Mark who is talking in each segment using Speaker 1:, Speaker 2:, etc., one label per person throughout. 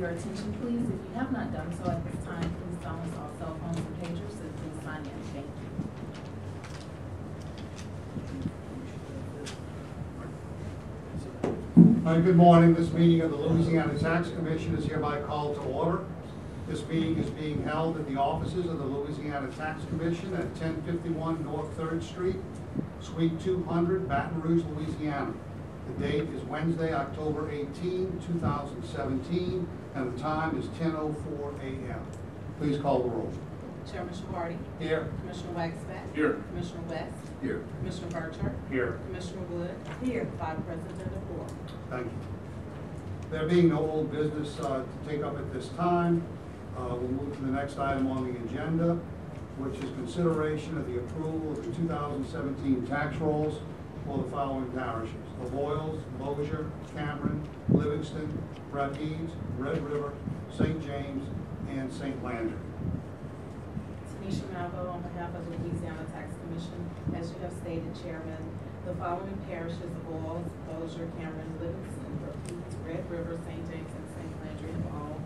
Speaker 1: your attention, please. If you have not done so at this time, please silence all cell phones and pagers and please sign in. Thank you.
Speaker 2: All right, good morning. This meeting of the Louisiana Tax Commission is hereby called to order. This meeting is being held at the offices of the Louisiana Tax Commission at 1051 North 3rd Street, Suite 200, Baton Rouge, Louisiana. The date is Wednesday, October 18, 2017, and the time is 10:04 a.m. Please call the roll.
Speaker 1: Chairman Shahardy.
Speaker 2: Here.
Speaker 1: Commissioner Waxback.
Speaker 3: Here.
Speaker 1: Commissioner West.
Speaker 3: Here.
Speaker 1: Commissioner Burcher.
Speaker 3: Here.
Speaker 1: Commissioner Wood. Here. 5 present and a quorum.
Speaker 2: Thank you. There being no old business to take up at this time, we'll move to the next item on the agenda, which is consideration of the approval of the 2017 tax rolls for the following parishes: Avoyelles, Bossier, Cameron, Livingston, Rapides, Red River, St. James, and St. Landry.
Speaker 1: Tanisha Malvo on behalf of the Louisiana Tax Commission. As you have stated, Chairman, the following parishes of Avoyelles, Bossier, Cameron, Livingston, Rapides, Red River, St. James, and St. Landry have all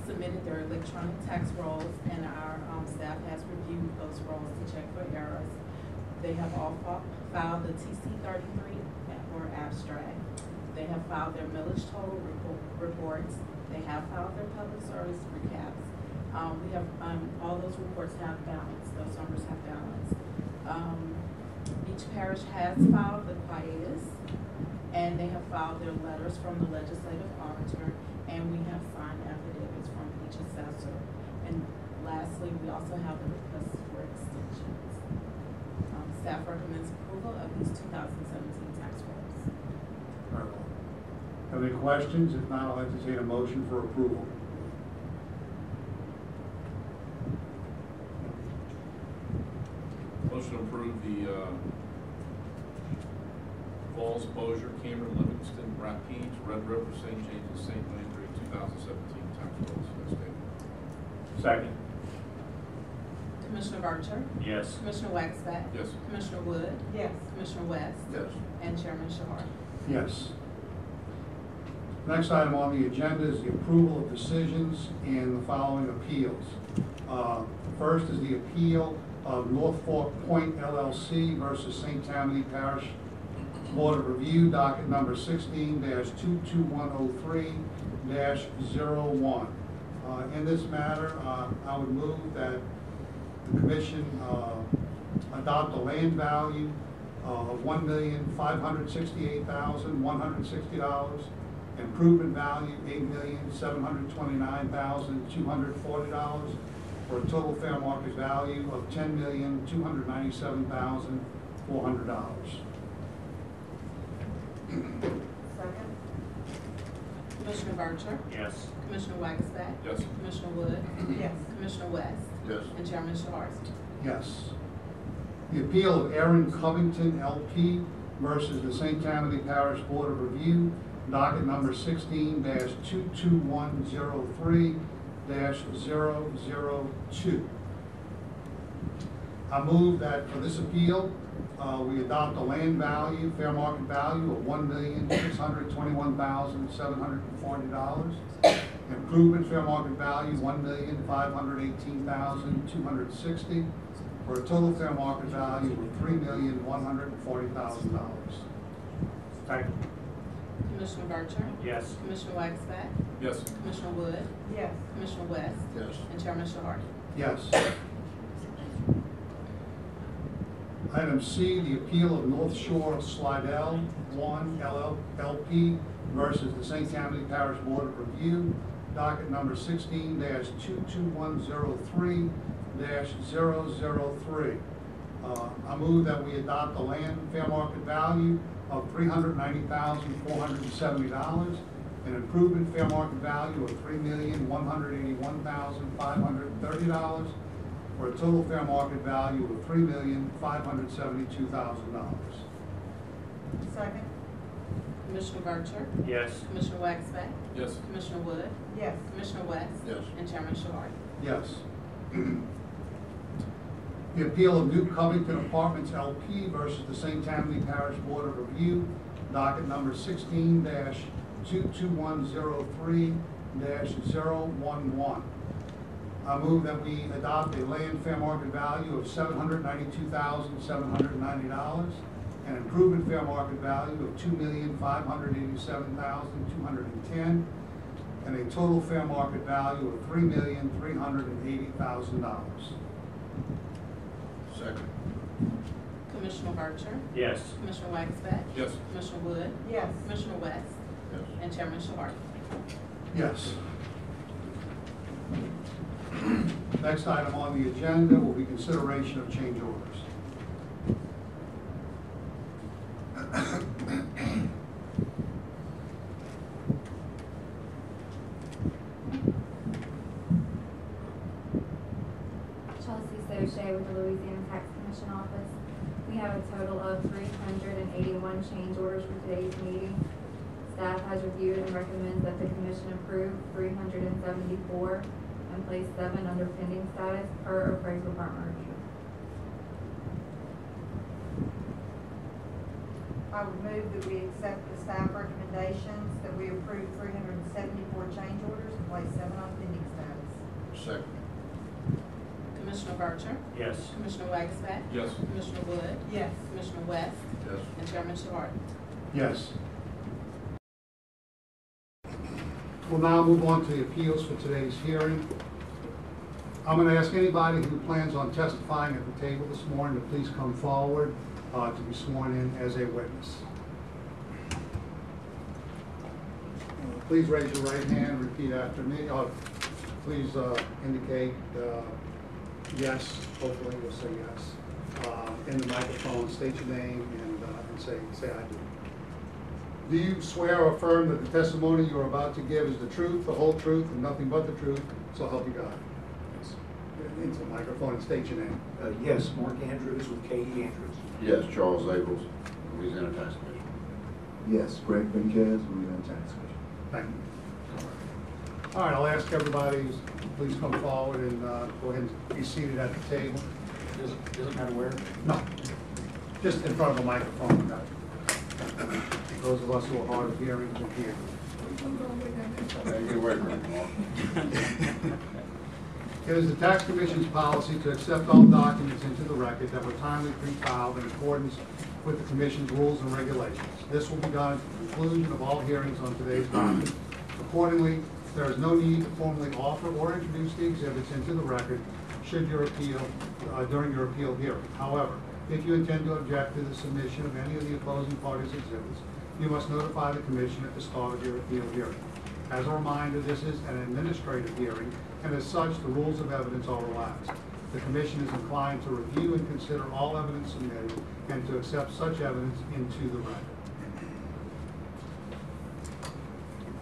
Speaker 1: submitted their electronic tax rolls, and our staff has reviewed those rolls to check for errors. They have all filed the TC-33 or abstract. They have filed their millage total reports. They have filed their public service recaps. We have all those reports have balance. Those numbers have balance. Each parish has filed the quietus, and they have filed their letters from the legislative auditor, and we have signed affidavits from each assessor. And lastly, we also have the request for extensions. Staff recommends approval of these 2017 tax rolls.
Speaker 2: Very well. Have any questions? If not, I'll entertain a motion for approval.
Speaker 3: Motion to approve the Falls, Bossier, Cameron, Livingston, Rapides, Red River, St. James, and St. Landry 2017 tax rolls as stated.
Speaker 4: Second.
Speaker 1: Commissioner Burcher.
Speaker 4: Yes.
Speaker 1: Commissioner Waxback.
Speaker 3: Yes.
Speaker 1: Commissioner Wood.
Speaker 5: Yes.
Speaker 1: Commissioner West.
Speaker 3: Yes.
Speaker 1: And Chairman Shahardy.
Speaker 2: Yes. Next item on the agenda is the approval of decisions in the following appeals. First is the appeal of North Fork Point LLC versus St. Tammany Parish Board of Review, docket number 16-22103-01. In this matter, I would move that the commission adopt a land value of $1,568,160, improvement value $8,729,240, for a total fair market value of $10,297,400.
Speaker 5: Second.
Speaker 1: Commissioner Burcher.
Speaker 4: Yes.
Speaker 1: Commissioner Waxback.
Speaker 3: Yes.
Speaker 1: Commissioner Wood.
Speaker 5: Yes.
Speaker 1: Commissioner West.
Speaker 3: Yes.
Speaker 1: And Chairman Shahardy.
Speaker 2: Yes. The appeal of Aaron Covington LP versus the St. Tammany Parish Board of Review, docket number 16-22103-002. I move that for this appeal, we adopt a land value, fair market value of $1,621,740. Improvement fair market value $1,518,260, for a total fair market value of $3,140,000.
Speaker 4: Second.
Speaker 1: Commissioner Burcher.
Speaker 4: Yes.
Speaker 1: Commissioner Waxback.
Speaker 3: Yes.
Speaker 1: Commissioner Wood.
Speaker 5: Yes.
Speaker 1: Commissioner West.
Speaker 3: Yes.
Speaker 1: And Chairman Shahardy.
Speaker 2: Yes. Item C, the appeal of North Shore Slidell 1 LLP versus the St. Tammany Parish Board of Review, docket number 16-22103-003. I move that we adopt the land fair market value of $390,470, an improvement fair market value of $3,181,530, for a total fair market value of $3,572,000.
Speaker 5: Second.
Speaker 1: Commissioner Burcher.
Speaker 4: Yes.
Speaker 1: Commissioner Waxback.
Speaker 3: Yes.
Speaker 1: Commissioner Wood.
Speaker 5: Yes.
Speaker 1: Commissioner West.
Speaker 3: Yes.
Speaker 1: And Chairman Shahardy.
Speaker 2: Yes. The appeal of New Covington Apartments LP versus the St. Tammany Parish Board of Review, docket number 16-22103 2017-011. I move that we adopt a land fair market value of $792,790, an improvement fair market value of $2,587,210, and a total fair market value of $3,380,000.
Speaker 3: Second.
Speaker 1: Commissioner Archer?
Speaker 4: Yes.
Speaker 1: Commissioner Waxback?
Speaker 3: Yes.
Speaker 1: Commissioner Wood?
Speaker 5: Yes.
Speaker 1: Commissioner West?
Speaker 3: Yes.
Speaker 1: And Chairman Shabari?
Speaker 2: Yes. Next item on the agenda will be consideration of change orders.
Speaker 6: Chelsea Sochet with the Louisiana Tax Commission Office. We have a total of 381 change orders for today's meeting. Staff has reviewed and recommends that the commission approve 374 and place 7 under pending status per appraisal department review.
Speaker 5: I would move that we accept the staff recommendations, that we approve 374 change orders and place 7 on pending status.
Speaker 3: Second.
Speaker 1: Commissioner Archer?
Speaker 4: Yes.
Speaker 1: Commissioner Waxback?
Speaker 3: Yes.
Speaker 1: Commissioner Wood?
Speaker 5: Yes.
Speaker 1: Commissioner West?
Speaker 3: Yes.
Speaker 1: And Chairman Shabari?
Speaker 2: Yes. We'll now move on to the appeals for today's hearing. I'm going to ask anybody who plans on testifying at the table this morning to please come forward to be sworn in as a witness. Please raise your right hand, repeat after me. Please indicate yes, hopefully you'll say yes. In the microphone, state your name and say I do. Do you swear or affirm that the testimony you are about to give is the truth, the whole truth, and nothing but the truth, so help you God?
Speaker 7: Yes.
Speaker 2: Into the microphone and state your name.
Speaker 7: Yes, Mark Andrews with K.E. Andrews.
Speaker 8: Yes, Charles Abels, Louisiana Tax Commission.
Speaker 9: Yes, Greg Benquez, Louisiana Tax Commission.
Speaker 2: Thank you. All right, I'll ask everybody to please come forward and go ahead and be seated at the table.
Speaker 7: Doesn't matter where?
Speaker 2: No, just in front of a microphone. Those of us who are hard of hearing can hear.
Speaker 8: Get away from it, Mark.
Speaker 2: It is the Tax Commission's policy to accept all documents into the record that were timely pre-filed in accordance with the Commission's rules and regulations. This will be done at the conclusion of all hearings on today's document. Accordingly, there is no need to formally offer or introduce the exhibits into the record should your appeal, during your appeal hearing. However, if you intend to object to the submission of any of the opposing parties' exhibits, you must notify the Commission at the start of your appeal hearing. As a reminder, this is an administrative hearing, and as such, the rules of evidence are relaxed. The Commission is inclined to review and consider all evidence submitted and to accept such evidence into the record.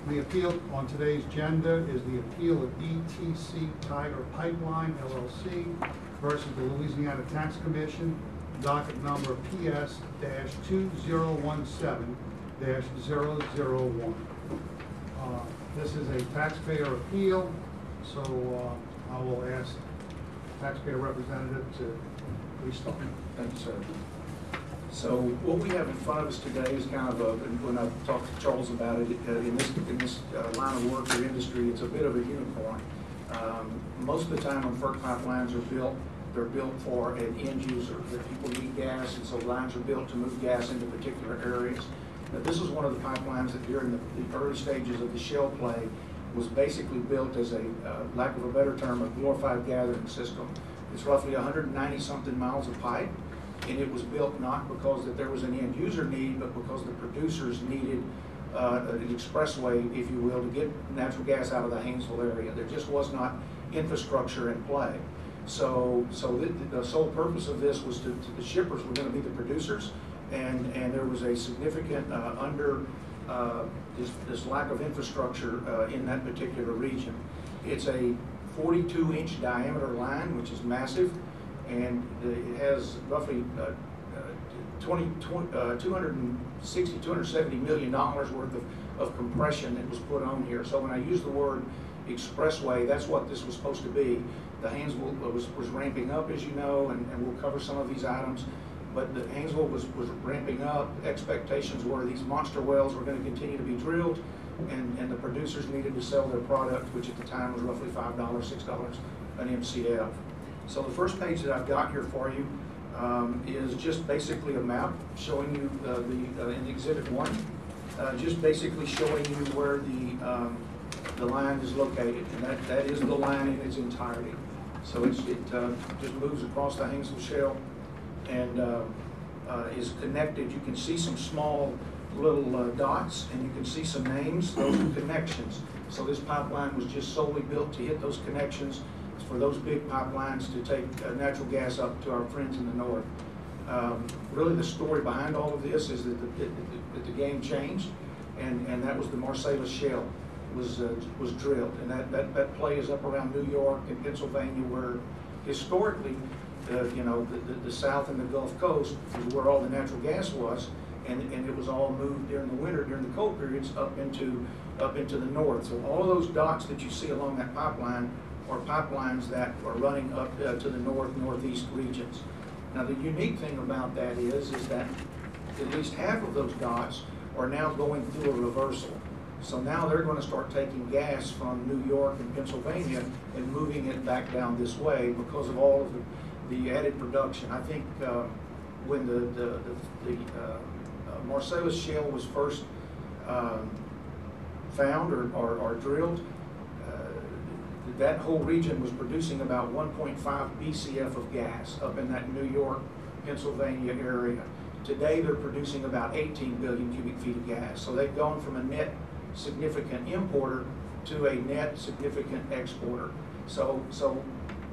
Speaker 2: The appeal on today's agenda is the appeal of ETC Tiger Pipeline LLC versus the Louisiana Tax Commission, docket number PS-2017-001. This is a taxpayer appeal, so I will ask taxpayer representative to please start.
Speaker 7: Thank you, sir. So what we have in front of us today is kind of a, and when I talked to Charles about it, in this line of work or industry, it's a bit of a unicorn. Most of the time when FERC pipelines are built, they're built for an end user. That people need gas, and so lines are built to move gas into particular areas. Now, this is one of the pipelines that during the early stages of the shale play was basically built as a, lack of a better term, a glorified gathering system. It's roughly 190-something miles of pipe, and it was built not because that there was an end user need, but because the producers needed an expressway, if you will, to get natural gas out of the Haynesville area. There just was not infrastructure in play. So the sole purpose of this was the shippers were going to be the producers, and there was a significant this lack of infrastructure in that particular region. It's a 42-inch diameter line, which is massive, and it has roughly $270 million worth of compression that was put on here. So when I use the word expressway, that's what this was supposed to be. The Haynesville was ramping up, as you know, and we'll cover some of these items. But the Haynesville was ramping up. Expectations were these monster wells were going to continue to be drilled. and the producers needed to sell their product, which at the time was roughly $5, $6 an MCF. So the first page that I've got here for you is just basically a map showing you in Exhibit 1, just basically showing you where the line is located, and that is the line in its entirety. So it just moves across the Haynesville Shale and is connected. You can see some small little dots, and you can see some names. Those are connections. So this pipeline was just solely built to hit those connections for those big pipelines to take natural gas up to our friends in the north. Really the story behind all of this is that the game changed, and that was the Marcellus Shale was drilled. And that play is up around New York and Pennsylvania, where historically, the South and the Gulf Coast is where all the natural gas was, and it was all moved during the winter, during the cold periods, up into the north. So all of those dots that you see along that pipeline are pipelines that are running up to the northeast regions. Now the unique thing about that is that at least half of those dots are now going through a reversal. So now they're going to start taking gas from New York and Pennsylvania and moving it back down this way because of all of the added production. I think when the Marcellus Shale was first found or drilled, that whole region was producing about 1.5 BCF of gas up in that New York, Pennsylvania area. Today they're producing about 18 billion cubic feet of gas. So they've gone from a net significant importer to a net significant exporter. So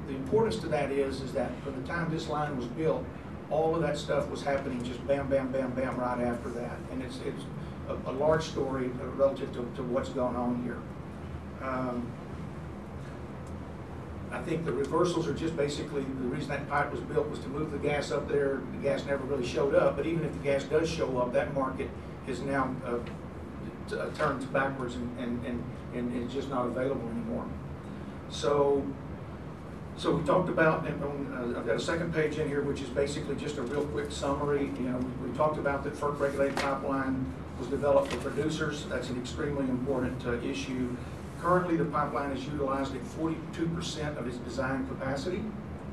Speaker 7: the importance to that is that from the time this line was built, all of that stuff was happening just bam, bam, bam, bam right after that. And it's a large story relative to what's going on here. I think the reversals are just basically, the reason that pipe was built was to move the gas up there. The gas never really showed up, but even if the gas does show up, that market is now turned backwards and is just not available anymore. So we talked about, and I've got a second page in here, which is basically just a real quick summary. We talked about that FERC regulated pipeline was developed for producers. That's an extremely important issue. Currently, the pipeline is utilized at 42% of its design capacity.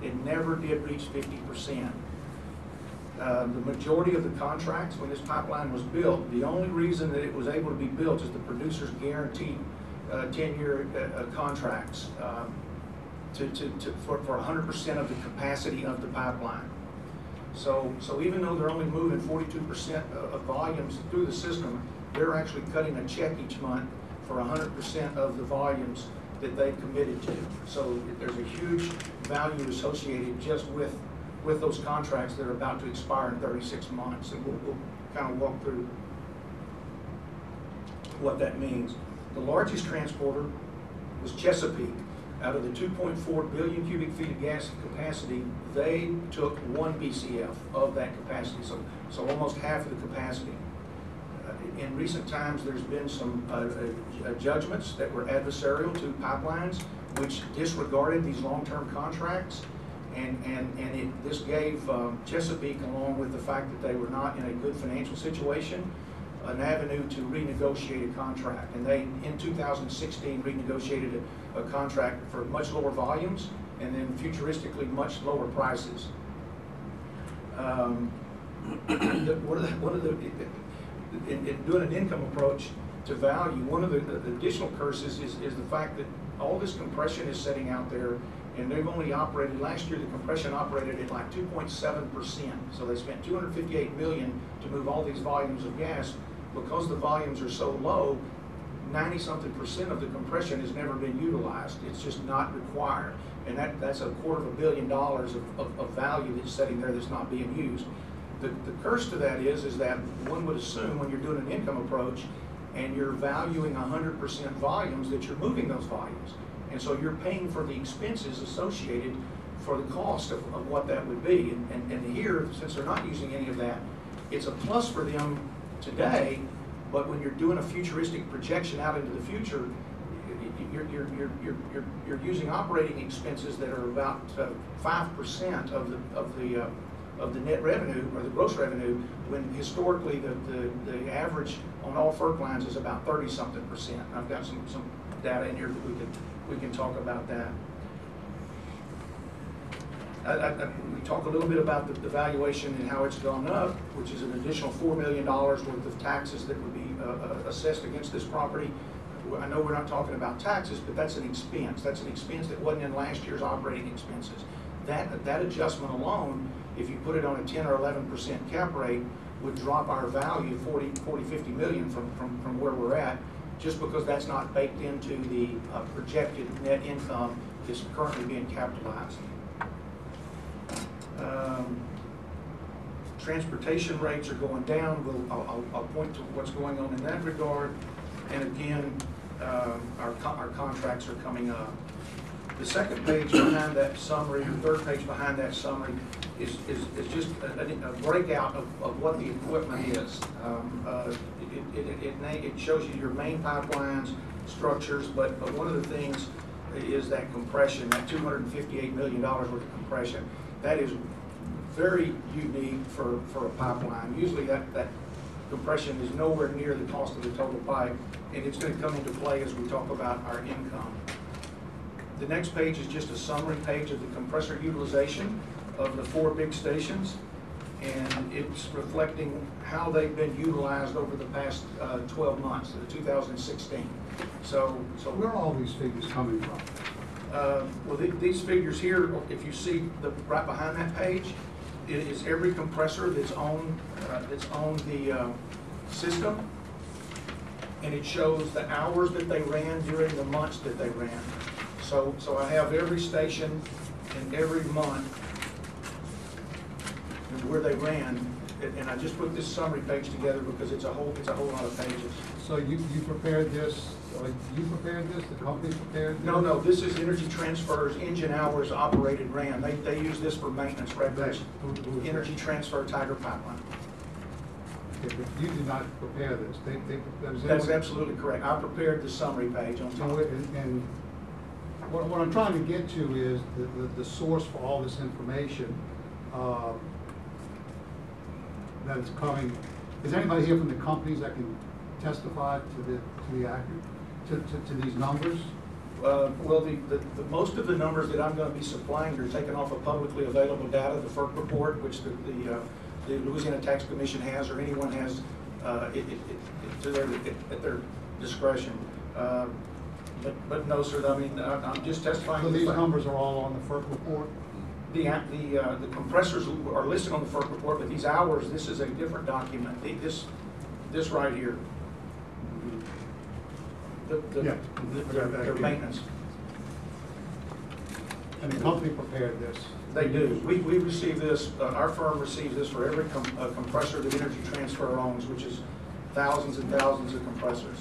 Speaker 7: It never did reach 50%. The majority of the contracts when this pipeline was built, the only reason that it was able to be built is the producers guaranteed 10-year contracts for 100% of the capacity of the pipeline. So even though they're only moving 42% of volumes through the system, they're actually cutting a check each month for 100% of the volumes that they've committed to. So there's a huge value associated just with those contracts that are about to expire in 36 months. And we'll kind of walk through what that means. The largest transporter was Chesapeake. Out of the 2.4 billion cubic feet of gas capacity, they took 1 BCF of that capacity, so almost half of the capacity. In recent times, there's been some judgments that were adversarial to pipelines, which disregarded these long-term contracts, and this gave Chesapeake, along with the fact that they were not in a good financial situation, an avenue to renegotiate a contract. And they, in 2016, renegotiated a contract for much lower volumes and then futuristically much lower prices. In doing an income approach to value, one of the additional curses is the fact that all this compression is sitting out there, and they've only operated, last year the compression operated at like 2.7%. So they spent $258 million to move all these volumes of gas. Because the volumes are so low, 90-something% of the compression has never been utilized. It's just not required. And that's $250 million of value that's sitting there that's not being used. The curse to that is that one would assume when you're doing an income approach and you're valuing 100% volumes that you're moving those volumes. And so you're paying for the expenses associated for the cost of what that would be. And here, since they're not using any of that, it's a plus for them today, but when you're doing a futuristic projection out into the future, you're using operating expenses that are about 5% of of the net revenue or the gross revenue, when historically the average on all FERC lines is about 30-something%. I've got some data in here that we can talk about that. We talk a little bit about the valuation and how it's gone up, which is an additional $4 million worth of taxes that would be assessed against this property. I know we're not talking about taxes, but that's an expense. That's an expense that wasn't in last year's operating expenses. That adjustment alone, if you put it on a 10 or 11% cap rate, would drop our value 40, 50 million from where we're at, just because that's not baked into the projected net income that's currently being capitalized. Transportation rates are going down. I'll point to what's going on in that regard. And again, our contracts are coming up. The second page behind that summary, the third page behind that summary is just a breakout of what the equipment is. It shows you your main pipelines, structures, but one of the things is that compression, that $258 million worth of compression. That is very unique for a pipeline. Usually that compression is nowhere near the cost of the total pipe, and it's going to come into play as we talk about our income. The next page is just a summary page of the compressor utilization of the 4 big stations, and it's reflecting how they've been utilized over the past 12 months, 2016. So
Speaker 2: Where are all these figures coming from?
Speaker 7: well, these figures here, if you see right behind that page, it is every compressor that's on the system, and it shows the hours that they ran during the months that they ran. So I have every station and every month and where they ran, and I just put this summary page together because it's a whole lot of pages.
Speaker 2: So you prepared this, you prepared this, the company prepared this?
Speaker 7: No, this is Energy Transfer's engine hours operated ran. They use this for maintenance records.
Speaker 2: Who is
Speaker 7: Energy
Speaker 2: that?
Speaker 7: Transfer Tiger Pipeline.
Speaker 2: Okay, but you did not prepare this.
Speaker 7: That's absolutely correct. I prepared the summary page on top.
Speaker 2: And what I'm trying to get to is the source for all this information that is coming. Is anybody here from the companies that can testify to the accurate, to these numbers?
Speaker 7: Well, the most of the numbers that I'm going to be supplying are taken off of publicly available data, the FERC report, which the Louisiana Tax Commission has, or anyone has at their discretion. But no, sir. I mean, I'm just testifying.
Speaker 2: So these numbers are all on the FERC report?
Speaker 7: The compressors are listed on the FERC report, but these hours, this is a different document. This right here. Their maintenance.
Speaker 2: And the company prepared this?
Speaker 7: They do. We receive this, our firm receives this for every compressor that Energy Transfer owns, which is thousands and thousands of compressors.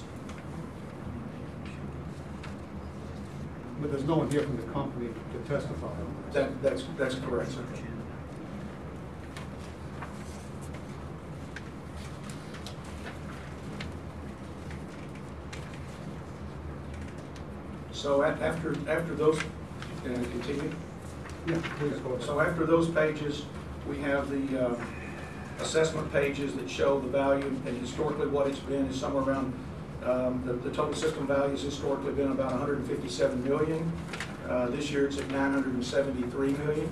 Speaker 2: But there's no one here from the company to testify on this?
Speaker 7: That's correct, sir. So after those, continue?
Speaker 2: Yeah, please go ahead.
Speaker 7: So after those pages, we have the assessment pages that show the value, and historically what it's been is somewhere around, the total system value has historically been about 157 million. This year it's at 973 million,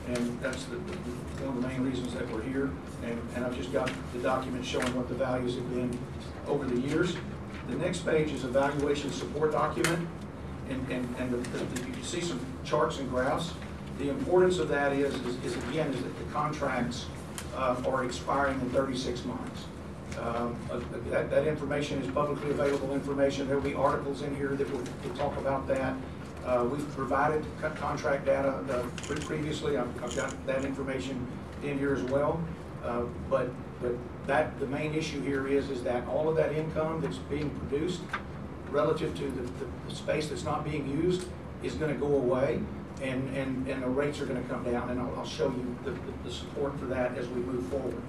Speaker 7: and that's one of the main reasons that we're here. And I've just got the document showing what the values have been over the years. The next page is a valuation support document, and you can see some charts and graphs. The importance of that is again, is that the contracts are expiring in 36 months. That information is publicly available information. There will be articles in here that will talk about that. We've provided contract data previously. I've got that information in here as well. But the main issue here is that all of that income that's being produced relative to the space that's not being used is going to go away, and the rates are going to come down, and I'll show you the support for that as we move forward.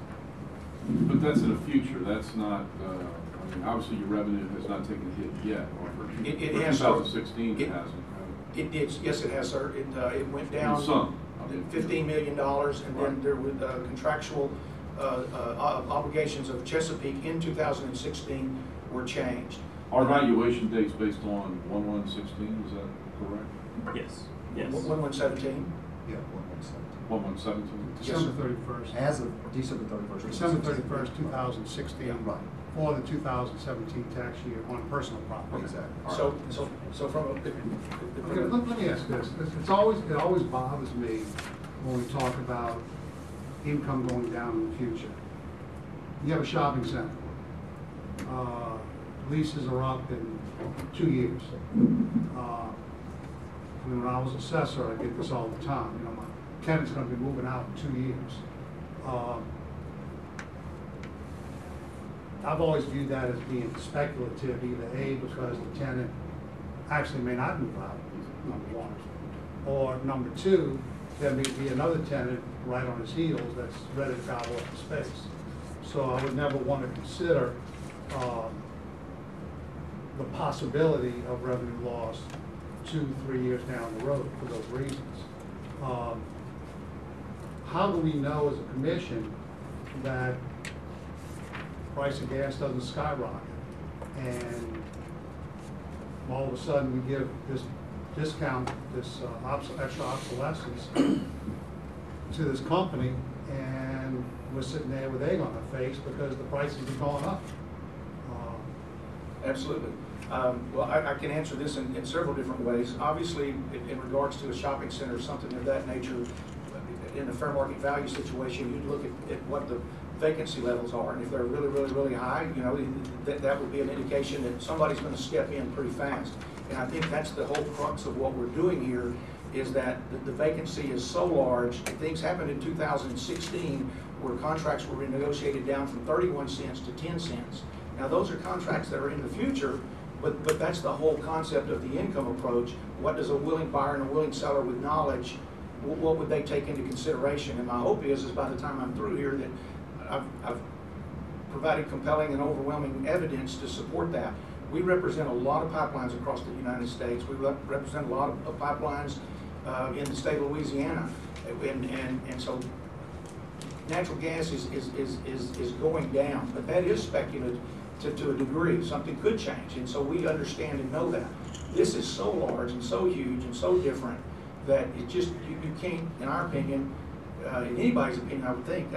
Speaker 3: But that's in the future. That's not, I mean, obviously your revenue has not taken a hit yet.
Speaker 7: It
Speaker 3: for
Speaker 7: has,
Speaker 3: 2016 it hasn't.
Speaker 7: Yes, it has, sir. It went down.
Speaker 3: Some.
Speaker 7: $15 million, and then there were contractual obligations of Chesapeake in 2016 were changed.
Speaker 3: Our valuation date's based on 1/1/16, is that correct?
Speaker 4: Yes, yes.
Speaker 7: 1/1/17?
Speaker 9: Yeah, 117.
Speaker 3: 1/1/17?
Speaker 2: December 31st.
Speaker 9: As of December 31st.
Speaker 2: December 31st, 2016.
Speaker 9: Right.
Speaker 2: For the 2017 tax year on personal property.
Speaker 9: Exactly.
Speaker 7: So from a,
Speaker 2: Okay, let me ask this. It always bothers me when we talk about income going down in the future. You have a shopping center. Leases are up in 2 years. When I was assessor, I get this all the time. You know, my tenant's gonna be moving out in 2 years. I've always viewed that as being speculative, either A, because the tenant actually may not move out, number one, or number two, there may be another tenant right on his heels that's ready to gobble up the space. So I would never want to consider the possibility of revenue loss 2-3 years down the road for those reasons. How do we know as a commission that price of gas doesn't skyrocket and all of a sudden we give this discount, this extra obsolescence to this company, and we're sitting there with egg on our face because the prices are going up?
Speaker 7: Absolutely. Well, I can answer this in several different ways. Obviously, in regards to a shopping center or something of that nature, in the fair market value situation, you'd look at what the vacancy levels are, and if they're really, really, really high, you know, that would be an indication that somebody's going to step in pretty fast. And I think that's the whole crux of what we're doing here, is that the vacancy is so large. Things happened in 2016 where contracts were renegotiated down from 31 cents to 10 cents. Now, those are contracts that are in the future, but that's the whole concept of the income approach. What does a willing buyer and a willing seller with knowledge, what would they take into consideration? And my hope is by the time I'm through here that I've provided compelling and overwhelming evidence to support that. We represent a lot of pipelines across the United States. We represent a lot of pipelines in the state of Louisiana. And so natural gas is going down, but that is speculative to a degree. Something could change, and so we understand and know that. This is so large and so huge and so different that it just, you can't, in our opinion, in anybody's opinion, I would think,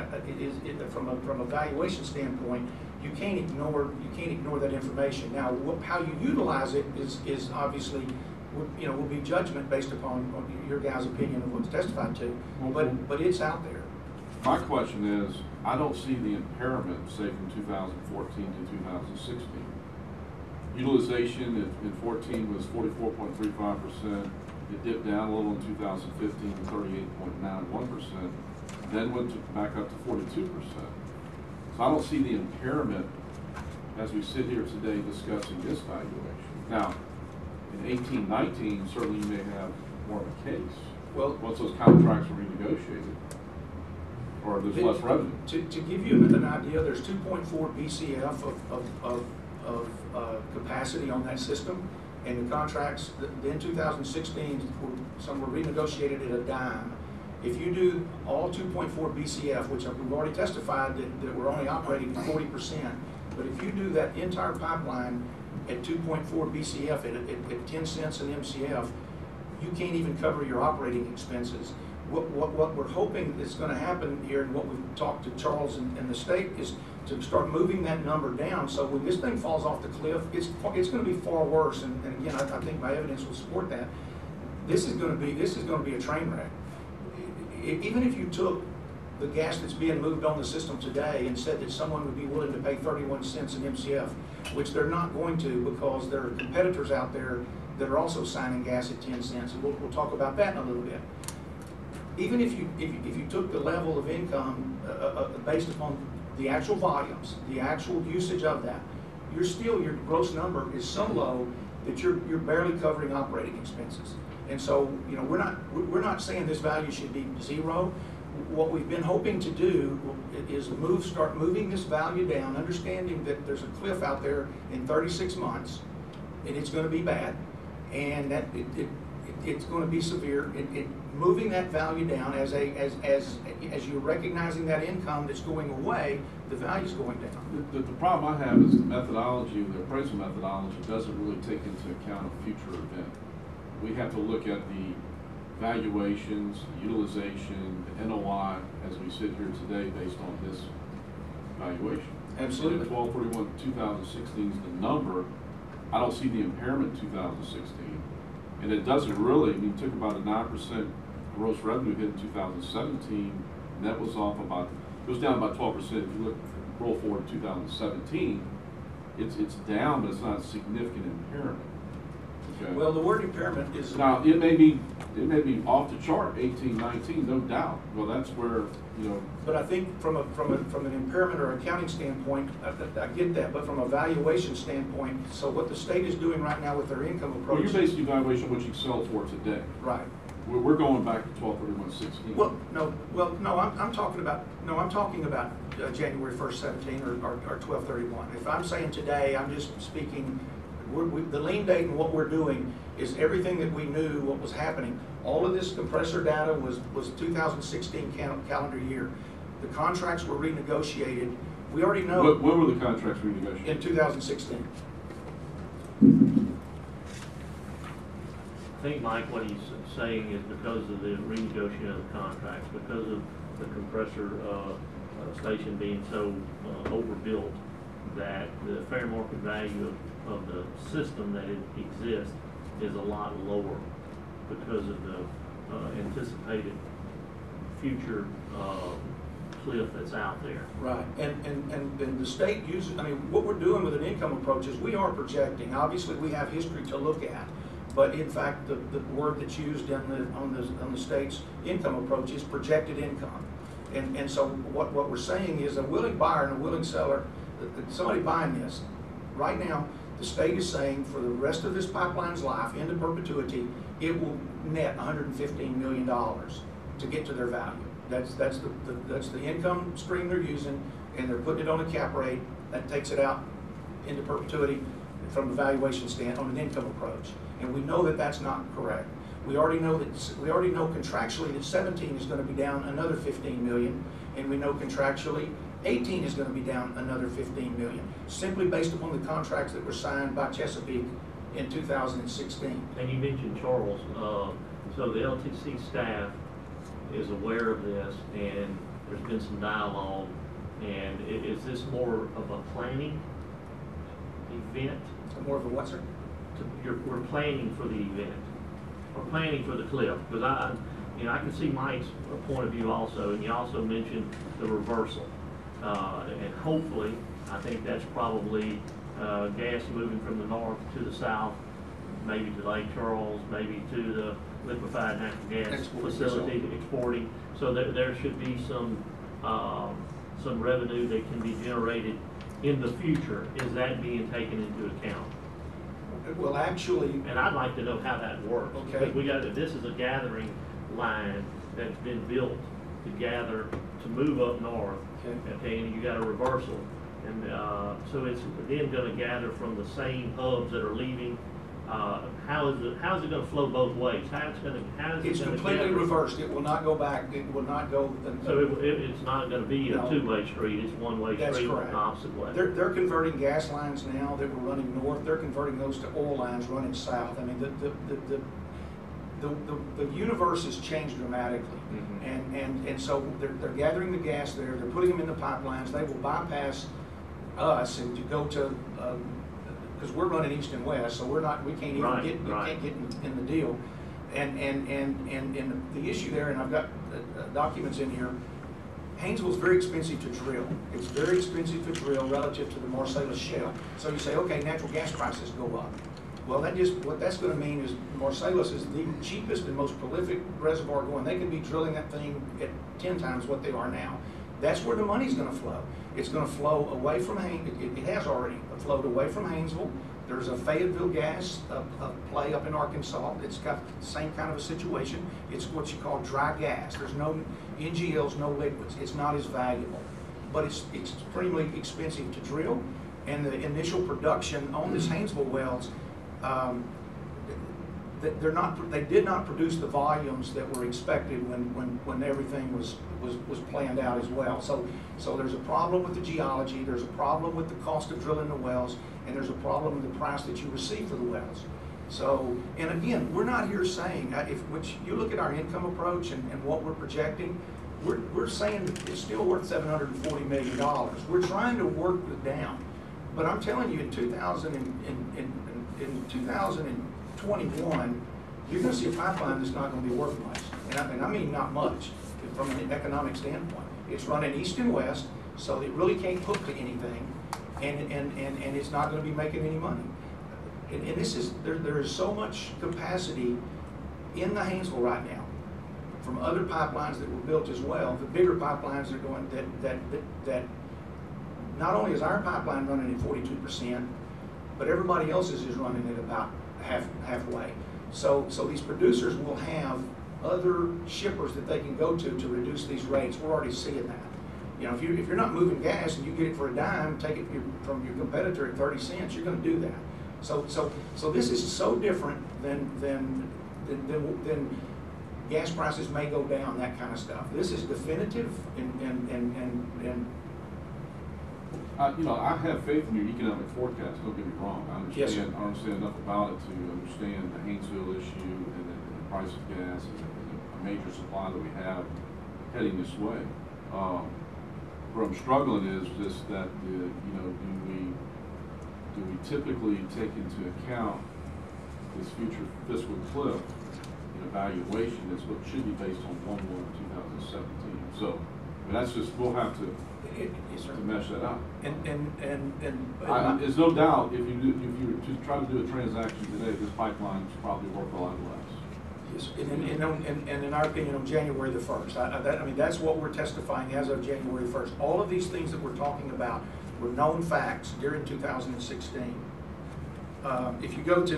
Speaker 7: from a valuation standpoint, you can't ignore that information. Now, how you utilize it is obviously, will be judgment based upon your guys' opinion of what's testified to, but it's out there.
Speaker 3: My question is, I don't see the impairment, say, from 2014 to 2016. Utilization in 14 was 44.35%. It dipped down a little in 2015 to 38.91%, then went back up to 42%. So I don't see the impairment as we sit here today discussing this valuation. Now, in 18-19, certainly you may have more of a case.
Speaker 7: Well,
Speaker 3: once those contracts are renegotiated, or there's less revenue.
Speaker 7: To give you an idea, there's 2.4 BCF of capacity on that system, and the contracts in 2016 some were renegotiated at a dime. If you do all 2.4 BCF, which we've already testified that we're only operating at 40%, but if you do that entire pipeline at 2.4 BCF at 10 cents an MCF, you can't even cover your operating expenses. What we're hoping is going to happen here, and what we've talked to Charles and the state, is to start moving that number down. So when this thing falls off the cliff, it's going to be far worse. And again, I think my evidence will support that. This is going to be a train wreck. Even if you took the gas that's being moved on the system today and said that someone would be willing to pay 31 cents an MCF, which they're not going to, because there are competitors out there that are also signing gas at 10 cents, and we'll talk about that in a little bit. Even if you took the level of income based upon the actual volumes, the actual usage of that, your gross number is so low that you're barely covering operating expenses. And so, we're not saying this value should be zero. What we've been hoping to do is start moving this value down, understanding that there's a cliff out there in 36 months, and it's going to be bad, and that it's going to be severe. moving that value down as you're recognizing that income that's going away, the value's going down.
Speaker 3: The problem I have is the methodology, the appraisal methodology doesn't really take into account a future event. We have to look at the valuations, the utilization, the NOI as we sit here today based on this valuation.
Speaker 7: Absolutely.
Speaker 3: And 12/31/2016 is the number. I don't see the impairment 2016. And it doesn't really, I mean, you took about a 9% gross revenue hit in 2017, and that was off about, it was down about 12%. If you look, roll forward to 2017, it's down, but it's not a significant impairment. Okay.
Speaker 7: Well, the word impairment is.
Speaker 3: Now, it may be off the chart, 18, 19, no doubt. Well, that's where, you know.
Speaker 7: But I think from an impairment or accounting standpoint, I get that, but from a valuation standpoint, so what the state is doing right now with their income approach.
Speaker 3: Well, you're basing evaluation on what you sell for today.
Speaker 7: Right.
Speaker 3: We're going back to 12/31/16.
Speaker 7: Well, no, I'm talking about January 1st, 17 or 12/31. If I'm saying today, I'm just speaking, the lien date and what we're doing is everything that we knew what was happening. All of this compressor data was 2016 calendar year. The contracts were renegotiated. We already know.
Speaker 3: When were the contracts renegotiated?
Speaker 7: In 2016.
Speaker 4: I think, Mike, what he's saying is because of the renegotiation of the contracts, because of the compressor station being so overbuilt, that the fair market value of the system that it exists is a lot lower because of the anticipated future cliff that's out there.
Speaker 7: Right, and the state uses, I mean, what we're doing with an income approach is we are projecting. Obviously, we have history to look at, but in fact, the word that's used on the state's income approach is projected income. And so what we're saying is a willing buyer and a willing seller, somebody buying this, right now, the state is saying for the rest of this pipeline's life, into perpetuity, it will net $115 million to get to their value. That's the income stream they're using, and they're putting it on a cap rate that takes it out into perpetuity from a valuation stand on an income approach. And we know that that's not correct. We already know contractually that 17 is going to be down another 15 million, and we know contractually 18 is going to be down another 15 million, simply based upon the contracts that were signed by Chesapeake in 2016.
Speaker 4: And you mentioned Charles, so the LTC staff is aware of this, and there's been some dialogue. And is this more of a planning event?
Speaker 7: More of a what, sir?
Speaker 4: We're planning for the event. We're planning for the cliff, because I can see Mike's point of view also, and you also mentioned the reversal. And hopefully, I think that's probably gas moving from the north to the south, maybe to Lake Charles, maybe to the liquefied natural gas facility exporting. So there should be some revenue that can be generated in the future. Is that being taken into account?
Speaker 7: Well, actually,
Speaker 4: and I'd like to know how that works.
Speaker 7: Okay.
Speaker 4: Because this is a gathering line that's been built to gather, to move up north. Okay, and you got a reversal, and so it's then going to gather from the same hubs that are leaving. How is it going to flow both ways?
Speaker 7: It's completely reversed. It will not go back. It will not go.
Speaker 4: So it's not going to be a two-way street. It's one-way street the opposite way.
Speaker 7: They're converting gas lines now that were running north. They're converting those to oil lines running south. I mean, the universe has changed dramatically, and so they're gathering the gas there. They're putting them in the pipelines. They will bypass us and to go to. Because we're running east and west, so we can't even get in the deal, and the issue there, and I've got documents in here. Haynesville's very expensive to drill. It's very expensive to drill relative to the Marcellus Shale. So you say, okay, natural gas prices go up. Well, what that's going to mean is Marcellus is the cheapest and most prolific reservoir going. They can be drilling that thing at 10 times what they are now. That's where the money's going to flow. It's going to flow away from Haynesville. It has already flowed away from Haynesville. There's a Fayetteville gas play up in Arkansas. It's got the same kind of a situation. It's what you call dry gas. There's no NGLs, no liquids. It's not as valuable, but it's extremely expensive to drill. And the initial production on this Haynesville wells, they did not produce the volumes that were expected when everything was planned out as well. So there's a problem with the geology, there's a problem with the cost of drilling the wells, and there's a problem with the price that you receive for the wells. So, and again, we're not here saying, which you look at our income approach and what we're projecting, we're saying it's still worth $740 million. We're trying to work it down. But I'm telling you, in 2021, you're going to see a pipeline that's not going to be worth much. And I mean not much from an economic standpoint. It's running east and west, so it really can't hook to anything, and it's not going to be making any money. And this is, there is so much capacity in the Haynesville right now from other pipelines that were built as well. The bigger pipelines are going, that not only is our pipeline running at 42%, but everybody else's is running at about halfway. So these producers will have other shippers that they can go to reduce these rates. We're already seeing that. You know, if you're not moving gas and you get it for a dime, take it from your competitor at 30 cents, you're going to do that. So this is so different than gas prices may go down, that kind of stuff. This is definitive and
Speaker 3: you know, I have faith in your economic forecast, don't get me wrong. I understand,
Speaker 7: Yes, sir.
Speaker 3: I understand enough about it to understand the Haynesville issue and the price of gas and a major supply that we have heading this way. Where I'm struggling is just that, you know, do we typically take into account this future fiscal cliff in evaluation that's what should be based on 1/1/2017. So, I mean, that's just, we'll have to
Speaker 7: yes, sir.
Speaker 3: mesh that out.
Speaker 7: And
Speaker 3: There's no doubt if you were to try to do a transaction today, this pipeline is probably worth a lot less.
Speaker 7: yes, and in our opinion, on January the 1st, I mean, that's what we're testifying as of January 1st. All of these things that we're talking about were known facts during 2016. If you go to,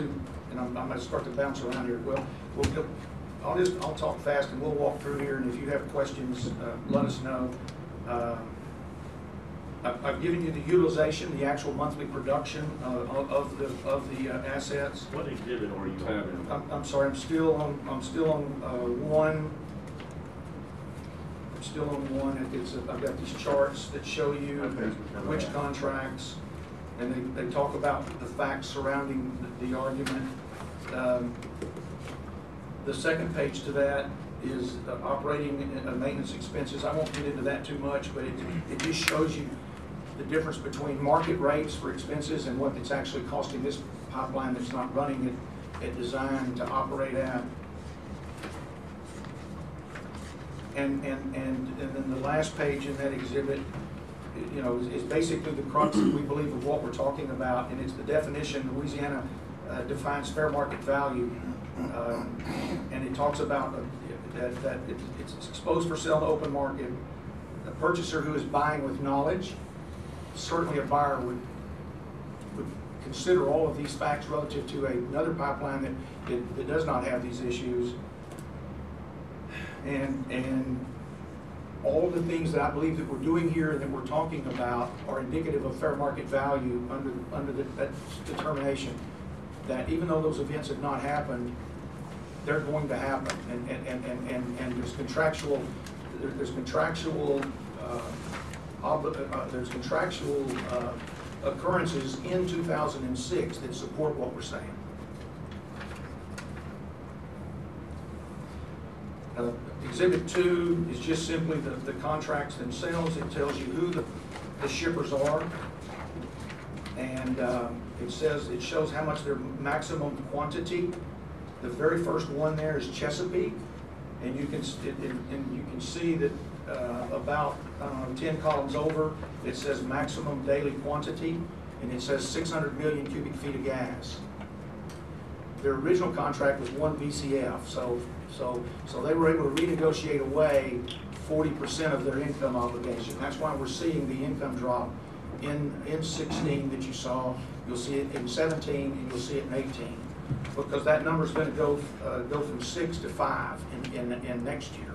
Speaker 7: and I'm going to start to bounce around here. Well, I'll talk fast and we'll walk through here. And if you have questions, let us know. I've given you the utilization, the actual monthly production of the assets.
Speaker 4: What exhibit are you on?
Speaker 7: I'm sorry, I'm still on one. I'm still on one. I've got these charts that show you which contracts, and they talk about the facts surrounding the argument. The second page to that is operating and maintenance expenses. I won't get into that too much, but it just shows you the difference between market rates for expenses and what it's actually costing this pipeline that's not running at design to operate at. And then the last page in that exhibit, you know, is basically the crux, we believe, of what we're talking about, and it's the definition. Louisiana defines fair market value, and it talks about that it's exposed for sale in the open market. A purchaser who is buying with knowledge, certainly a buyer would consider all of these facts relative to another pipeline that does not have these issues. And all of the things that I believe that we're doing here and that we're talking about are indicative of fair market value under that determination that even though those events have not happened, they're going to happen. And there's contractual occurrences in 2006 that support what we're saying. Exhibit 2 is just simply the contracts themselves. It tells you who the shippers are, and it shows how much their maximum quantity. The very first one there is Chesapeake, and you can see that about 10 columns over, it says maximum daily quantity, and it says 600 million cubic feet of gas. Their original contract was 1 BCF, so they were able to renegotiate away 40% of their income obligation. That's why we're seeing the income drop in 16 that you saw. You'll see it in 17, and you'll see it in 18, because that number is going to go from 6 to 5 in next year,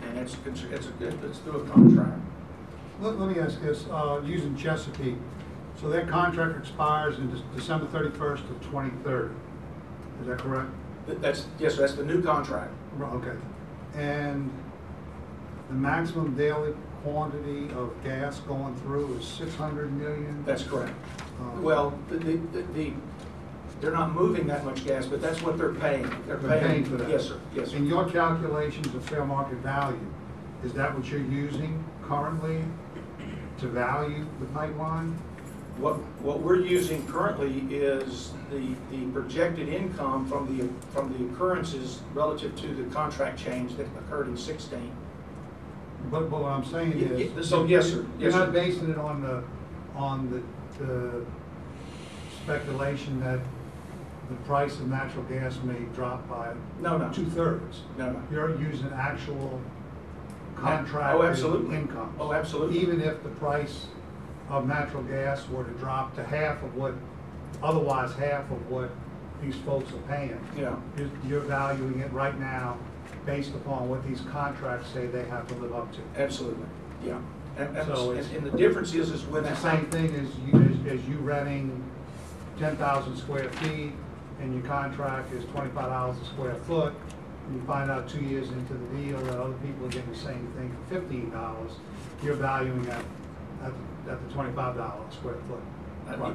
Speaker 7: and it's through a contract.
Speaker 2: Let me ask this, using Chesapeake, so that contract expires in December 31st of 2030, is that correct?
Speaker 7: Yes, sir, that's the new contract.
Speaker 2: Okay. And the maximum daily quantity of gas going through is 600 million?
Speaker 7: That's correct.
Speaker 2: Um,
Speaker 7: Well, they're not moving that much gas, but that's what they're paying.
Speaker 2: They're paying for that?
Speaker 7: Yes, sir, yes, sir.
Speaker 2: In your calculations of fair market value, is that what you're using currently to value the pipeline?
Speaker 7: What we're using currently is the projected income from the occurrences relative to the contract change that occurred in 16.
Speaker 2: But what I'm saying is.
Speaker 7: So, yes, sir.
Speaker 2: You're
Speaker 7: Yes,
Speaker 2: not
Speaker 7: sir.
Speaker 2: basing it on the speculation that the price of natural gas may drop by
Speaker 7: No, no.
Speaker 2: 2/3.
Speaker 7: No.
Speaker 2: You're using actual
Speaker 7: Oh,
Speaker 2: contracted
Speaker 7: absolutely.
Speaker 2: income.
Speaker 7: Oh, absolutely.
Speaker 2: Even if the price of natural gas were to drop to half of what these folks are paying.
Speaker 7: Yeah.
Speaker 2: You're valuing it right now based upon what these contracts say they have to live up to.
Speaker 7: Absolutely, yeah.
Speaker 2: So it's-
Speaker 7: And the difference is when
Speaker 2: It's
Speaker 7: that.
Speaker 2: the same thing as you renting 10,000 square feet and your contract is $25 a square foot, and you find out 2 years into the deal that other people are getting the same thing for $15, you're valuing at the $25 a square foot price.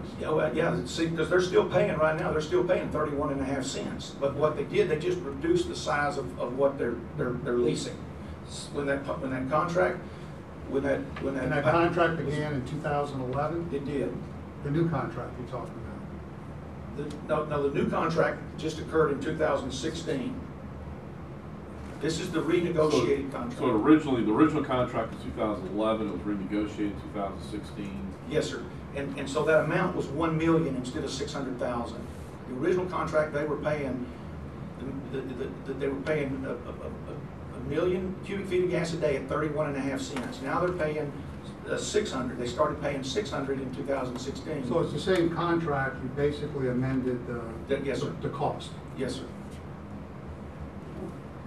Speaker 7: Yeah, see, because they're still paying right now, they're still paying 31.5 cents. But what they did, they just reduced the size of what they're leasing. When that contract.
Speaker 2: And that contract began in 2011,
Speaker 7: It did.
Speaker 2: the new contract you're talking about.
Speaker 7: No, the new contract just occurred in 2016. This is the renegotiated contract.
Speaker 3: So originally, the original contract was 2011, it was renegotiated 2016.
Speaker 7: Yes, sir. And so that amount was 1 million instead of 600,000. The original contract, they were paying, a million cubic feet of gas a day at 31.5 cents. Now they're paying 600. They started paying 600 in 2016.
Speaker 2: So it's the same contract, you basically amended
Speaker 7: Yes, sir.
Speaker 2: the cost.
Speaker 7: Yes, sir.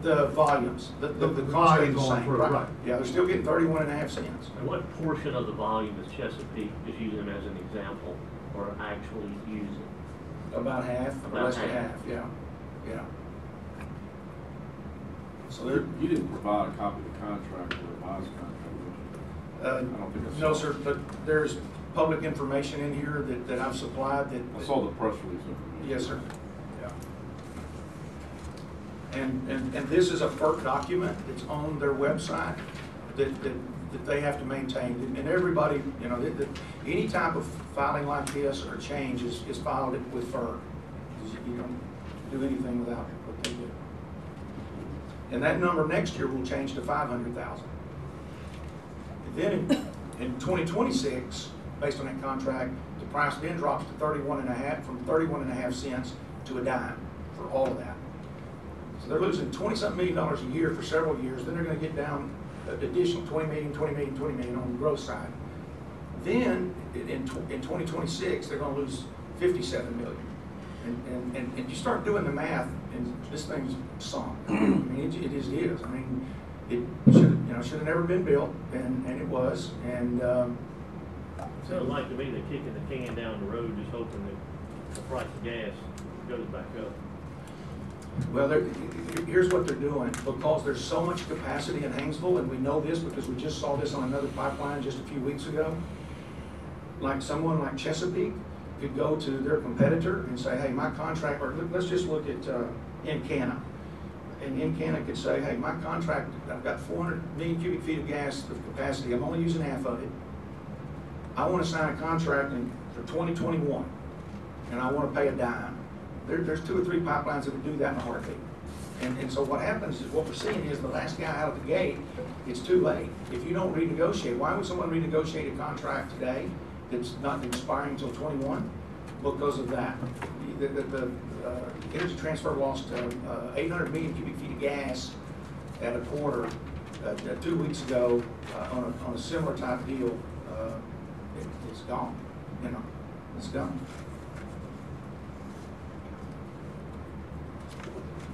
Speaker 7: The volumes, the
Speaker 2: The
Speaker 7: cost
Speaker 2: volume
Speaker 7: stayed the
Speaker 2: going
Speaker 7: same,
Speaker 2: through,
Speaker 7: right?
Speaker 2: right.
Speaker 7: Yeah, they're still getting 31.5 cents.
Speaker 4: And what portion of the volume is Chesapeake, just using them as an example, or actually using?
Speaker 7: About half, or
Speaker 4: About
Speaker 7: less than
Speaker 4: half.
Speaker 7: half, yeah, yeah. So
Speaker 3: So
Speaker 7: they're,
Speaker 3: you didn't provide a copy of the contract or the revised contract, did you? I don't think I
Speaker 7: no,
Speaker 3: saw
Speaker 7: sir,
Speaker 3: it.
Speaker 7: but there's public information in here that I've supplied that.
Speaker 3: I saw the press release information.
Speaker 7: Yes, sir. Yeah. And this is a FERC document that's on their website that they have to maintain. And everybody, you know, any type of filing like this or change is filed with FERC. You don't do anything without what they do. And that number next year will change to 500,000. Then in 2026, based on that contract, the price then drops to 31.5 cents to a dime for all of that. So they're losing $20-something million a year for several years. Then they're going to get down an additional 20 million on the growth side. Then in 2026, they're going to lose 57 million. And you start doing the math, and this thing's sunk. I mean, it is. I mean, it should have never been built, and it was. And
Speaker 4: Sounds like to me they're kicking the can down the road, just hoping that the price of gas goes back up.
Speaker 7: well, here's what they're doing. Because there's so much capacity in Haynesville, and we know this because we just saw this on another pipeline just a few weeks ago. Like someone like Chesapeake could go to their competitor and say, hey, my contract, or let's just look at Encana. And Encana could say, hey, my contract, I've got 400 million cubic feet of gas of capacity. I'm only using half of it. I want to sign a contract for 2021, and I want to pay a dime. There's 2 or 3 pipelines that would do that in a heartbeat. And so what happens is, what we're seeing is the last guy out of the gate, it's too late. If you don't renegotiate, why would someone renegotiate a contract today that's not expiring until 21? Because of that. The Energy Transfer lost 800 million cubic feet of gas at a quarter 2 weeks ago on a similar type deal. It's gone, it's gone.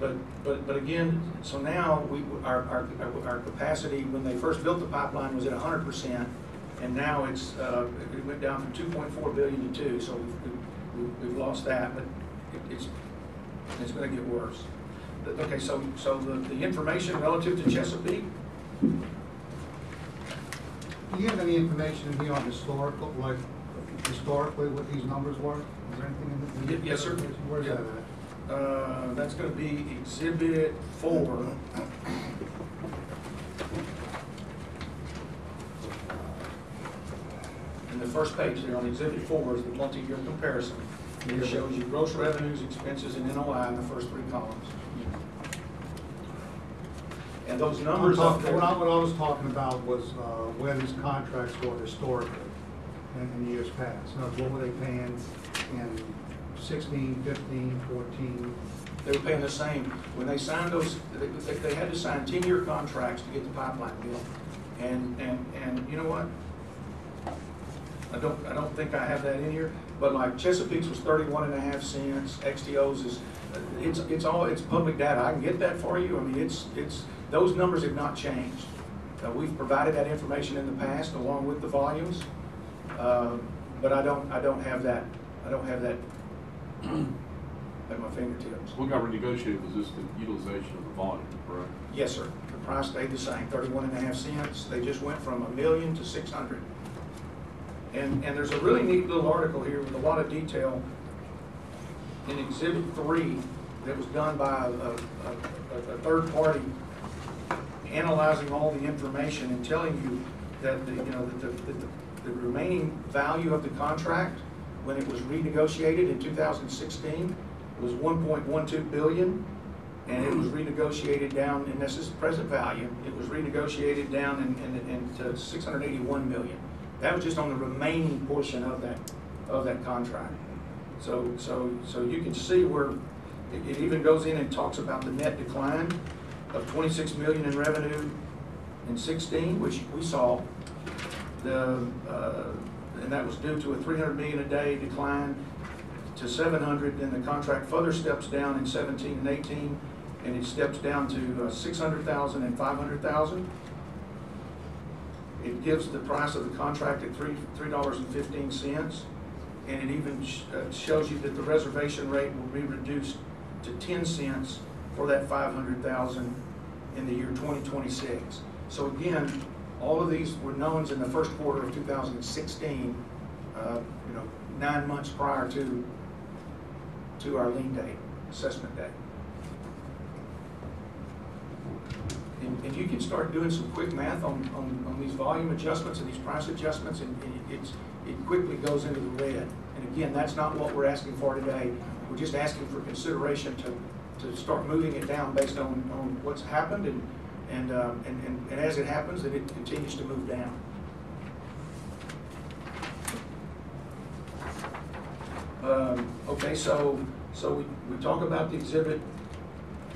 Speaker 7: But again, so now our capacity, when they first built the pipeline, was at 100%, and now it went down from 2.4 billion to 2, so we've lost that, but it's going to get worse. Okay, so the information relative to Chesapeake,
Speaker 2: Do you have any information in here on historically what these numbers were? Is there anything in the?
Speaker 7: Yes, sir.
Speaker 2: Where's that at?
Speaker 7: that's gonna be Exhibit 4. In the first page there on Exhibit 4 is the multi-year comparison. It shows you gross revenues, expenses, and NOI in the first 3 columns. And those numbers up there.
Speaker 2: What I was talking about was where these contracts were historically in years past. In other words, what were they paying in 16, 15, 14?
Speaker 7: They were paying the same. When they signed those, they had to sign 10-year contracts to get the pipeline built. And you know what? I don't think I have that in here, but like Chesapeake's was 31.5 cents. XTO's is, it's public data. I can get that for you. I mean, it's those numbers have not changed. We've provided that information in the past along with the volumes, but I don't have that. I don't have that at my fingertips.
Speaker 3: What got renegotiated was just the utilization of the volume, correct?
Speaker 7: Yes, sir. The price stayed the same, 31.5 cents. They just went from $1 million to 600. And there's a really neat little article here with a lot of detail in Exhibit 3 that was done by a third party, analyzing all the information and telling you that the remaining value of the contract when it was renegotiated in 2016 was $1.12 billion, and it was renegotiated down, and this is the present value, it was renegotiated down into $681 million. That was just on the remaining portion of that contract. So you can see where it even goes in and talks about the net decline of $26 million in revenue in 16, which we saw. And that was due to a 300 million a day decline to 700. Then the contract further steps down in 17 and 18, and it steps down to 600,000 and 500,000. It gives the price of the contract at $3.15, and it even shows you that the reservation rate will be reduced to 10 cents for that 500,000 in the year 2026. So again, all of these were knowns in the first quarter of 2016, 9 months prior to our lien date, assessment date. And you can start doing some quick math on these volume adjustments and these price adjustments, and it quickly goes into the red. And again, that's not what we're asking for today. We're just asking for consideration to start moving it down based on what's happened, and as it happens, that it continues to move down. Okay, so we talk about the Exhibit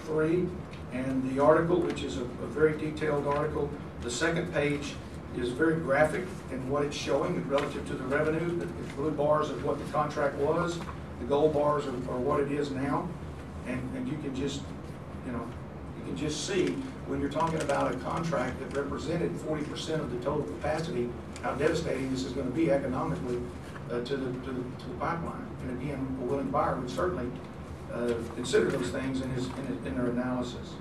Speaker 7: 3 and the article, which is a very detailed article. The second page is very graphic in what it's showing relative to the revenue. The blue bars are what the contract was. The gold bars are what it is now. And you can just, you can just see when you're talking about a contract that represented 40% of the total capacity, how devastating this is going to be economically to the pipeline. And again, a willing buyer would certainly consider those things in their analysis.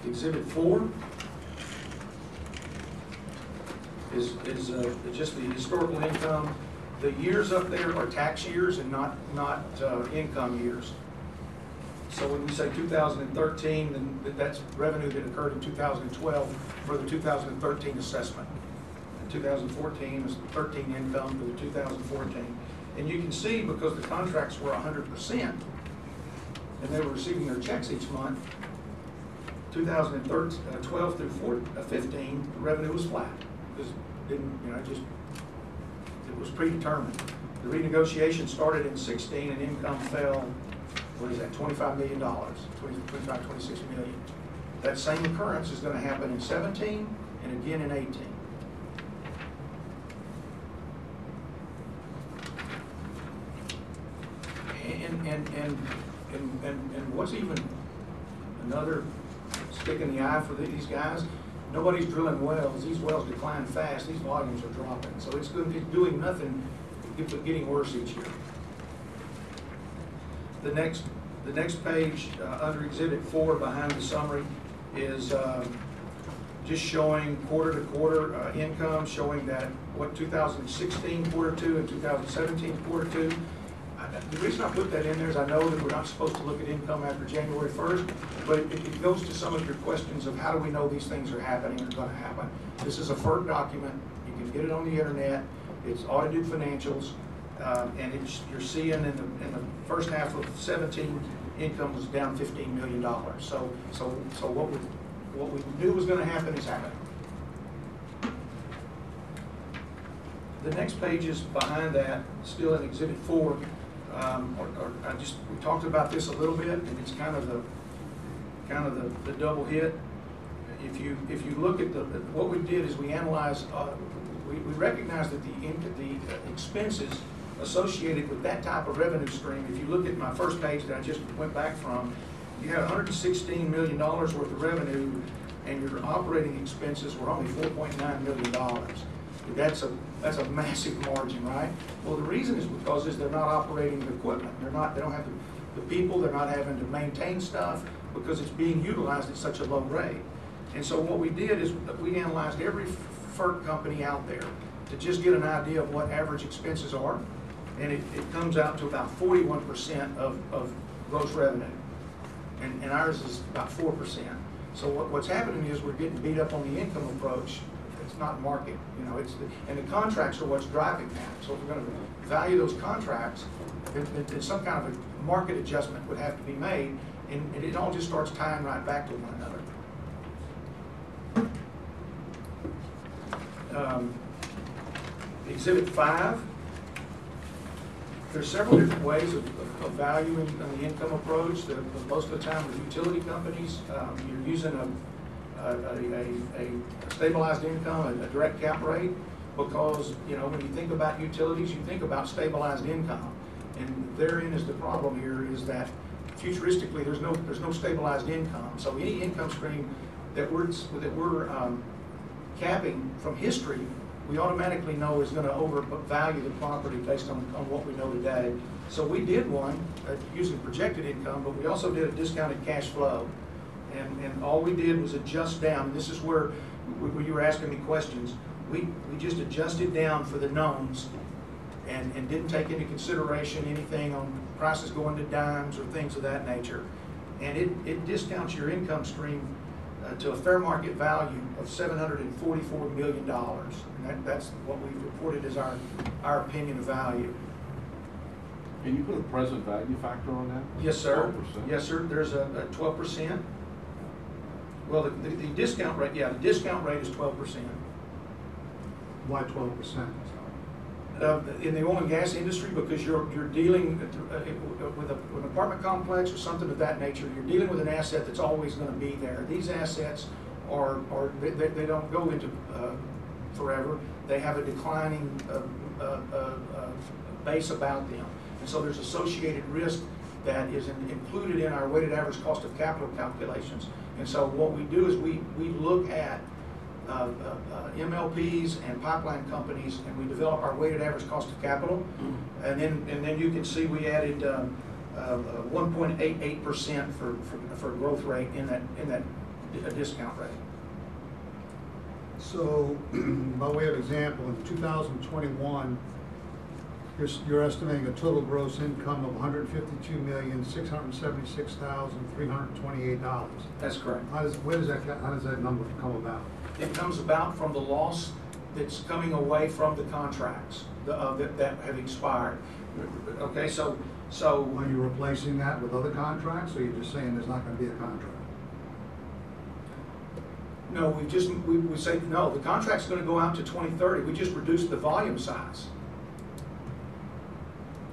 Speaker 7: Exhibit 4 is just the historical income. The years up there are tax years and not income years. So when we say 2013, then that's revenue that occurred in 2012 for the 2013 assessment. In 2014 was the 13 income for the 2014. And you can see, because the contracts were 100% and they were receiving their checks each month, 2012 through 15, the revenue was flat. It was predetermined. The renegotiation started in 16 and income fell, $25 million, 26 million. That same occurrence is going to happen in 17 and again in 18. And what's even another stick in the eye for these guys, nobody's drilling wells. These wells decline fast. These volumes are dropping. So it's doing nothing but getting worse each year. The next page, under Exhibit 4, behind the summary, is just showing quarter-to-quarter income, showing that what 2016 quarter 2 and 2017 quarter 2. The reason I put that in there is I know that we're not supposed to look at income after January 1st, but it goes to some of your questions of how do we know these things are happening or going to happen. This is a FERC document. You can get it on the internet. It's audited financials, and you're seeing in the first half of 17, income was down $15 million. So what we knew was going to happen is happening. The next page is behind that, still in Exhibit 4. We talked about this a little bit, and it's kind of the double hit. If you look at what we did is we analyzed, we recognized that the expenses associated with that type of revenue stream. If you look at my first page that I just went back from, you had $116 million worth of revenue, and your operating expenses were only $4.9 million. That's a massive margin, right? Well, the reason is because they're not operating the equipment. They don't have the people. They're not having to maintain stuff because it's being utilized at such a low rate. And so what we did is we analyzed every FERC company out there to just get an idea of what average expenses are, and it comes out to about 41% of gross revenue, and ours is about 4%. So what's happening is we're getting beat up on the income approach. It's not market, and the contracts are what's driving that. So if we're going to value those contracts, then some kind of a market adjustment would have to be made, and it all just starts tying right back to one another. Exhibit 5. There's several different ways of valuing the income approach. Most of the time with utility companies, you're using a stabilized income, a direct cap rate, because when you think about utilities, you think about stabilized income, and therein is the problem here is that futuristically there's no stabilized income. So any income stream that we're capping from history, we automatically know is going to overvalue the property based on what we know today. So we did one using projected income, but we also did a discounted cash flow. And all we did was adjust down. This is where you were asking me questions. We just adjusted down for the knowns and didn't take into consideration anything on prices going to dimes or things of that nature. And it discounts your income stream to a fair market value of $744 million. And that's what we've reported as our opinion of value.
Speaker 3: Can you put a present value factor on that?
Speaker 7: Yes, sir.
Speaker 3: 12%?
Speaker 7: Yes, sir. There's a 12%. Well, the discount rate, the discount rate is 12%.
Speaker 2: Why 12%?
Speaker 7: In the oil and gas industry, because you're dealing with an apartment complex or something of that nature, you're dealing with an asset that's always going to be there. These assets they don't go into forever. They have a declining base about them, and so there's associated risk that is included in our weighted average cost of capital calculations. And so what we do is we look at MLPs and pipeline companies, and we develop our weighted average cost of capital, and then you can see we added 1.88% for growth rate in that discount rate.
Speaker 2: So, by way of example, in 2021, you're estimating a total gross income of $152,676,328.
Speaker 7: That's correct.
Speaker 2: How does that number come about?
Speaker 7: It comes about from the loss that's coming away from the contracts that have expired. Okay, so
Speaker 2: Are you replacing that with other contracts, or are you just saying there's not going to be a contract?
Speaker 7: no, we say no. The contract's going to go out to 2030. We just reduced the volume size.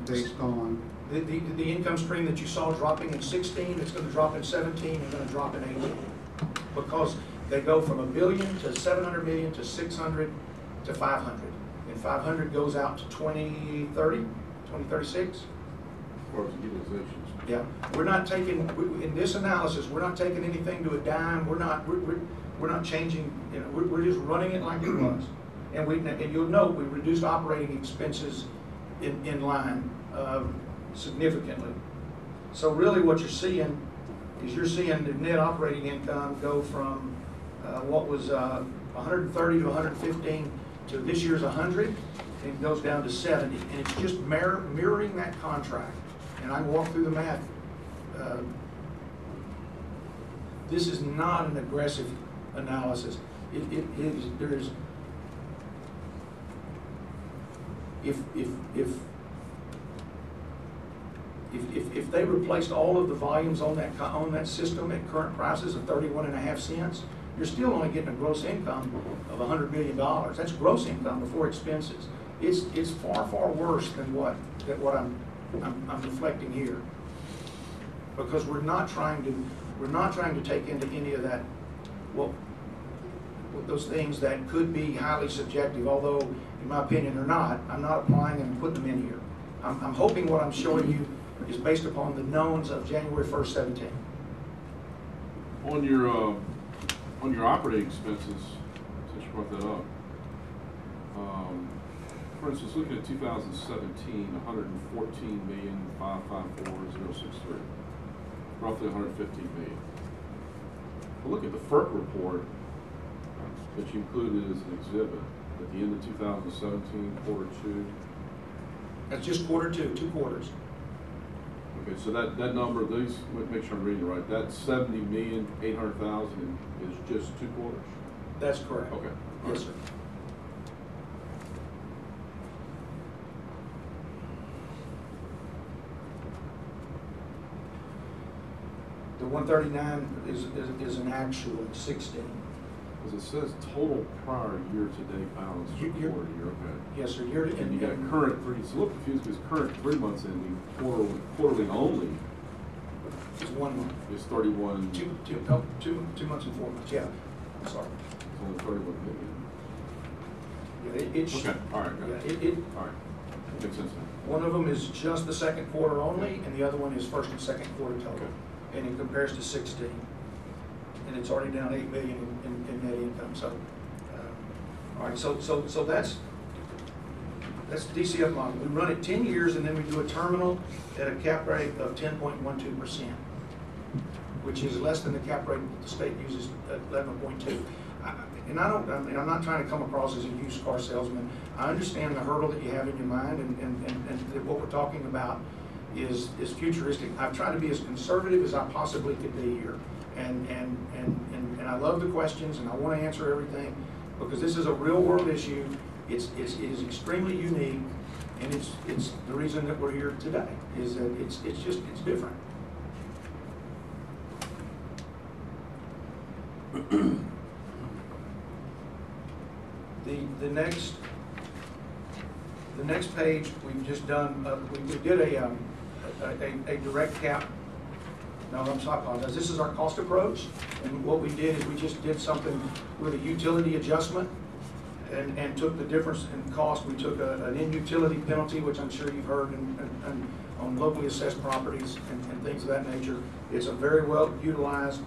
Speaker 2: Based on?
Speaker 7: The income stream that you saw dropping in 16, it's going to drop in 17, and going to drop in 18, because they go from $1 billion to $700 million to 600 to 500, and 500 goes out to 2030, 2036.
Speaker 3: Or utilizations.
Speaker 7: Yeah, we're not taking in this analysis. We're not taking anything to a dime. We're not changing. We're just running it like it was, and you'll note we reduced operating expenses in line significantly. So really what you're seeing is you're seeing the net operating income go from what was 130 to 115 to this year's 100, and it goes down to 70. And it's just mirroring that contract. And I can walk through the math. This is not an aggressive analysis. There's if they replaced all of the volumes on that system at current prices of 31.5 cents, you're still only getting a gross income of $100 million. That's gross income before expenses. It's far worse than what I'm reflecting here, because we're not trying to take into any of that those things that could be highly subjective, although in my opinion they're not. I'm not applying them and putting them in here. I'm hoping what I'm showing you is based upon the knowns of January 1st, 17.
Speaker 3: On your operating expenses, since you brought that up, for instance, looking at 2017, 114,554,063, roughly 115 million. But look at the FERC report that you included as an exhibit at the end of 2017, quarter 2.
Speaker 7: That's just quarter 2, 2 quarters.
Speaker 3: Okay, so that number, these, make sure I'm reading it right, that 70,800,000 is just 2 quarters?
Speaker 7: That's correct.
Speaker 3: Okay.
Speaker 7: Yes, sir. The 139 is an actual 16.
Speaker 3: Because it says total prior year-to-date balance for
Speaker 7: Year-
Speaker 3: quarter year, okay.
Speaker 7: Yes, sir.
Speaker 3: And you got current 3, so a little confused because current 3 months ending, quarterly only
Speaker 7: It's 1 month.
Speaker 3: is 31.
Speaker 7: 2 months and 4 months. Yeah. I'm sorry.
Speaker 3: It's only 31 million.
Speaker 7: Yeah, it's
Speaker 3: Okay, all right, got
Speaker 7: yeah,
Speaker 3: it.
Speaker 7: it
Speaker 3: All right, makes sense now.
Speaker 7: one of them is just the second quarter only, and the other one is first and second quarter total.
Speaker 3: Okay.
Speaker 7: And it compares to 16. And it's already down 8 million in net income. So, all right. So that's DCF model. We run it 10 years, and then we do a terminal at a cap rate of 10.12%, which is less than the cap rate the state uses at 11.2. And I'm not trying to come across as a used car salesman. I understand the hurdle that you have in your mind, and that what we're talking about is futuristic. I've tried to be as conservative as I possibly could be here. And I love the questions, and I want to answer everything, because this is a real world issue. It is extremely unique, and it's the reason that we're here today, is that it's different. The next page, we've just done, we did a direct cap. No, I apologize. This is our cost approach, and what we did is we just did something with a utility adjustment and took the difference in cost. We took an in-utility penalty, which I'm sure you've heard on locally assessed properties and things of that nature. It's a very well utilized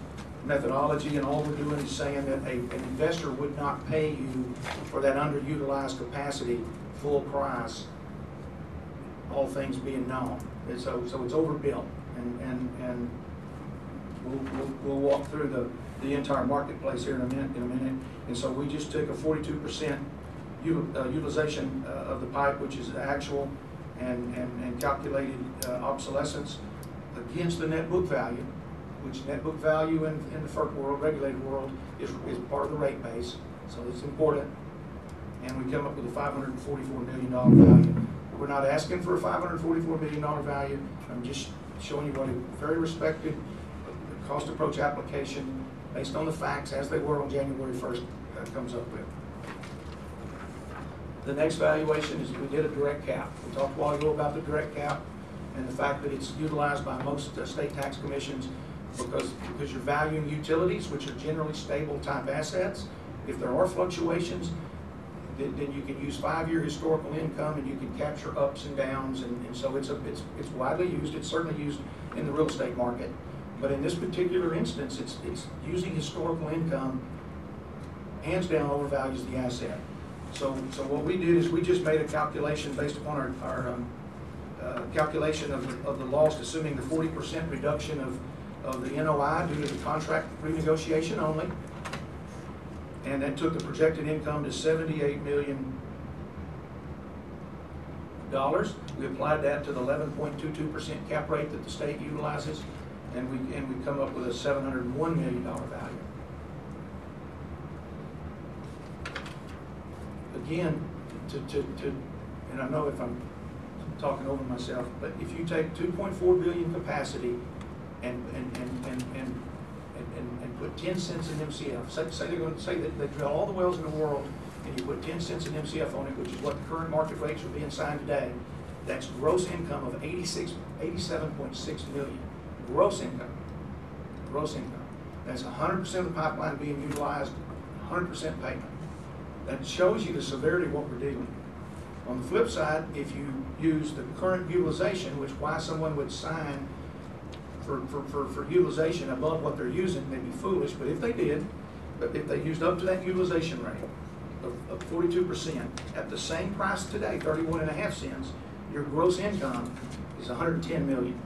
Speaker 7: methodology, and all we're doing is saying that an investor would not pay you for that underutilized capacity full price, all things being known. And so it's overbuilt, and we'll walk through the entire marketplace here in a minute. And so we just took a 42% utilization of the pipe, which is actual, and calculated obsolescence against the net book value, which net book value in the FERC world, regulated world, is part of the rate base. So it's important. And we come up with a $544 million value. We're not asking for a $544 million value. I'm just showing you what a very respected cost approach application based on the facts as they were on January 1st comes up with. The next valuation is we did a direct cap. We talked a while ago about the direct cap and the fact that it's utilized by most state tax commissions because you're valuing utilities, which are generally stable type assets. If there are fluctuations, then you can use 5-year historical income, and you can capture ups and downs, and so it's widely used. It's certainly used in the real estate market, but in this particular instance, it's using historical income, hands down overvalues the asset. So what we did is we just made a calculation based upon our calculation of the lost, assuming the 40% reduction of the NOI due to the contract renegotiation only. And that took the projected income to $78 million. We applied that to the 11.22% cap rate that the state utilizes, and we come up with a $701 million value. Again, and I know if I'm talking over myself, but if you take 2.4 billion capacity and put 10 cents in MCF, say they're going to say that they drill all the wells in the world, and you put 10 cents in MCF on it, which is what the current market rates are being signed today, that's gross income of 87.6 million. Gross income. Gross income. That's 100% of the pipeline being utilized, 100% payment. That shows you the severity of what we're dealing with. On the flip side, if you use the current utilization, which why someone would sign for utilization above what they're using, they'd be foolish, but if they did, but if they used up to that utilization rate of 42% at the same price today, 31.5 cents, your gross income is 110 million.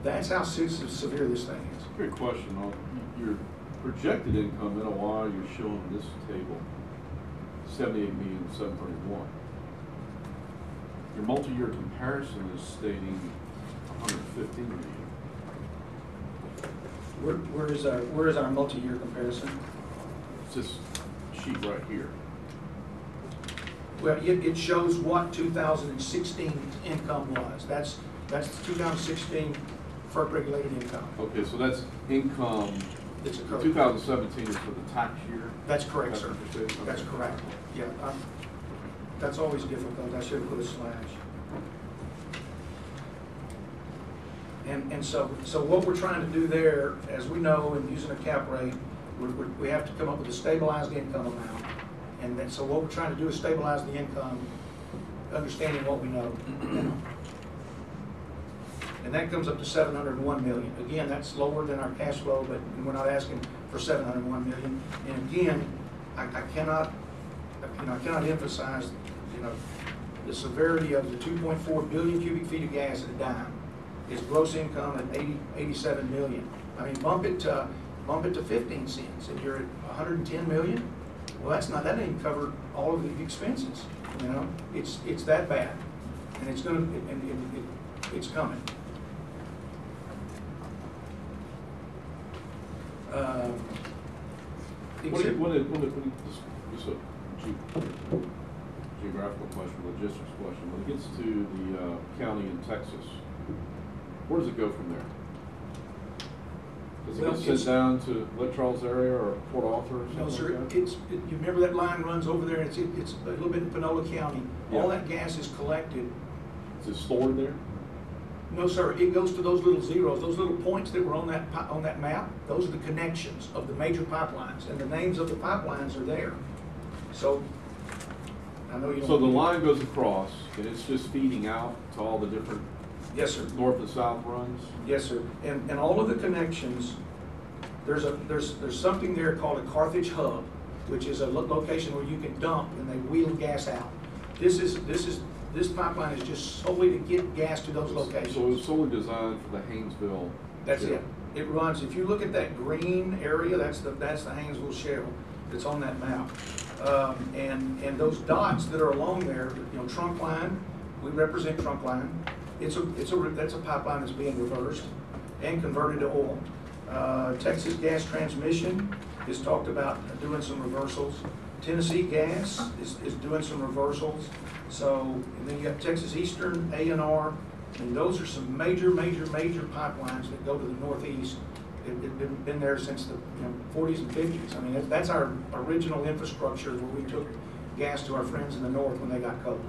Speaker 7: That's how severe this thing is.
Speaker 3: Good question. On your projected income NOI, you're showing in this table 78,731,000. Your multi-year comparison is stating 115 million.
Speaker 7: Where is our multi-year comparison?
Speaker 3: It's this sheet right here.
Speaker 7: Well, it shows what 2016 income was. That's 2016 FERC regulated income.
Speaker 3: Okay, so that's income.
Speaker 7: It's occurred.
Speaker 3: 2017 is for the tax year?
Speaker 7: That's correct, sir.
Speaker 3: That's what you're saying?
Speaker 7: That's
Speaker 3: Okay.
Speaker 7: correct. Yeah, that's always difficult. I should have put a slash. And so what we're trying to do there, as we know, in using a cap rate, we have to come up with a stabilized income amount. And then, so what we're trying to do is stabilize the income, understanding what we know. And that comes up to 701 million. Again, that's lower than our cash flow, but we're not asking for 701 million. And again, I cannot emphasize, the severity of the 2.4 billion cubic feet of gas at a dime. Is gross income at 87 million. I mean, bump it to 15 cents, and you're at 110 million. Well, that doesn't even cover all of the expenses. It's that bad, and it's it's coming.
Speaker 3: Just a geographical question, logistics question. When it gets to the county in Texas, where does it go from there? Does it get sent down to Lake Charles area or Port Arthur or something?
Speaker 7: No, sir.
Speaker 3: Like that?
Speaker 7: You remember that line runs over there, and it's a little bit in Panola County.
Speaker 3: Yeah.
Speaker 7: All that gas is collected.
Speaker 3: Is it stored there?
Speaker 7: No, sir. It goes to those little zeros, those little points that were on that map. Those are the connections of the major pipelines, and the names of the pipelines are there. So I know you don't.
Speaker 3: So the line goes across, and it's just feeding out to all the different.
Speaker 7: Yes, sir.
Speaker 3: North and south runs?
Speaker 7: Yes, sir. And all of the connections, there's something there called a Carthage hub, which is a location where you can dump and they wheel gas out. This pipeline is just solely to get gas to those locations.
Speaker 3: So it was solely designed for the Haynesville.
Speaker 7: That's
Speaker 3: shale.
Speaker 7: it. It runs, if you look at that green area, that's the Haynesville Shale that's on that map. And those dots that are along there, trunk line, we represent trunk line. That's a pipeline that's being reversed and converted to oil. Texas Gas Transmission is talked about doing some reversals. Tennessee Gas is doing some reversals. So, and then you got Texas Eastern, A&R, and those are some major pipelines that go to the northeast. They've been there since the 40s and 50s. I mean, that's our original infrastructure where we took gas to our friends in the north when they got cold.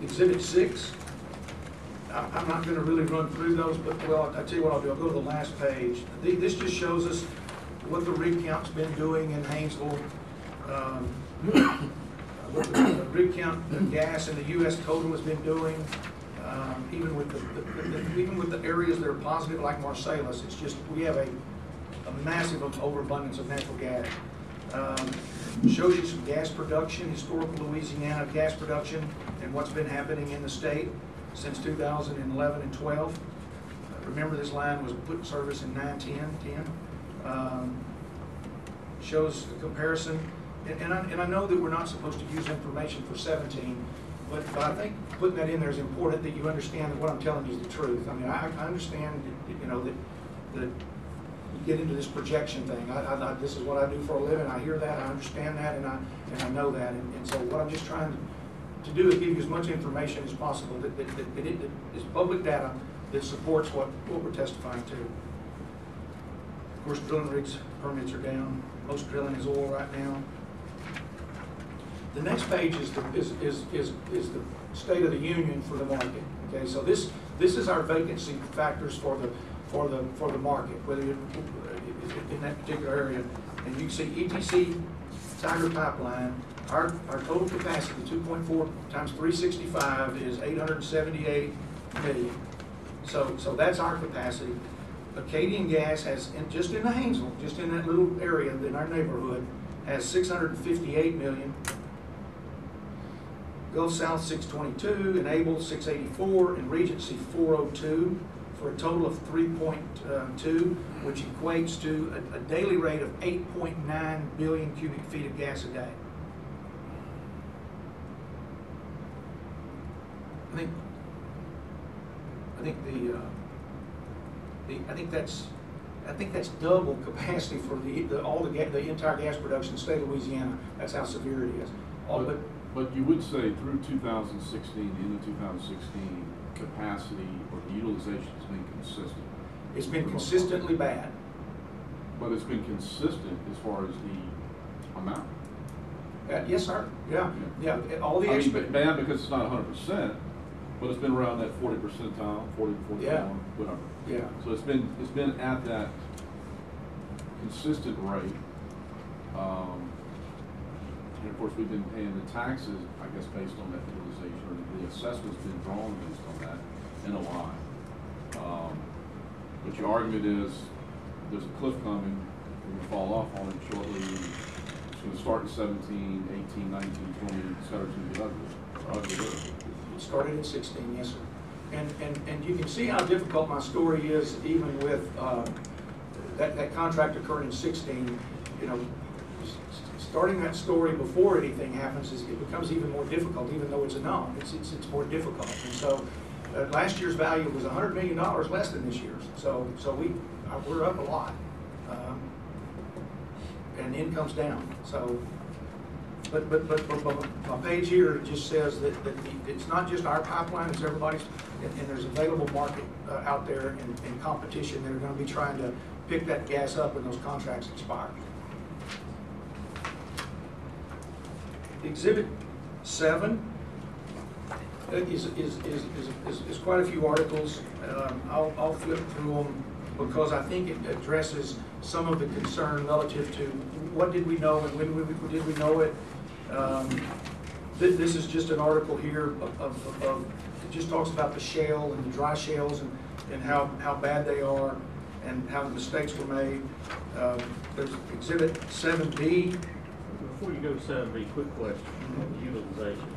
Speaker 7: Exhibit 6, I'm not going to really run through those, but I'll tell you what I'll do. I'll go to the last page. This just shows us what the rig count's been doing in Haynesville. What the rig count, the gas in the U.S. total has been doing, even with the areas that are positive like Marcellus. It's just we have a massive overabundance of natural gas. Shows you some gas production, historical Louisiana gas production, and what's been happening in the state since 2011 and 12. Remember, this line was put in service in 9-10-10. Shows a comparison, and I know that we're not supposed to use information for 17, but I think putting that in there is important, that you understand that what I'm telling you is the truth. I mean, I understand, you know, that you get into this projection thing. This is what I do for a living. I hear that, I understand that, and I know that. And so what I'm just trying to do is give you as much information as possible that is public data that supports what we're testifying to. Of course, drilling rigs permits are down. Most drilling is oil right now. The next page is the state of the union for the market. Okay, so this is our vacancy factors for the market, whether you're in that particular area. And you can see ETC Tiger Pipeline, our total capacity, 2.4 times 365 is 878 million. So that's our capacity. Acadian Gas has, just in the Haynesville, just in that little area in our neighborhood, has 658 million. Gulf South 622, Enable 684, and Regency 402, for a total of 3.2, which equates to a daily rate of 8.9 billion cubic feet of gas a day. I think that's double capacity for the entire gas production in the state of Louisiana. That's how severe it is.
Speaker 3: But you would say through 2016, the end of 2016, capacity or the utilization has been consistent.
Speaker 7: It's been consistently bad.
Speaker 3: But it's been consistent as far as the amount.
Speaker 7: Yes, sir. Yeah. All the
Speaker 3: bad because it's not 100%, but it's been around that 40 percentile, 40, 41,
Speaker 7: yeah,
Speaker 3: whatever.
Speaker 7: Yeah.
Speaker 3: So it's been at that consistent rate. And of course, we've been paying the taxes, I guess, based on that utilization, or the assessment's been drawn based on that NOI. But your argument is there's a cliff coming, we're gonna fall off on it shortly. It's gonna start in 17, 18, 19, 20, et cetera, to get ugly.
Speaker 7: It started in 16, yes, sir. And you can see how difficult my story is, even with that contract occurred in 16. You know, starting that story before anything happens, it becomes even more difficult, even though it's a known. It's more difficult. And so last year's value was $100 million less than this year's. So we're up a lot, and the income's down. So, but my page here just says that it's not just our pipeline; it's everybody's, and there's available market out there and competition that are going to be trying to pick that gas up when those contracts expire. Exhibit 7 is quite a few articles. I'll flip through them because I think it addresses some of the concern relative to what did we know and when did we know it. This is just an article here it just talks about the shale and the dry shales and how bad they are and how the mistakes were made. There's Exhibit 7B.
Speaker 4: Before you go to 7B, quick question, utilization.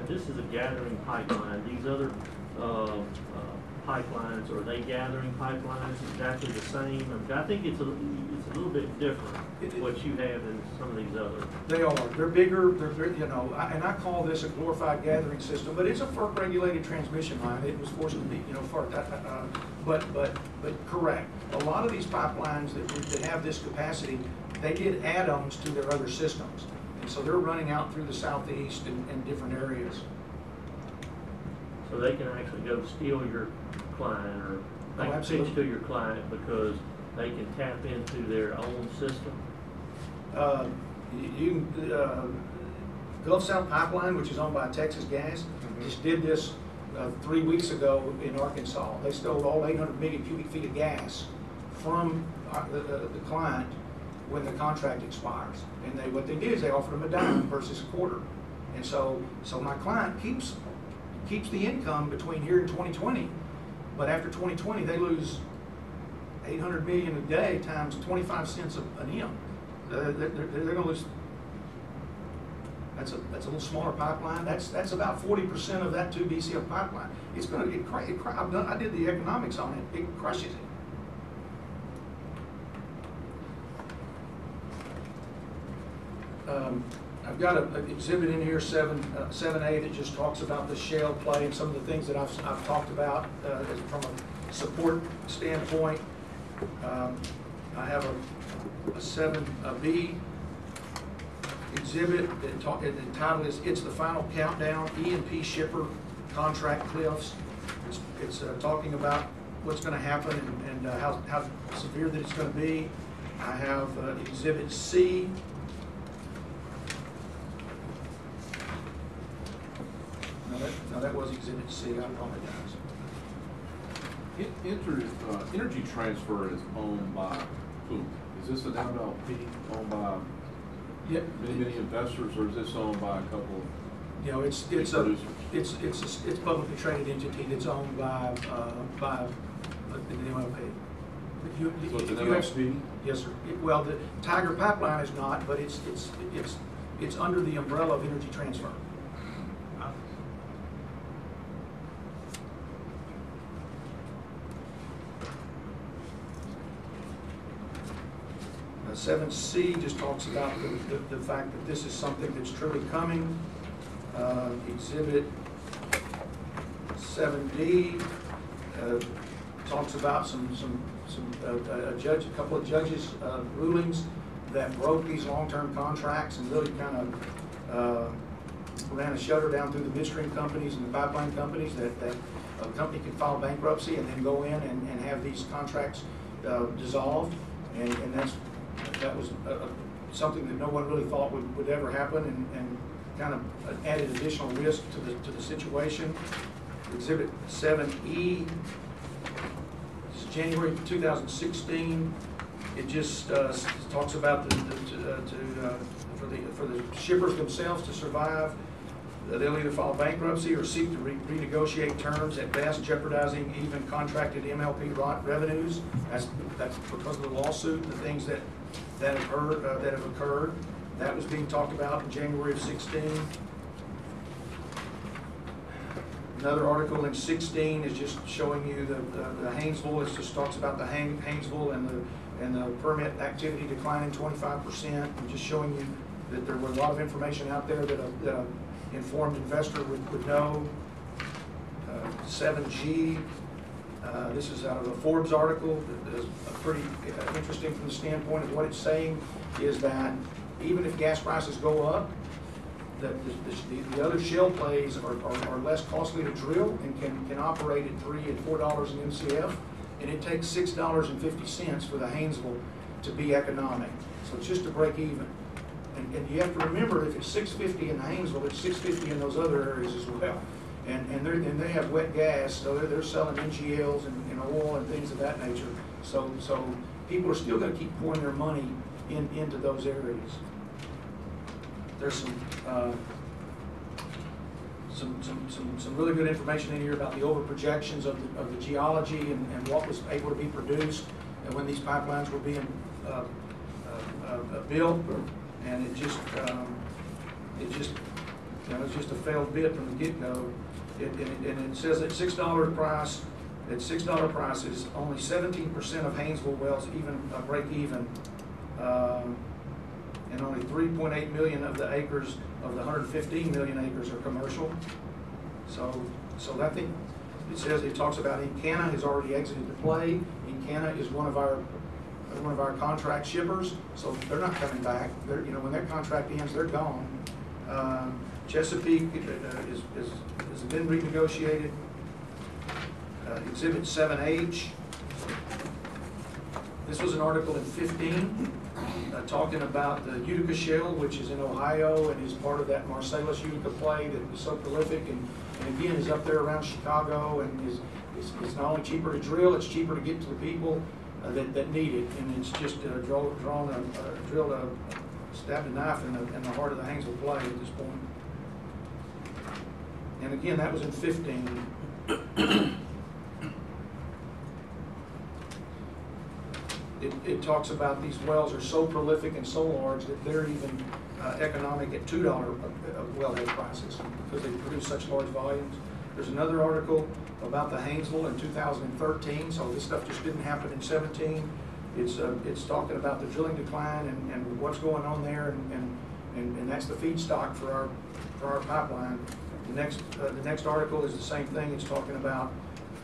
Speaker 4: This is a gathering pipeline. These other pipelines, are they gathering pipelines exactly the same? I think it's a little bit different what you have in some of these others.
Speaker 7: They are. They're bigger. They're and I call this a glorified gathering system, but it's a FERC regulated transmission line. It was forced to be, FERC. But correct. A lot of these pipelines that have this capacity, they did add-ons to their other systems. And so they're running out through the southeast and different areas.
Speaker 4: So they can actually go steal your client or make a pitch to your client because they can tap into their own system?
Speaker 7: Gulf South Pipeline, which is owned by Texas Gas, just did this 3 weeks ago in Arkansas. They stole all 800 million cubic feet of gas from the client when the contract expires. And what they did is they offered them a dime versus a quarter. And so my client keeps the income between here and 2020, but after 2020 they lose 800 million a day times 25 cents an M. They're going to lose That's a little smaller pipeline. That's about 40% of that 2 BCF pipeline. It's gonna, I did the economics on it. It crushes it. I've got an exhibit in here, 7A, that just talks about the shale play and some of the things that I've talked about from a support standpoint. I have a 7B exhibit that the title is "It's the Final Countdown: E&P Shipper Contract Cliffs." It's talking about what's going to happen and how severe that it's going to be. I have exhibit C. No, that was exhibit C. I apologize.
Speaker 3: Energy Transfer is owned by who? Is this an MLP owned by many investors, or is this owned by a couple?
Speaker 7: You know, it's a publicly traded entity that's owned by the MLP.
Speaker 3: So it's an MLP?
Speaker 7: Yes, sir. Well, the Tiger Pipeline is not, but it's under the umbrella of Energy Transfer. 7C just talks about the fact that this is something that's truly coming. Exhibit 7D talks about a couple of judges' rulings that broke these long-term contracts and really kind of ran a shutter down through the midstream companies and the pipeline companies, that a company could file bankruptcy and then go in and have these contracts dissolved, and that was something that no one really thought would ever happen, and kind of added additional risk to the situation. Exhibit 7E, this is January 2016. It just talks about for the shippers themselves to survive. They'll either file bankruptcy or seek to renegotiate terms, at best jeopardizing even contracted MLP revenues. That's because of the lawsuit, the things that have occurred. That was being talked about in January of 16. Another article in 16 is just showing you the Haynesville. It just talks about the Haynesville and the permit activity declining 25%, and just showing you that there was a lot of information out there that an informed investor would know. 7G, this is out of a Forbes article that is pretty interesting from the standpoint of what it's saying, is that even if gas prices go up, the other shale plays are less costly to drill and can operate at $3 and $4 an MCF, and it takes $6.50 for the Haynesville to be economic. So it's just to break even. And you have to remember, if it's $6.50 in the Haynesville, it's $6.50 in those other areas as well. And they have wet gas, so they're selling NGLs and oil and things of that nature. So people are still going to keep pouring their money into those areas. There's some really good information in here about the overprojections of the geology and what was able to be produced and when these pipelines were being built. And it just it's just a failed bid from the get-go. And it says at $6 price, at $6 prices, only 17% of Haynesville wells even break even, and only 3.8 million of the acres of the 115 million acres are commercial. So I think it talks about Encana has already exited the play. Encana is one of our contract shippers, so they're not coming back. When their contract ends, they're gone. Chesapeake has been renegotiated. Exhibit 7H. This was an article in 15 talking about the Utica Shale, which is in Ohio and is part of that Marcellus Utica play that is so prolific and again is up there around Chicago, and it's not only cheaper to drill, it's cheaper to get to the people that need it, and it's just stabbed a knife in the heart of the Haynesville play at this point. And again, that was in 15. it talks about these wells are so prolific and so large that they're even economic at $2 wellhead prices because they produce such large volumes. There's another article about the Haynesville in 2013, so this stuff just didn't happen in 17. It's talking about the drilling decline and what's going on there, and that's the feedstock for our pipeline. The next article is the same thing. It's talking about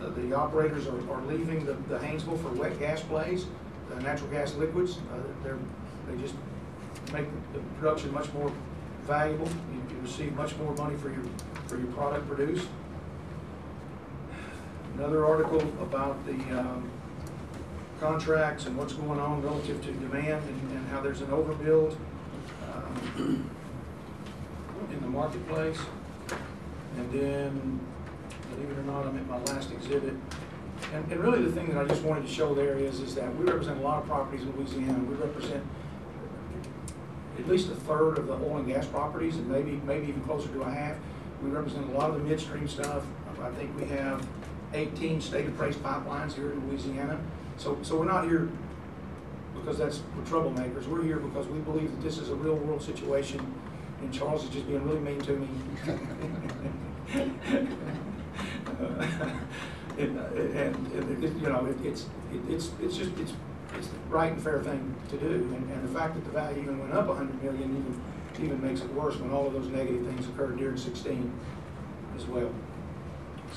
Speaker 7: the operators are leaving the Haynesville for wet gas plays, natural gas liquids. They just make the production much more valuable. You receive much more money for your product produced. Another article about the contracts and what's going on relative to demand and how there's an overbuild in the marketplace. And then, believe it or not, I'm at my last exhibit. And really the thing that I just wanted to show there is that we represent a lot of properties in Louisiana. We represent at least a third of the oil and gas properties, and maybe even closer to a half. We represent a lot of the midstream stuff. I think we have 18 state-appraised pipelines here in Louisiana. So we're not here because we're troublemakers. We're here because we believe that this is a real-world situation, and Charles is just being really mean to me. It's the right and fair thing to do, and the fact that the value even went up $100 million even makes it worse when all of those negative things occurred during 16 as well.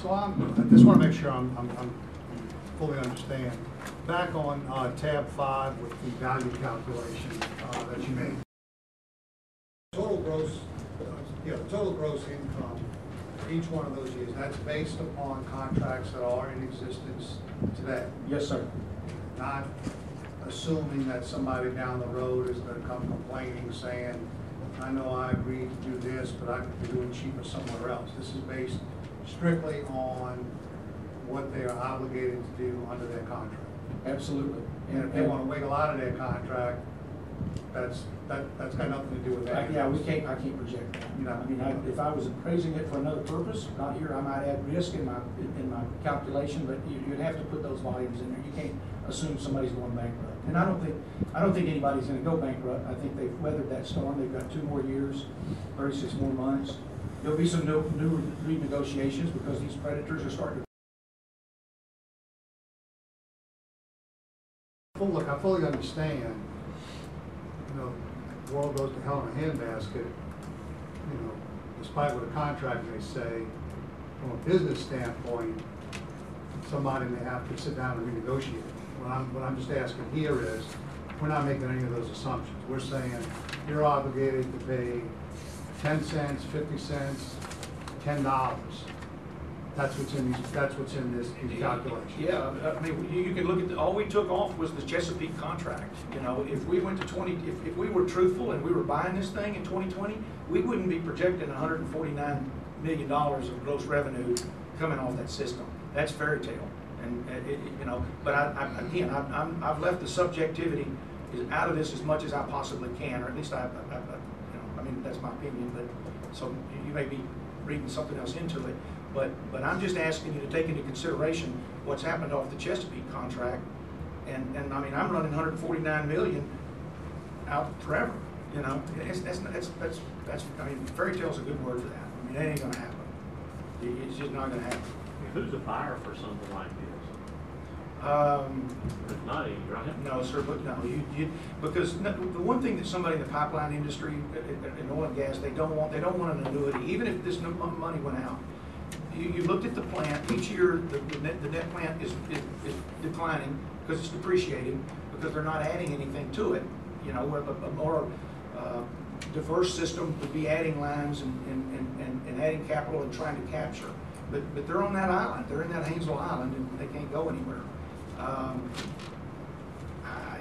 Speaker 2: So I just want to make sure I'm fully understand. Back on tab 5 with the value calculation that you made. Total gross income for each one of those years, that's based upon contracts that are in existence today.
Speaker 7: Yes, sir.
Speaker 2: Not assuming that somebody down the road is going to come complaining saying, I know I agreed to do this, but I could be doing cheaper somewhere else. This is based strictly on what they are obligated to do under their contract.
Speaker 7: Absolutely.
Speaker 2: And if they want to wiggle out of their contract, that's got nothing to do with that.
Speaker 7: Yeah, I can't project that. You know, I mean, if I was appraising it for another purpose, not here, I might add risk in my calculation, but you'd have to put those volumes in there. You can't assume somebody's going bankrupt. And I don't think anybody's going to go bankrupt. I think they've weathered that storm. They've got 2 more years, 36 more months. There'll be some new renegotiations because these predators are starting to.
Speaker 2: Look, I fully understand, you know, the world goes to hell in a handbasket, you know, despite what a contract may say. From a business standpoint, somebody may have to sit down and renegotiate. What I'm just asking here is, we're not making any of those assumptions. We're saying you're obligated to pay 10 cents, 50 cents, $10. That's what's in these calculations.
Speaker 7: Yeah, I mean, you can look at all we took off was the Chesapeake contract. You know, if we went to if we were truthful and we were buying this thing in 2020, we wouldn't be projecting $149 million of gross revenue coming off that system. That's fairy tale, and you know. But I've left the subjectivity out of this as much as I possibly can, or at least you know, I mean, that's my opinion. But so you may be reading something else into it. But I'm just asking you to take into consideration what's happened off the Chesapeake contract, and I mean, I'm running $149 million out forever. You know, that's I mean, fairy tale's a good word for that. I mean, that ain't gonna happen. It's just not gonna happen.
Speaker 4: Who's the buyer for something like this? It's not you, right?
Speaker 7: No, sir, but no, because the one thing that somebody in the pipeline industry, in oil and gas, they don't want an annuity, even if this money went out. You looked at the plant, each year the net plant is declining because it's depreciating, because they're not adding anything to it. You know, a more diverse system would be adding lines and adding capital and trying to capture. But they're on that island, they're in that Haynesville Island, and they can't go anywhere. I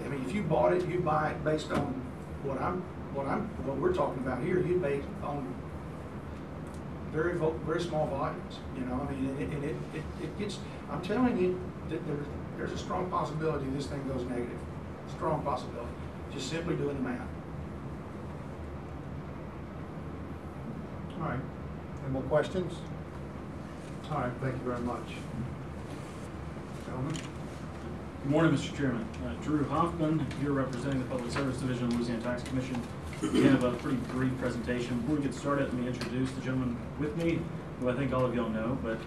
Speaker 7: mean, if you bought it, you buy it based on what we're talking about here. You'd base on very small volumes, you know. I mean, and it gets. I'm telling you that there's a strong possibility this thing goes negative. Strong possibility. Just simply doing the math.
Speaker 2: All right. Any more questions? All right. Thank you very much, gentlemen.
Speaker 10: Good morning, Mr. Chairman. Drew Hoffman, here representing the Public Service Division of the Louisiana Tax Commission. We have a pretty brief presentation. Before we get started, let me introduce the gentleman with me, who I think all of y'all know, but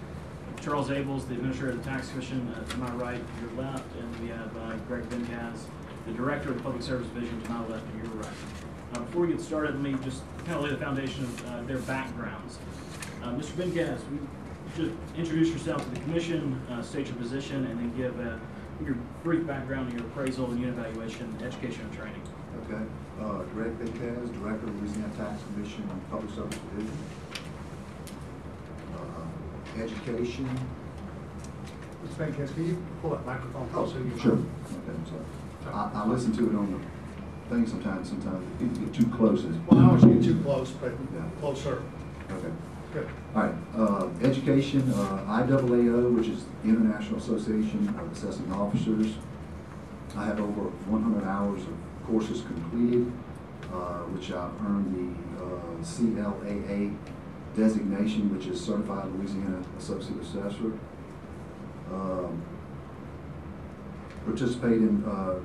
Speaker 10: Charles Abels, the Administrator of the Tax Commission, to my right, to your left, and we have Greg Benkaz, the Director of the Public Service Division, to my left and your right. Before we get started, let me just kind of lay the foundation of their backgrounds. Mr. Benkaz, just introduce yourself to the Commission, state your position, and then give your brief background in your appraisal and unit evaluation, education, and training.
Speaker 9: Okay. Greg Benkaz, Director of Louisiana Tax Commission Public Service Division. Education.
Speaker 2: Mr. Benkes, can you pull that microphone
Speaker 9: Oh,
Speaker 2: closer?
Speaker 9: sure. Okay, I'm sorry. I listen to it on the thing sometimes. Sometimes people get too close.
Speaker 2: Well, I don't want you to get too close, but
Speaker 9: Yeah.
Speaker 2: closer.
Speaker 9: Okay.
Speaker 2: Good.
Speaker 9: All right, education, IAAO, which is the International Association of Assessing Officers. I have over 100 hours of courses completed, which I've earned the CLAA designation, which is Certified Louisiana Associate Assessor. Participate in the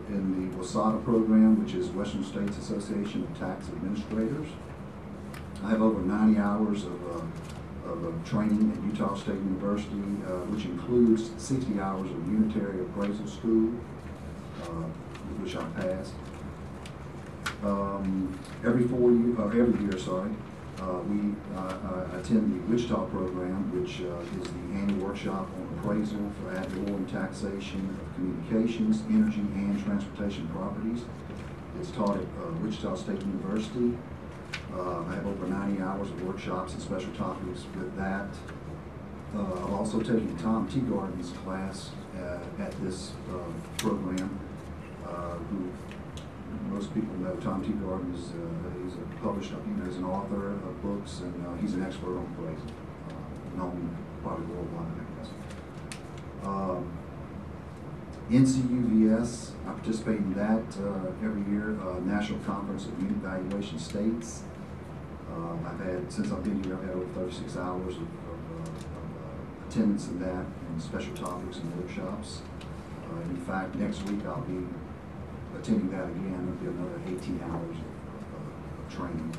Speaker 9: WASADA program, which is Western States Association of Tax Administrators. I have over 90 hours of training at Utah State University, which includes 60 hours of unitary appraisal school, which I passed. Every year, I attend the Wichita program, which is the annual workshop on appraisal for ad valorem taxation of communications, energy, and transportation properties. It's taught at Wichita State University. I have over 90 hours of workshops and special topics with that. I've also taken Tom Teagarden's class at this program, who most people know. Tom Teagarden is he's a published, he's an author of books, and he's an expert on appraisal, known probably worldwide, I guess. NCUVS, I participate in that every year, National Conference of Unit Valuation States. I've had, since I've been here, I've had over 36 hours of attendance in that, and special topics and workshops. In fact, next week I'll be attending that again. It'll be another 18 hours of training.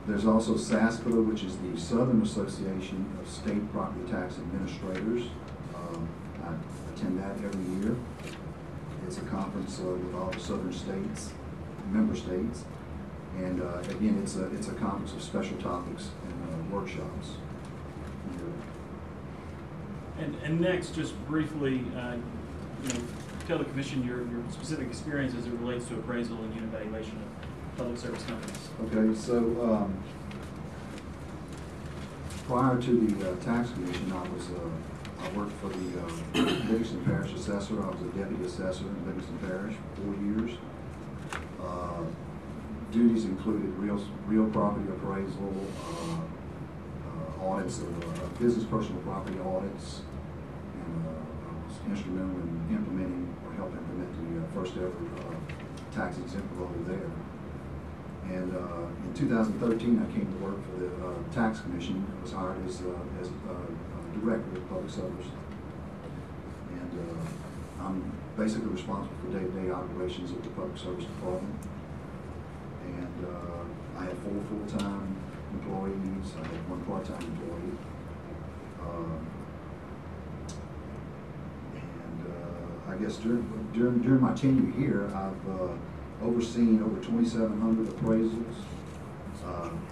Speaker 9: There's also SASPA, which is the Southern Association of State Property Tax Administrators. I attend that every year. It's a conference with all the southern states, member states. And again, it's a conference of special topics and workshops.
Speaker 10: And next, just briefly, tell the Commission your specific experience as it relates to appraisal and unit valuation of public service companies.
Speaker 9: Okay, so prior to the Tax Commission, I worked for the Livingston Parish Assessor. I was a deputy assessor in Livingston Parish for 4 years. Duties included real property appraisal, audits of business personal property audits, and I was instrumental in implementing or helped implement the first ever tax exempt roll there. And in 2013, I came to work for the Tax Commission. I was hired as Director of Public Service. And I'm basically responsible for day-to-day operations of the Public Service Department. And I have 4 full-time employees. I have 1 part-time employee. And I guess during my tenure here, I've overseen over 2,700 appraisals.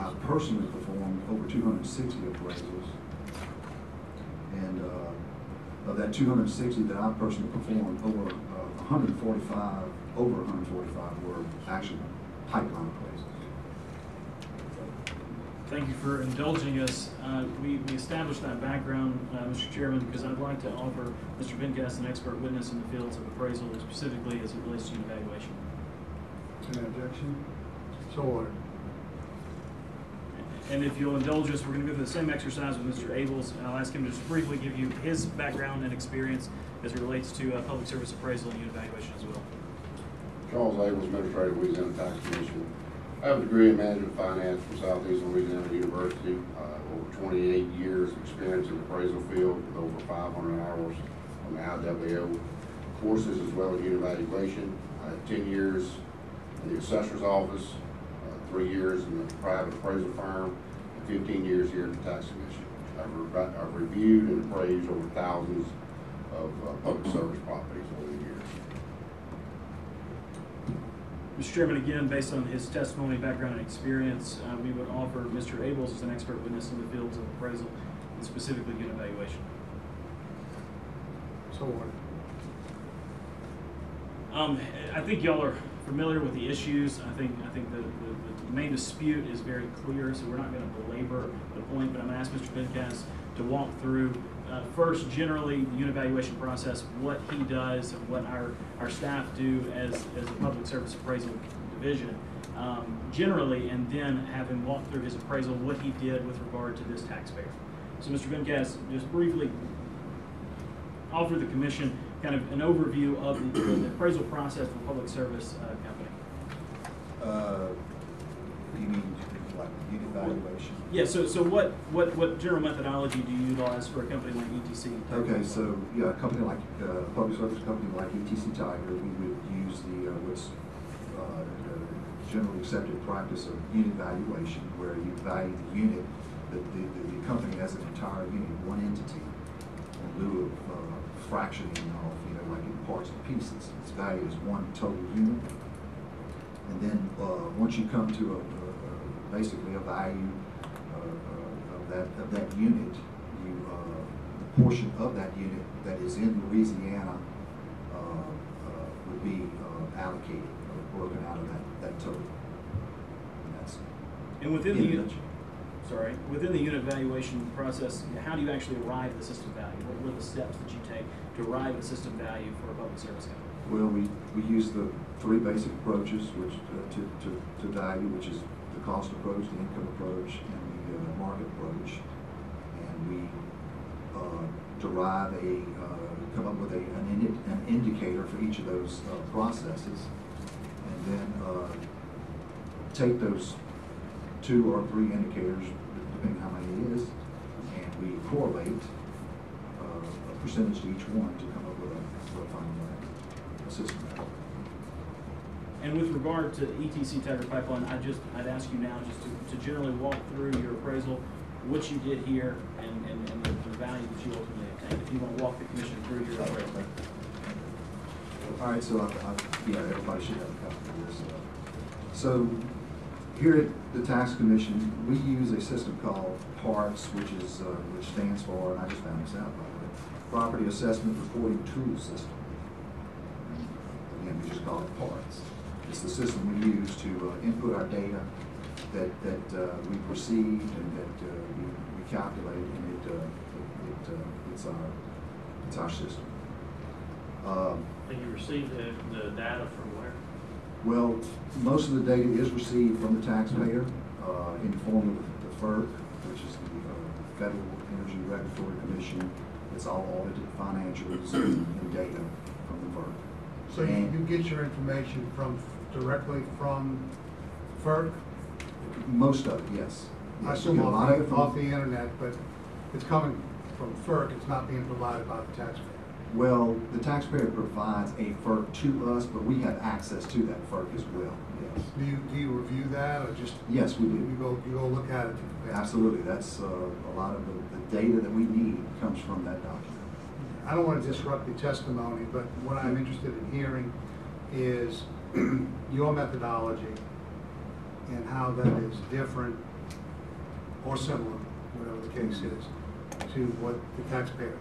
Speaker 9: I've personally performed over 260 appraisals. And of that 260 that I personally performed, over 145 were actually pipeline appraisals.
Speaker 10: Thank you for indulging us. We established that background, Mr. Chairman, because I'd like to offer Mr. Benkaz an expert witness in the fields of appraisal, specifically as it relates to evaluation.
Speaker 2: Any objection? So ordered.
Speaker 10: And if you'll indulge us, we're going to go through the same exercise with Mr. Abels. I'll ask him to just briefly give you his background and experience as it relates to public service appraisal and unit evaluation as well.
Speaker 8: Charles Abels, Administrator of Louisiana Tax Commission. I have a degree in Management Finance from Southeast Louisiana University. Over 28 years of experience in the appraisal field with over 500 hours on the IAAO. courses as well as unit evaluation. I had 10 years in the assessor's office, 3 years in the private appraisal firm, and 15 years here at the tax commission. I've reviewed and appraised over thousands of public service properties over the years.
Speaker 10: Mr. Chairman, again, based on his testimony, background, and experience, we would offer Mr. Abels as an expert witness in the fields of appraisal and specifically unit evaluation.
Speaker 2: So ordered.
Speaker 10: I think y'all are familiar with the issues. I think the main dispute is very clear, so we're not going to belabor the point, but I'm going to ask Mr. Bencas to walk through first, generally, the unit evaluation process, what he does and what our staff do as a public service appraisal division, generally, and then have him walk through his appraisal, what he did with regard to this taxpayer. So, Mr. Bencas, just briefly offer the commission kind of an overview of the appraisal process for public service company.
Speaker 9: You mean like unit valuation?
Speaker 10: Yeah, so what general methodology do you utilize for a company like ETC?
Speaker 9: Okay, so yeah, a company like public service company like ETC Tiger, we would use the what's generally accepted practice of unit valuation, where you value the unit, the company as an entire unit, one entity, in lieu of fractioning off, like in parts and pieces. It's valued as one total unit, and then once you come to basically a value of that unit, the portion of that unit that is in Louisiana would be allocated or broken out of that total.
Speaker 10: And within within the unit valuation process, how do you actually arrive at the system value? What are the steps that you take to arrive at the system value for a public service company?
Speaker 9: Well, we use the three basic approaches which to value, which is the cost approach, the income approach, and the market approach. And we come up with an indicator for each of those processes, and then take those 2 or 3 indicators, depending how many it is, and we correlate a percentage to each one to come up with a final system.
Speaker 10: And with regard to ETC Tiger Pipeline, I'd ask you now just to generally walk through your appraisal, what you did here, and the value that you ultimately obtained. If you want to walk the commission through your appraisal.
Speaker 9: All right, so yeah, everybody should have a copy of this. So here at the Tax Commission, we use a system called PARTS, which stands for, and I just found this out by the way, Property Assessment Reporting Tool System. Again, we just call it PARTS. It's the system we use to input our data that we've received and that we calculate, and it's our system.
Speaker 4: And you receive the data from where?
Speaker 9: Well, most of the data is received from the taxpayer in the form of the FERC, which is the Federal Energy Regulatory Commission. It's all audited financials and data from the FERC.
Speaker 2: So you get your information directly from FERC?
Speaker 9: Most of it, yes.
Speaker 2: I assume off the internet, but it's coming from FERC, it's not being provided by the taxpayer.
Speaker 9: Well, the taxpayer provides a FERC to us, but we have access to that FERC as well, yes.
Speaker 2: Do you review that, or just?
Speaker 9: Yes, we do.
Speaker 2: You go look at it?
Speaker 9: Absolutely. That's a lot of the data that we need comes from that document.
Speaker 2: I don't want to disrupt the testimony, but what I'm interested in hearing is your methodology and how that is different or similar, whatever the case is, to what the taxpayer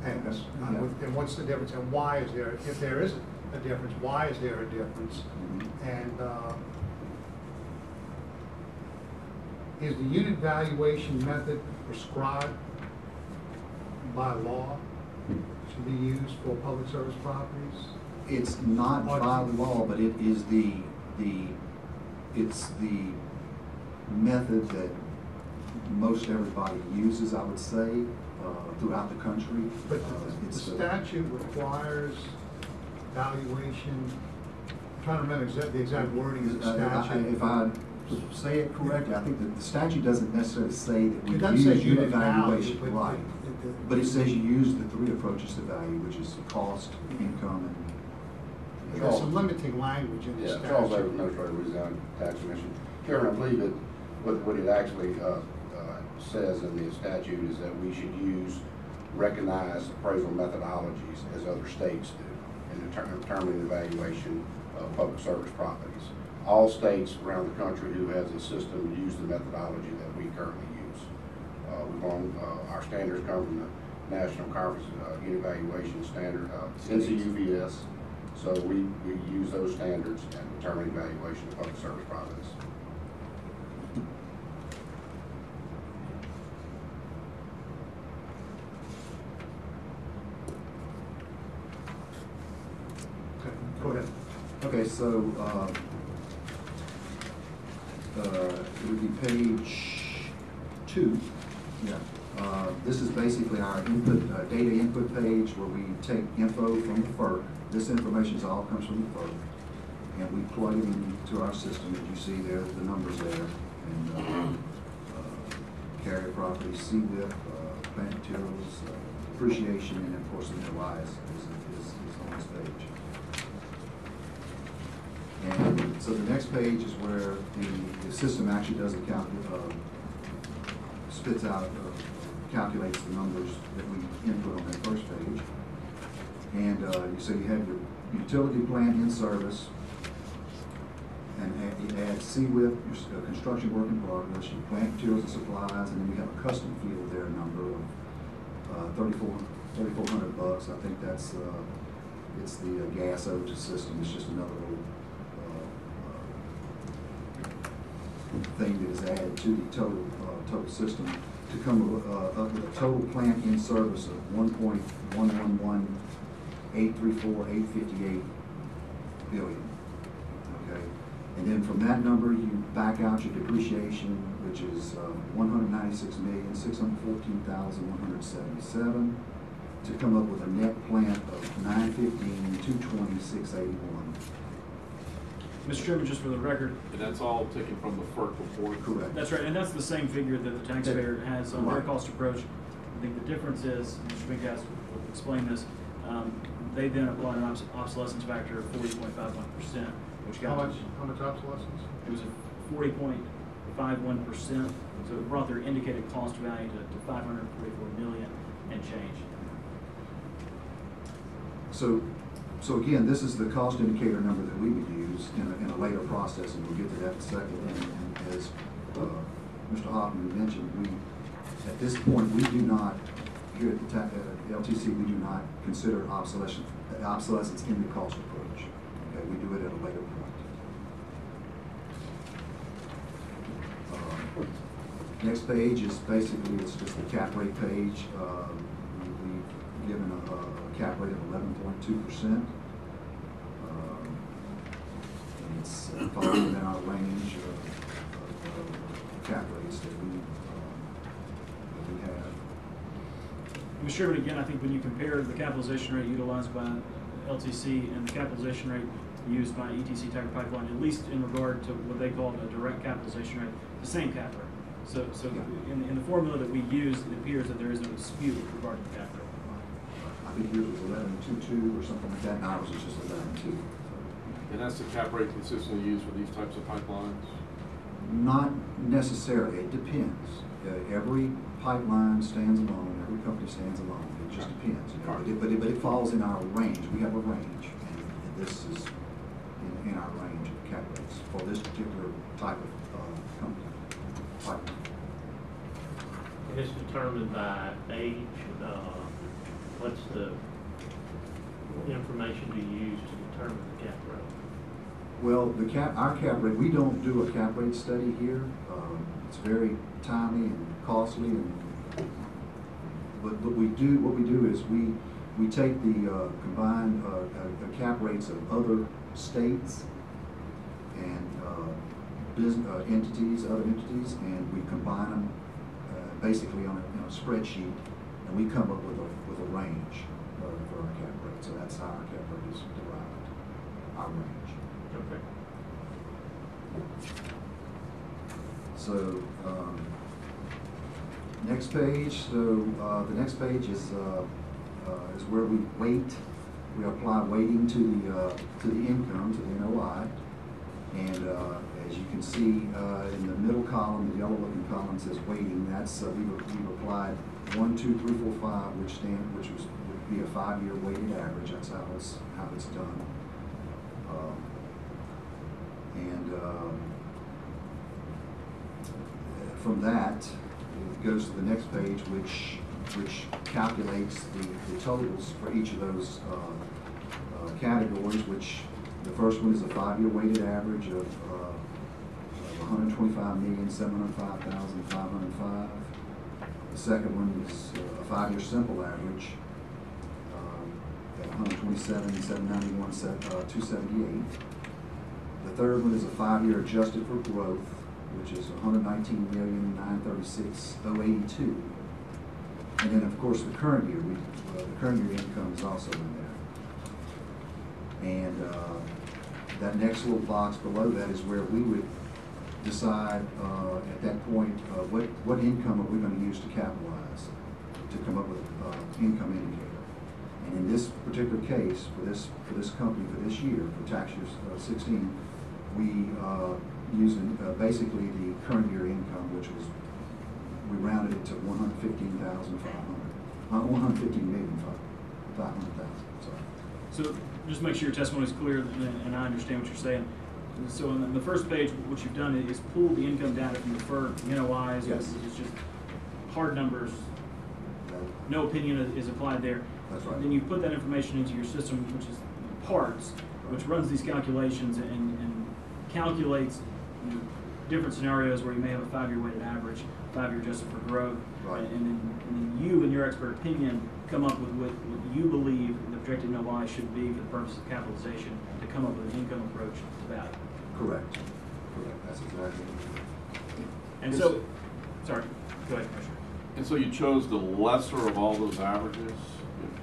Speaker 2: pays. And what's the difference, and why is there, if there is a difference, why is there a difference? And is the unit valuation method prescribed by law to be used for public service properties?
Speaker 9: It's not by law, but it is it's the method that most everybody uses, I would say, throughout the country.
Speaker 2: But the statute requires valuation. I'm trying to remember the exact wording of the statute.
Speaker 9: If I say it correctly, I think that the statute doesn't necessarily say that we
Speaker 2: It doesn't say
Speaker 9: use unit
Speaker 2: value,
Speaker 9: valuation, right? But it says you use the 3 approaches purchase the value, which is cost, income, and.
Speaker 2: There's some limiting language in the
Speaker 8: Yeah, Charles Davis,
Speaker 2: statute.
Speaker 8: Administrator, Louisiana Tax Commission. Chairman, I believe that what it actually says in the statute is that we should use recognized appraisal methodologies as other states do in determining the valuation of public service properties. All states around the country who has a system use the methodology that we currently use. Our standards come from the National Conference Unit Valuation Standard, NCUVS. So we use those standards in determining valuation of public service properties.
Speaker 2: Okay, go ahead.
Speaker 9: Okay, so, it would be page 2. Yeah. This is basically our input, data input page where we take info from the FERC. This information all comes from the FERC. And we plug it into our system. As you see there, the numbers there. And carrier properties, CWIP, plant materials, depreciation, and of course the NOIs is on this page. And so the next page is where the system actually does spits out, calculates the numbers that we input on that first page. And so you have your utility plant in service, and you add CWIP, your construction work in progress, your plant materials and supplies, and then we have a custom field there number of $3,400. I think that's it's the gas OTA system. It's just another little thing that is added to the total system to come up with a total plant in service of $1,111,834,858 billion. Okay, and then from that number you back out your depreciation, which is $196,614,177, to come up with a net plant of $915,220,681.
Speaker 10: Mr. Chairman, just for the record,
Speaker 3: And that's all taken from the FERC report?
Speaker 9: Correct.
Speaker 10: that's right, and that's the same figure that the taxpayer has on their
Speaker 9: Right.
Speaker 10: cost approach. I think the difference is, Mr. Binkhouse will explain this, they then apply an obsolescence factor of 40.51%, which
Speaker 2: How
Speaker 10: got
Speaker 2: much obsolescence?
Speaker 10: it was a 40.51%, so it brought their indicated cost value to $544 million and change.
Speaker 9: So again, this is the cost indicator number that we would use in a later process, and we'll get to that in a second. And as Mr. Hoffman mentioned, at this point, we do not, here at the LTC, we do not consider obsolescence in the cost approach. Okay, we do it at a later point. Next page is basically, it's just the cap rate page. We've given a cap rate of 11.2%. It's falling within our range of cap rates that we have.
Speaker 10: Mr. Chairman, again, I think when you compare the capitalization rate utilized by LTC and the capitalization rate used by ETC Tiger Pipeline, at least in regard to what they call a direct capitalization rate, the same cap rate. So
Speaker 9: Yeah.
Speaker 10: in the formula that we use, it appears that there is no dispute regarding the cap rate.
Speaker 9: I think yours was 11.22 or something like that, and ours was just 11.2.
Speaker 3: And that's the cap rate consistently used for these types of pipelines?
Speaker 9: Not necessarily, it depends. Every pipeline stands alone, every company stands alone, it just depends, you know. But it falls in our range, we have a range, and this is in our range of cap rates for this particular type of company, pipeline.
Speaker 4: And it's determined by age, what's the information to use to determine the cap rate?
Speaker 9: Well, our cap rate, we don't do a cap rate study here. It's very timely and costly, but what we do is we take the combined cap rates of other states and other entities, and we combine them basically on a spreadsheet, and we come up with a range for our cap rate. So that's how our cap rate is derived, our range.
Speaker 4: Okay.
Speaker 9: So, next page. So the next page is where we weight, we apply weighting to the income, to the NOI. And as you can see in the middle column, the yellow-looking column says weighting. That's we've applied 1, 2, 3, 4, 5, which would be a 5-year weighted average. That's how it's done. From that, it goes to the next page, which calculates the totals for each of those categories. Which the first one is a 5-year weighted average of 125,705,505. The second one is a 5-year simple average at 127,791,278. The third one is a 5-year adjusted for growth, which is 119,936,082. And then, of course, the current year, the current year income is also in there. And that next little box below that is where we would decide at that point what income are we going to use to capitalize to come up with an income indicator. And in this particular case, for this company for this year, for tax year 16, we using basically the current year income, which was, we rounded it to 115,500,000. Sorry.
Speaker 10: So just make sure your testimony is clear and I understand what you're saying. So on the first page, what you've done is pull the income data from the deferred NOIs.
Speaker 9: Yes.
Speaker 10: It's just hard numbers. No opinion is applied there.
Speaker 9: That's right.
Speaker 10: Then you put that information into your system, which is parts, which runs these calculations and calculates different scenarios where you may have a 5-year weighted average, 5-year adjusted for growth.
Speaker 9: Right.
Speaker 10: And then you, in your expert opinion, come up with what you believe the projected NOI should be for the purpose of capitalization to come up with an income approach to value.
Speaker 9: Correct. That's exactly it.
Speaker 10: And so, sorry, go ahead, Commissioner.
Speaker 3: And so you chose the lesser of all those averages?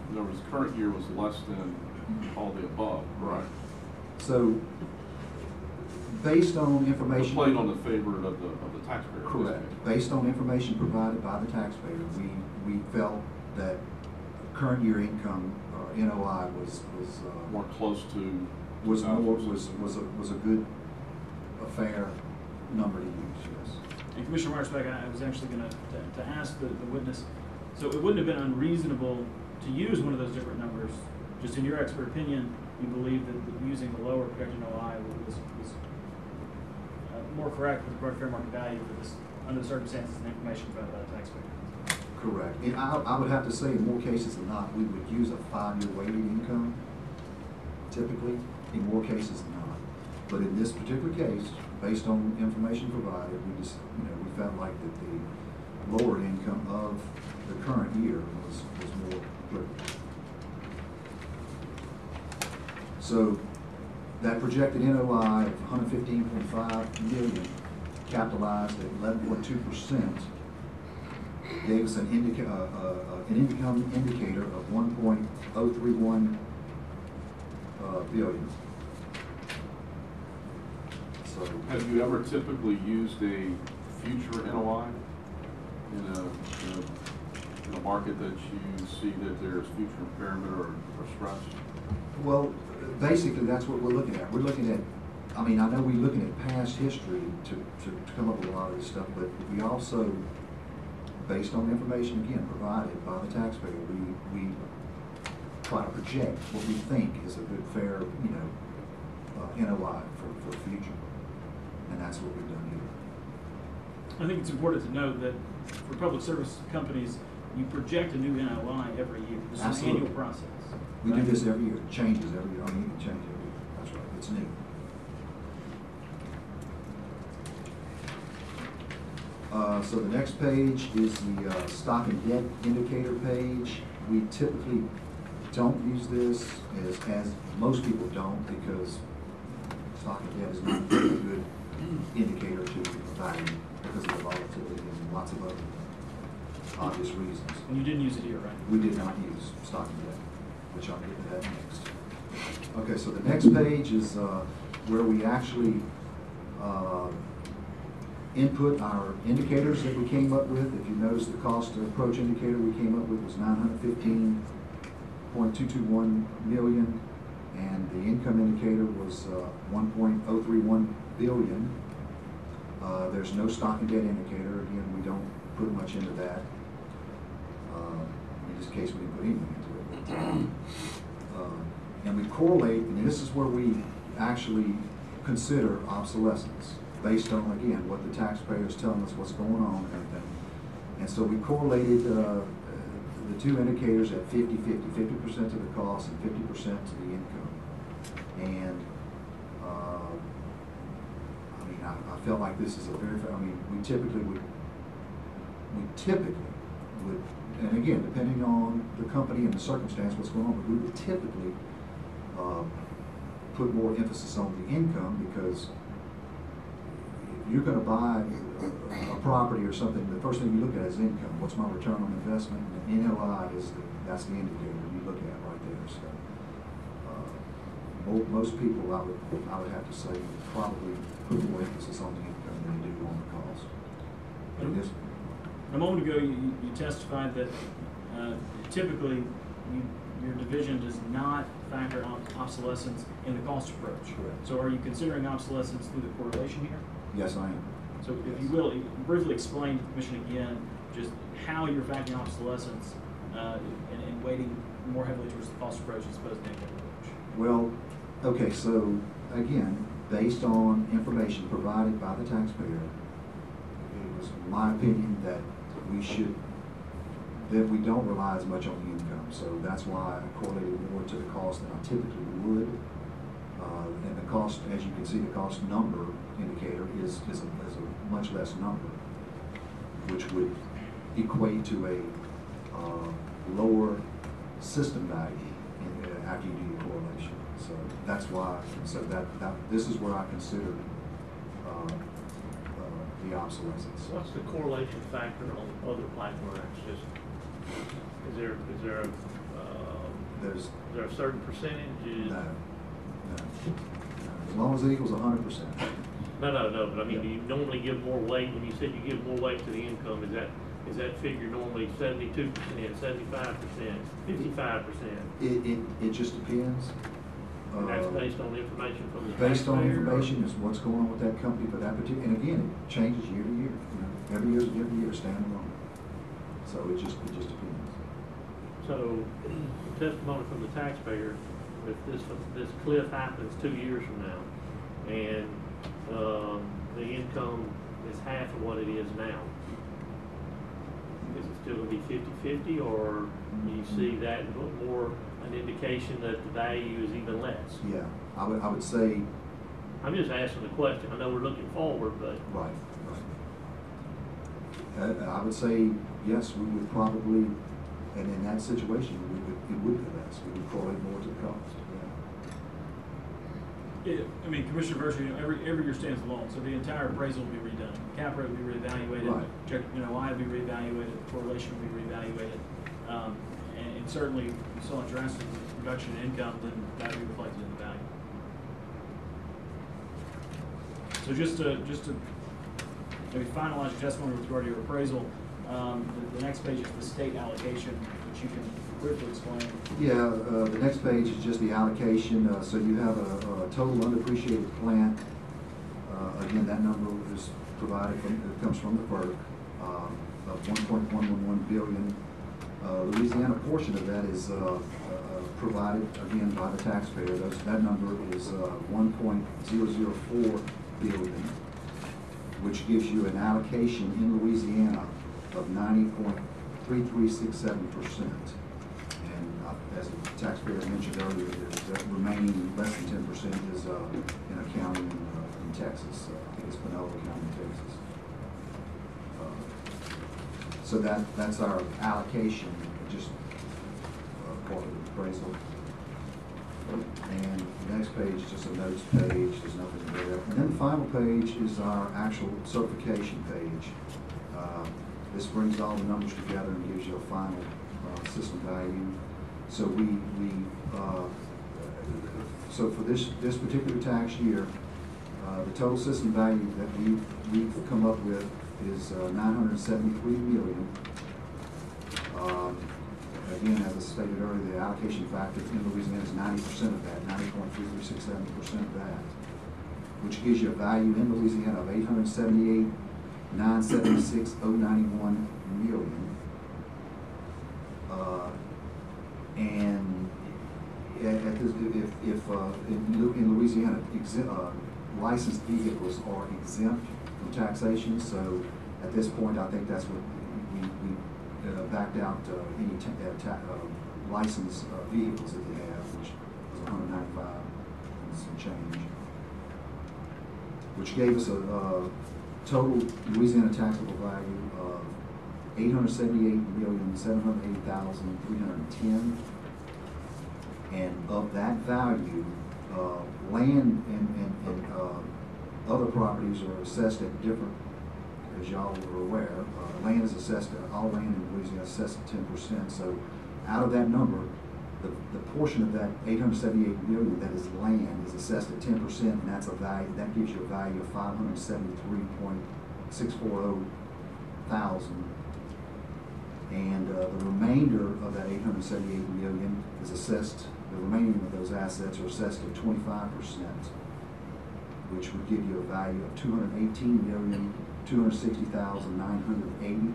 Speaker 3: In other words, current year was less than all the above, right?
Speaker 9: So, based on information...
Speaker 3: Played on the favor of the taxpayer.
Speaker 9: Correct. Based on information provided by the taxpayer, we felt that current year income, NOI, was
Speaker 3: More close to...
Speaker 9: was a good, a fair number to use, yes.
Speaker 10: And Commissioner Marshbeck, I was actually going to ask the witness, so it wouldn't have been unreasonable to use one of those different numbers. Just in your expert opinion, you believe that using the lower projected NOI was more correct with regard to fair market value for this, under the circumstances and information provided by the taxpayer.
Speaker 9: Correct. And I would have to say, in more cases than not, we would use a 5-year weighted income, typically, in more cases than not. But in this particular case, based on information provided, we just, we felt like that the lower income of the current year was more applicable. So that projected NOI of 115.5 million, capitalized at 11.2%, gave us an income indicator of 1.031 billion. So,
Speaker 3: Have you ever typically used a future NOI in a market that you see that there's future impairment or stress?
Speaker 9: well, basically, that's what we're looking at. We're looking at, I mean, I know we're looking at past history to come up with a lot of this stuff, but we also, based on information, again, provided by the taxpayer, we try to project what we think is a good, fair, NOI for the future. And that's what we've done here.
Speaker 10: I think it's important to note that for public service companies, you project a new NOI every year. This is an
Speaker 9: Absolutely.
Speaker 10: annual process.
Speaker 9: We
Speaker 10: right?
Speaker 9: do this every year. It changes every year. I mean, it can change every year. That's right. It's new. So the next page is the stock and debt indicator page. We typically don't use this as most people don't, because stock and debt is not a good indicator to value because of the volatility and lots of other obvious reasons.
Speaker 10: And you didn't use it here, right?
Speaker 9: We did not use stock and debt, which I'll get to that next. Okay, so the next page is where we actually input our indicators that we came up with. If you notice, the cost approach indicator we came up with was 915 1.221 million, and the income indicator was 1.031 billion. There's no stock and debt indicator. Again, we don't put much into that. In this case, we didn't put anything into it. And we correlate, and this is where we actually consider obsolescence based on, again, what the taxpayer is telling us what's going on and everything. And so we correlated the two indicators at 50-50, 50% to the cost and 50% to the income. And I felt like this is a very, we typically would, and again, depending on the company and the circumstance, what's going on, but we would typically put more emphasis on the income, because if you're going to buy a property or something, the first thing you look at is income. What's my return on investment? And NLI that's the indicator you look at right there. So most people, I would have to say, probably put more emphasis on the income than they do on the cost. And this,
Speaker 10: A moment ago, you testified that typically your division does not factor obsolescence in the cost approach.
Speaker 9: Correct.
Speaker 10: So are you considering obsolescence through the correlation here?
Speaker 9: yes, I am.
Speaker 10: So if you will, briefly explain to the commission again, just how you're factoring obsolescence and weighting more heavily towards the cost approach as opposed to the income approach.
Speaker 9: Well, okay, so again, based on information provided by the taxpayer, it was my opinion that we don't rely as much on the income. So that's why I correlated more to the cost than I typically would. And the cost, as you can see, the cost number indicator is a much less number, which would equate to a lower system value after you do your correlation. So that's why. So that this is where I considered the obsolescence.
Speaker 4: What's the correlation factor on other platforms? Just is there a certain percentage?
Speaker 9: No. As long as it equals 100%.
Speaker 4: No. But I mean, do you normally give more weight when you said you give more weight to the income? Is that figure normally 72%, 75%, 55%?
Speaker 9: It just depends.
Speaker 4: And that's based on information from the
Speaker 9: Based on
Speaker 4: taxpayer?
Speaker 9: information is what's going on with that company for that particular, and again, it changes year to year. Every year standalone. So it just depends.
Speaker 4: So, testimony from the taxpayer, if this cliff happens 2 years from now, and the income is half of what it is now, is it still going to be 50-50, or do you see that more an indication that the value is even less?
Speaker 9: Yeah, I would say.
Speaker 4: I'm just asking the question. I know we're looking forward, but
Speaker 9: Right. I would say, yes, we would probably, and in that situation, it would be less. We would correlate more to the cost.
Speaker 10: I mean, Commissioner Berger, every year stands alone, so the entire appraisal will be redone. Cap rate will be reevaluated,
Speaker 9: Right.
Speaker 10: Y will be reevaluated, correlation will be reevaluated. And certainly, if you saw a drastic reduction in income, then that would be reflected in the value. So just to maybe finalize your testimony with regard to your appraisal, the next page is the state allocation, which you can briefly explain.
Speaker 9: Yeah, the next page is just the allocation. So you have a total undepreciated plant. Again, that number is provided it comes from the FERC of 1.111 billion. Louisiana portion of that is provided again by the taxpayer. That number is 1.004 billion, which gives you an allocation in Louisiana of 90.3367%. As the taxpayer mentioned earlier, the remaining less than 10% is in a county in Texas. I think it's Pinellas County, Texas. So that's our allocation, just part of the appraisal. And the next page is just a notes page. There's nothing there. And then the final page is our actual certification page. This brings all the numbers together and gives you a final system value. So so for this particular tax year, the total system value that we've come up with is $973 million. again, as I stated earlier, the allocation factor in Louisiana is 90% of that, 90.3367% of that, which gives you a value in Louisiana of $878,976,091 million. And at this, if in Louisiana, licensed vehicles are exempt from taxation, so at this point, I think that's what we backed out any licensed vehicles that they have, which was 195 and some change, which gave us a total Louisiana taxable value of $878,780,310. And of that value, land and other properties are assessed at different, as y'all are aware. Land is assessed, all land in Louisiana is assessed at 10%. So out of that number, the portion of that $878 million that is land is assessed at 10%, and that's a value, that gives you a value of $573,640,000. And the remainder of that $878 million is assessed, the remaining of those assets are assessed at 25%, which would give you a value of $218,260,980.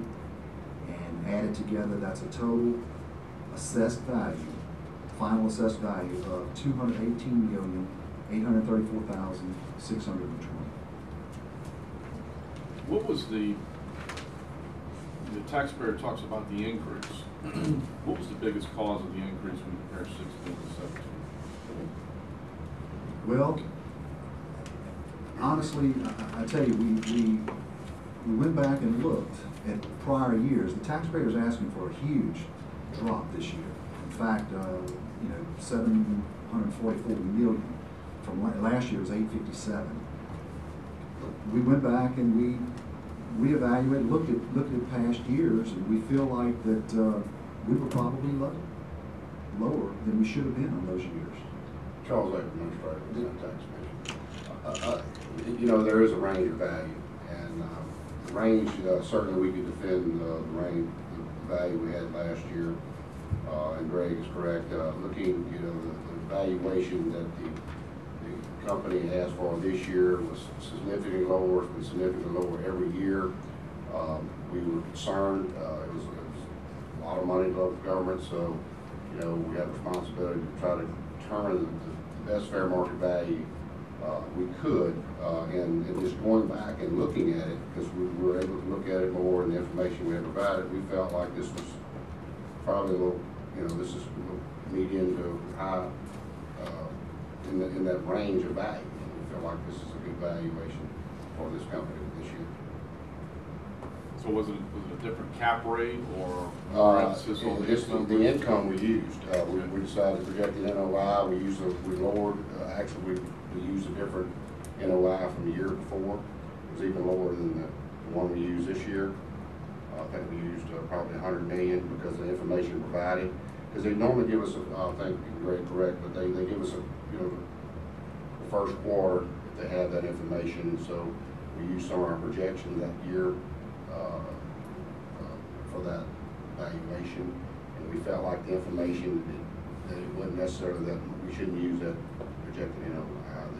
Speaker 9: And added together, that's a total assessed value, final assessed value of $218,834,620.
Speaker 3: What was the taxpayer talks about the increase? What was the biggest cause of the increase when you compare 16 to 17?
Speaker 9: Well, honestly, I tell you, we went back and looked at prior years. The taxpayer's asking for a huge drop this year. In fact, $744 million from last year was $857. We went back and we reevaluated, looked at past years, and we feel like that we were probably lower than we should have been on those years.
Speaker 8: Charles A. Administrator, Tax Commission. There is a range of value, and the range, certainly we could defend the range, the value we had last year, and Greg is correct. Looking, the valuation that the company has for this year was significantly lower. It's been significantly lower every year. We were concerned. It was a lot of money to local government, so we have a responsibility to try to determine the best fair market value we could. And just going back and looking at it, because we were able to look at it more and the information we had provided, we felt like this was probably a little, this is a little medium to high in that range of value. And we feel like this is a good valuation for this company this year.
Speaker 3: So was it a different cap rate or emphasis on
Speaker 8: the income we used? We decided to project the NOI. We lowered. Actually, we used a different NOI from the year before. It was even lower than the one we used this year. I think we used probably $100 million because of the information provided. Because they normally give us, I think you're correct, but they give us the first quarter if they have that information. And so we used some of our projections that year for that valuation, and we felt like the information that it wasn't necessarily that we shouldn't use that projected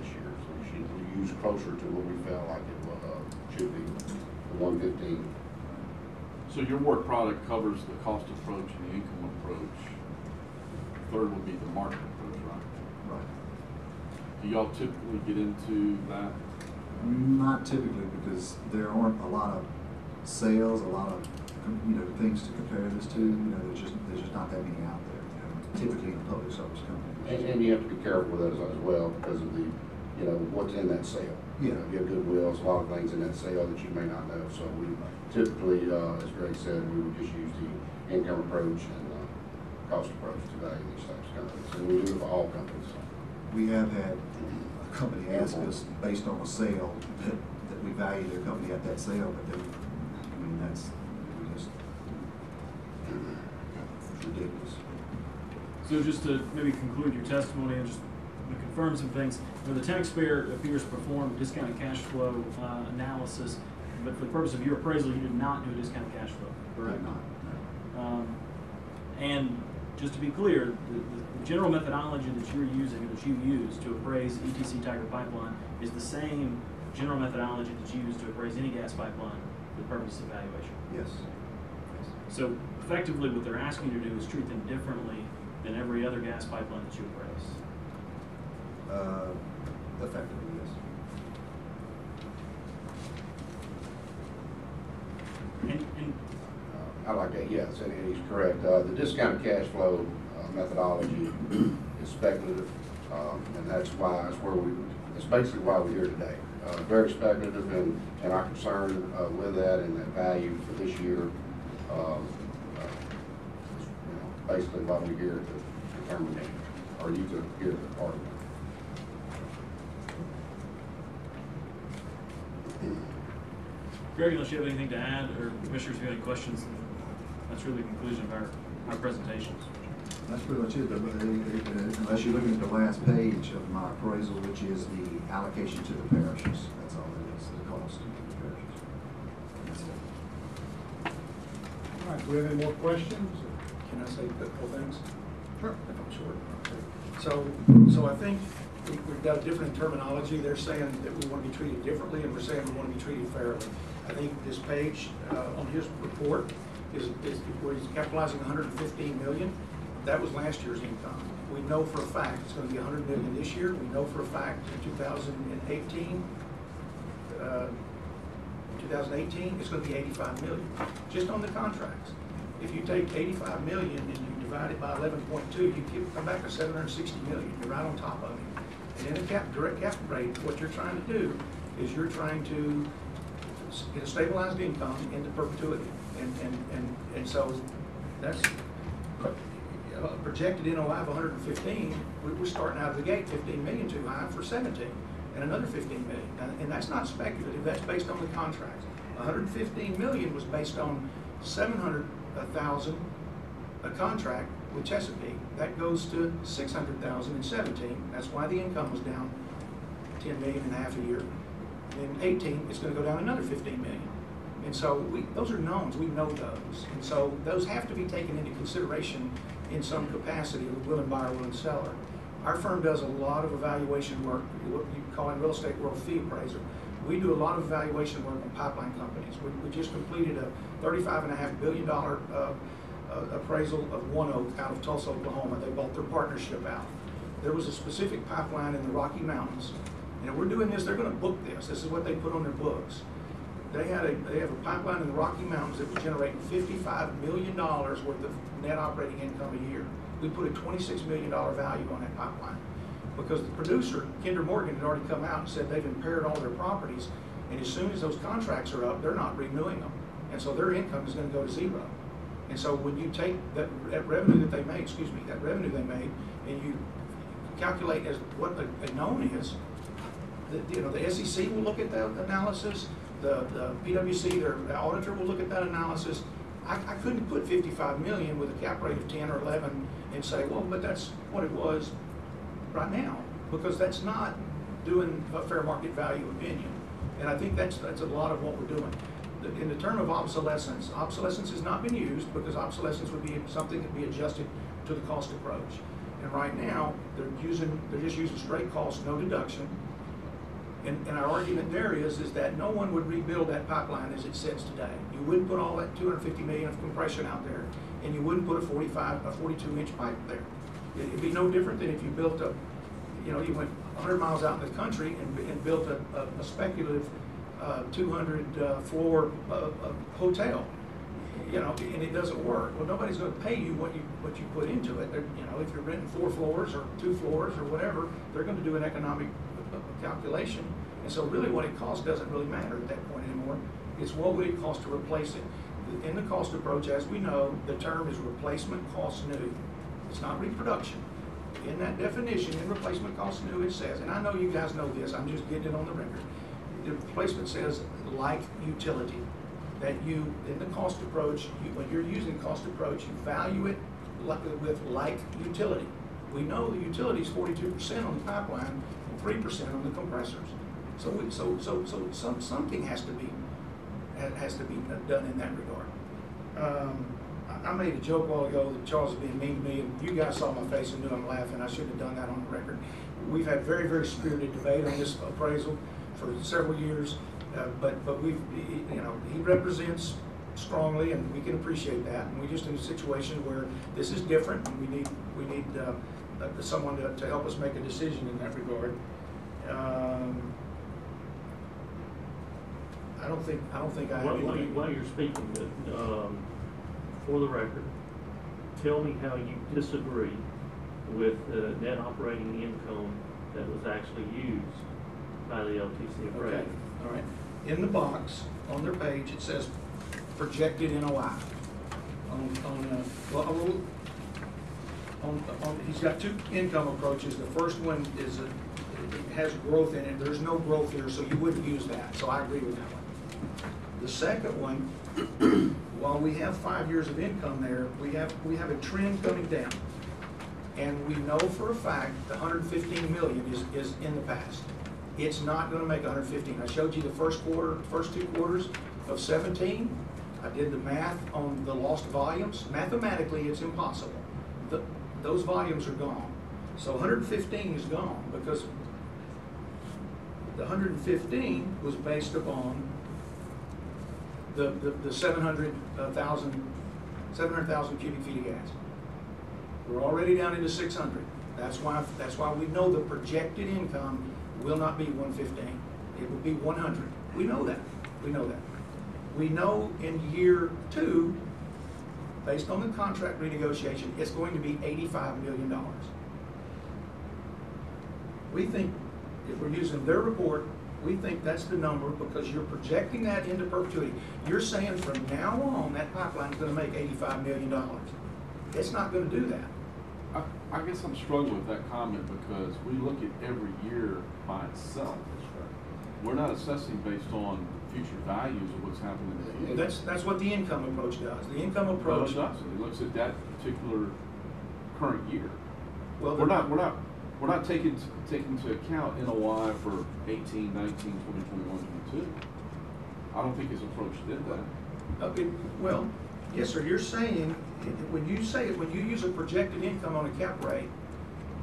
Speaker 8: this year. So we should use closer to what we felt like it should be, the 115.
Speaker 3: So your work product covers the cost approach and the income approach. Third would be the market approach, right?
Speaker 9: Right.
Speaker 3: Do y'all typically get into that?
Speaker 9: Not typically, because there aren't a lot of sales, a lot of things to compare this to. There's just not that many out there. Typically in public service companies.
Speaker 8: And you have to be careful with those as well because of the what's in that sale.
Speaker 9: Yeah.
Speaker 8: You have goodwill, there's a lot of things in that sale that you may not know. So we typically, as Greg said, we would just use the income approach and cost approach to value these types of companies. And we do it for all companies.
Speaker 9: We have had a company ask us based on a sale that we value their company at that sale, but that's just ridiculous.
Speaker 10: So just to maybe conclude your testimony and just confirm some things, the taxpayer appears to perform discounted cash flow analysis, but for the purpose of your appraisal, you did not do a discounted cash flow, correct?
Speaker 9: Not.
Speaker 10: And just to be clear, the general methodology that you're using, or that you use to appraise ETC Tiger Pipeline is the same general methodology that you use to appraise any gas pipeline for the purpose of evaluation.
Speaker 9: Yes.
Speaker 10: So effectively, what they're asking you to do is treat them differently than every other gas pipeline that you appraise.
Speaker 9: Effectively, yes.
Speaker 10: And
Speaker 8: I like that, yes, and he's correct. The discounted cash flow methodology is speculative, and that's basically why we're here today. Very speculative, and our concern with that and that value for this year, basically why we're here to determine that, or you could hear the part of it.
Speaker 10: Greg, unless you have anything to add, or commissioners, if you have any questions, that's really the conclusion of our presentations.
Speaker 9: That's pretty much it. Unless you're looking at the last page of my appraisal, which is the allocation to the parishes. That's all it is, the cost to the parishes. That's it.
Speaker 2: All right, do we have any more questions?
Speaker 7: Can I say a couple things?
Speaker 2: Sure.
Speaker 7: If I'm short. So I think we've got a different terminology. They're saying that we want to be treated differently, and we're saying we want to be treated fairly. I think this page on his report is where he's capitalizing 115 million. That was last year's income. We know for a fact it's going to be 100 million this year. We know for a fact in 2018, it's going to be 85 million, just on the contracts. If you take 85 million and you divide it by 11.2, you come back to 760 million. You're right on top of it. And in a direct cap rate, what you're trying to do is you're trying to get a stabilized income into perpetuity. And so that's projected NOI of 115. We're starting out of the gate 15 million too high for 17, and another 15 million. And that's not speculative. That's based on the contracts. 115 million was based on 700,000 a contract with Chesapeake. That goes to 600,000 in 17. That's why the income was down 10 million and a half a year. In 18, it's going to go down another 15 million. And so those are knowns. We know those. And so those have to be taken into consideration in some capacity of willing buyer, willing seller. Our firm does a lot of evaluation work, what you call in real estate world fee appraiser. We do a lot of evaluation work on pipeline companies. We just completed a $35.5 billion appraisal of One Oak out of Tulsa, Oklahoma. They bought their partnership out. There was a specific pipeline in the Rocky Mountains. And we're doing this, they're going to book this. This is what they put on their books. They have a pipeline in the Rocky Mountains that was generating $55 million worth of net operating income a year. We put a $26 million value on that pipeline because the producer, Kinder Morgan, had already come out and said they've impaired all their properties, and as soon as those contracts are up, they're not renewing them. And so their income is going to go to zero. And so when you take that revenue that they made, and you calculate as what a known is, the SEC will look at that analysis. The PwC, their auditor, will look at that analysis. I couldn't put 55 million with a cap rate of 10 or 11 and say, well, but that's what it was right now, because that's not doing a fair market value opinion. And I think that's a lot of what we're doing. In the term of obsolescence has not been used because obsolescence would be something that would be adjusted to the cost approach. And right now, they're just using straight cost, no deduction. And our argument there is that no one would rebuild that pipeline as it sits today. You wouldn't put all that 250 million of compression out there, and you wouldn't put a 42-inch pipe there. It'd be no different than if you built you went 100 miles out in the country and built a speculative 200-floor hotel. And it doesn't work. Well, nobody's going to pay you what you put into it. If you're renting 4 floors or 2 floors or whatever, they're going to do an economic calculation. And so really what it costs doesn't really matter at that point anymore. It's what would it cost to replace it. In the cost approach, as we know, the term is replacement cost new. It's not reproduction. In that definition, in replacement cost new, it says, and I know you guys know this, I'm just getting it on the record. The replacement says like utility. That you, in the cost approach, when you're using cost approach, you value it with like utility. We know the utility is 42% on the pipeline and 3% on the compressors. So something has to be done in that regard. I made a joke a while ago that Charles was being mean to me, and you guys saw my face and knew I'm laughing. I shouldn't have done that on the record. We've had very, very spirited debate on this appraisal for several years, but we've, you know, he represents strongly, and we can appreciate that. And we're just in a situation where this is different, and we need someone to help us make a decision in that regard. I don't think I have anything.
Speaker 4: While you're speaking, for the record, tell me how you disagree with the net operating income that was actually used by the LTC appraisal.
Speaker 7: Okay, all right. In the box, on their page, it says projected NOI. He's got two income approaches. The first one is it has growth in it. There's no growth here, so you wouldn't use that. So I agree with that one. The second one, while we have 5 years of income there, we have a trend coming down. And we know for a fact the 115 million is in the past. It's not gonna make 115. I showed you the first 2 quarters of 17. I did the math on the lost volumes. Mathematically, it's impossible. Those volumes are gone. So 115 is gone because the 115 was based upon the 700,000 cubic feet of gas. We're already down into 600. That's why we know the projected income will not be 115. It will be 100. We know that. We know that. We know in year 2, based on the contract renegotiation, it's going to be $85 million. We think, if we're using their report, we think that's the number because you're projecting that into perpetuity. You're saying from now on, that pipeline is going to make $85 million. It's not going to do that.
Speaker 3: I guess I'm struggling with that comment because we look at every year by itself. We're not assessing based on future values of what's happening in the future.
Speaker 7: That's what the income approach does. The income approach.
Speaker 3: Well, it doesn't. It looks at that particular current year.
Speaker 7: Well,
Speaker 3: we're not taking into account NOI for 18, 19, 20, 21, 22. I don't think his approach did that.
Speaker 7: Okay, well, yes, sir. You're saying when you use a projected income on a cap rate,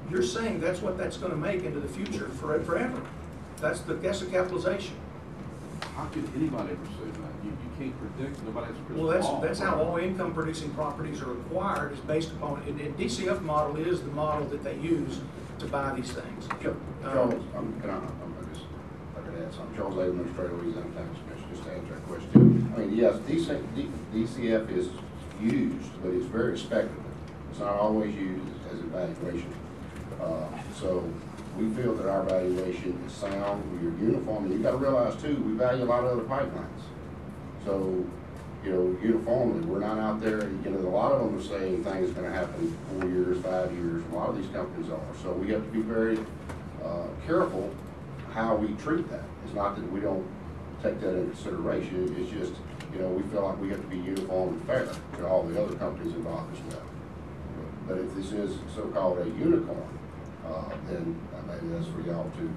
Speaker 7: you're saying that's what that's going to make into the future forever. That's the capitalization.
Speaker 3: How could anybody ever say that? You can't predict. Nobody has a crystal
Speaker 7: Well,
Speaker 3: ball.
Speaker 7: that's how all income producing properties are acquired, is based upon, and DCF model is the model that they use to buy these things.
Speaker 8: Charles, I could add something. Charles A. Administrator, Louisiana Tax Commission, just to answer that question. I mean, yes, DCF is used, but it's very speculative. It's not always used as a valuation. So we feel that our valuation is sound. We are uniform. And you got to realize too, we value a lot of other pipelines. So, you know, uniformly, we're not out there. You know, a lot of them are saying things are going to happen 4 years, 5 years. A lot of these companies are. So we have to be very careful how we treat that. It's not that we don't take that into consideration. It's just, you know, we feel like we have to be uniform and fair to all the other companies involved as well. But if this is so-called a unicorn, then maybe that's for y'all to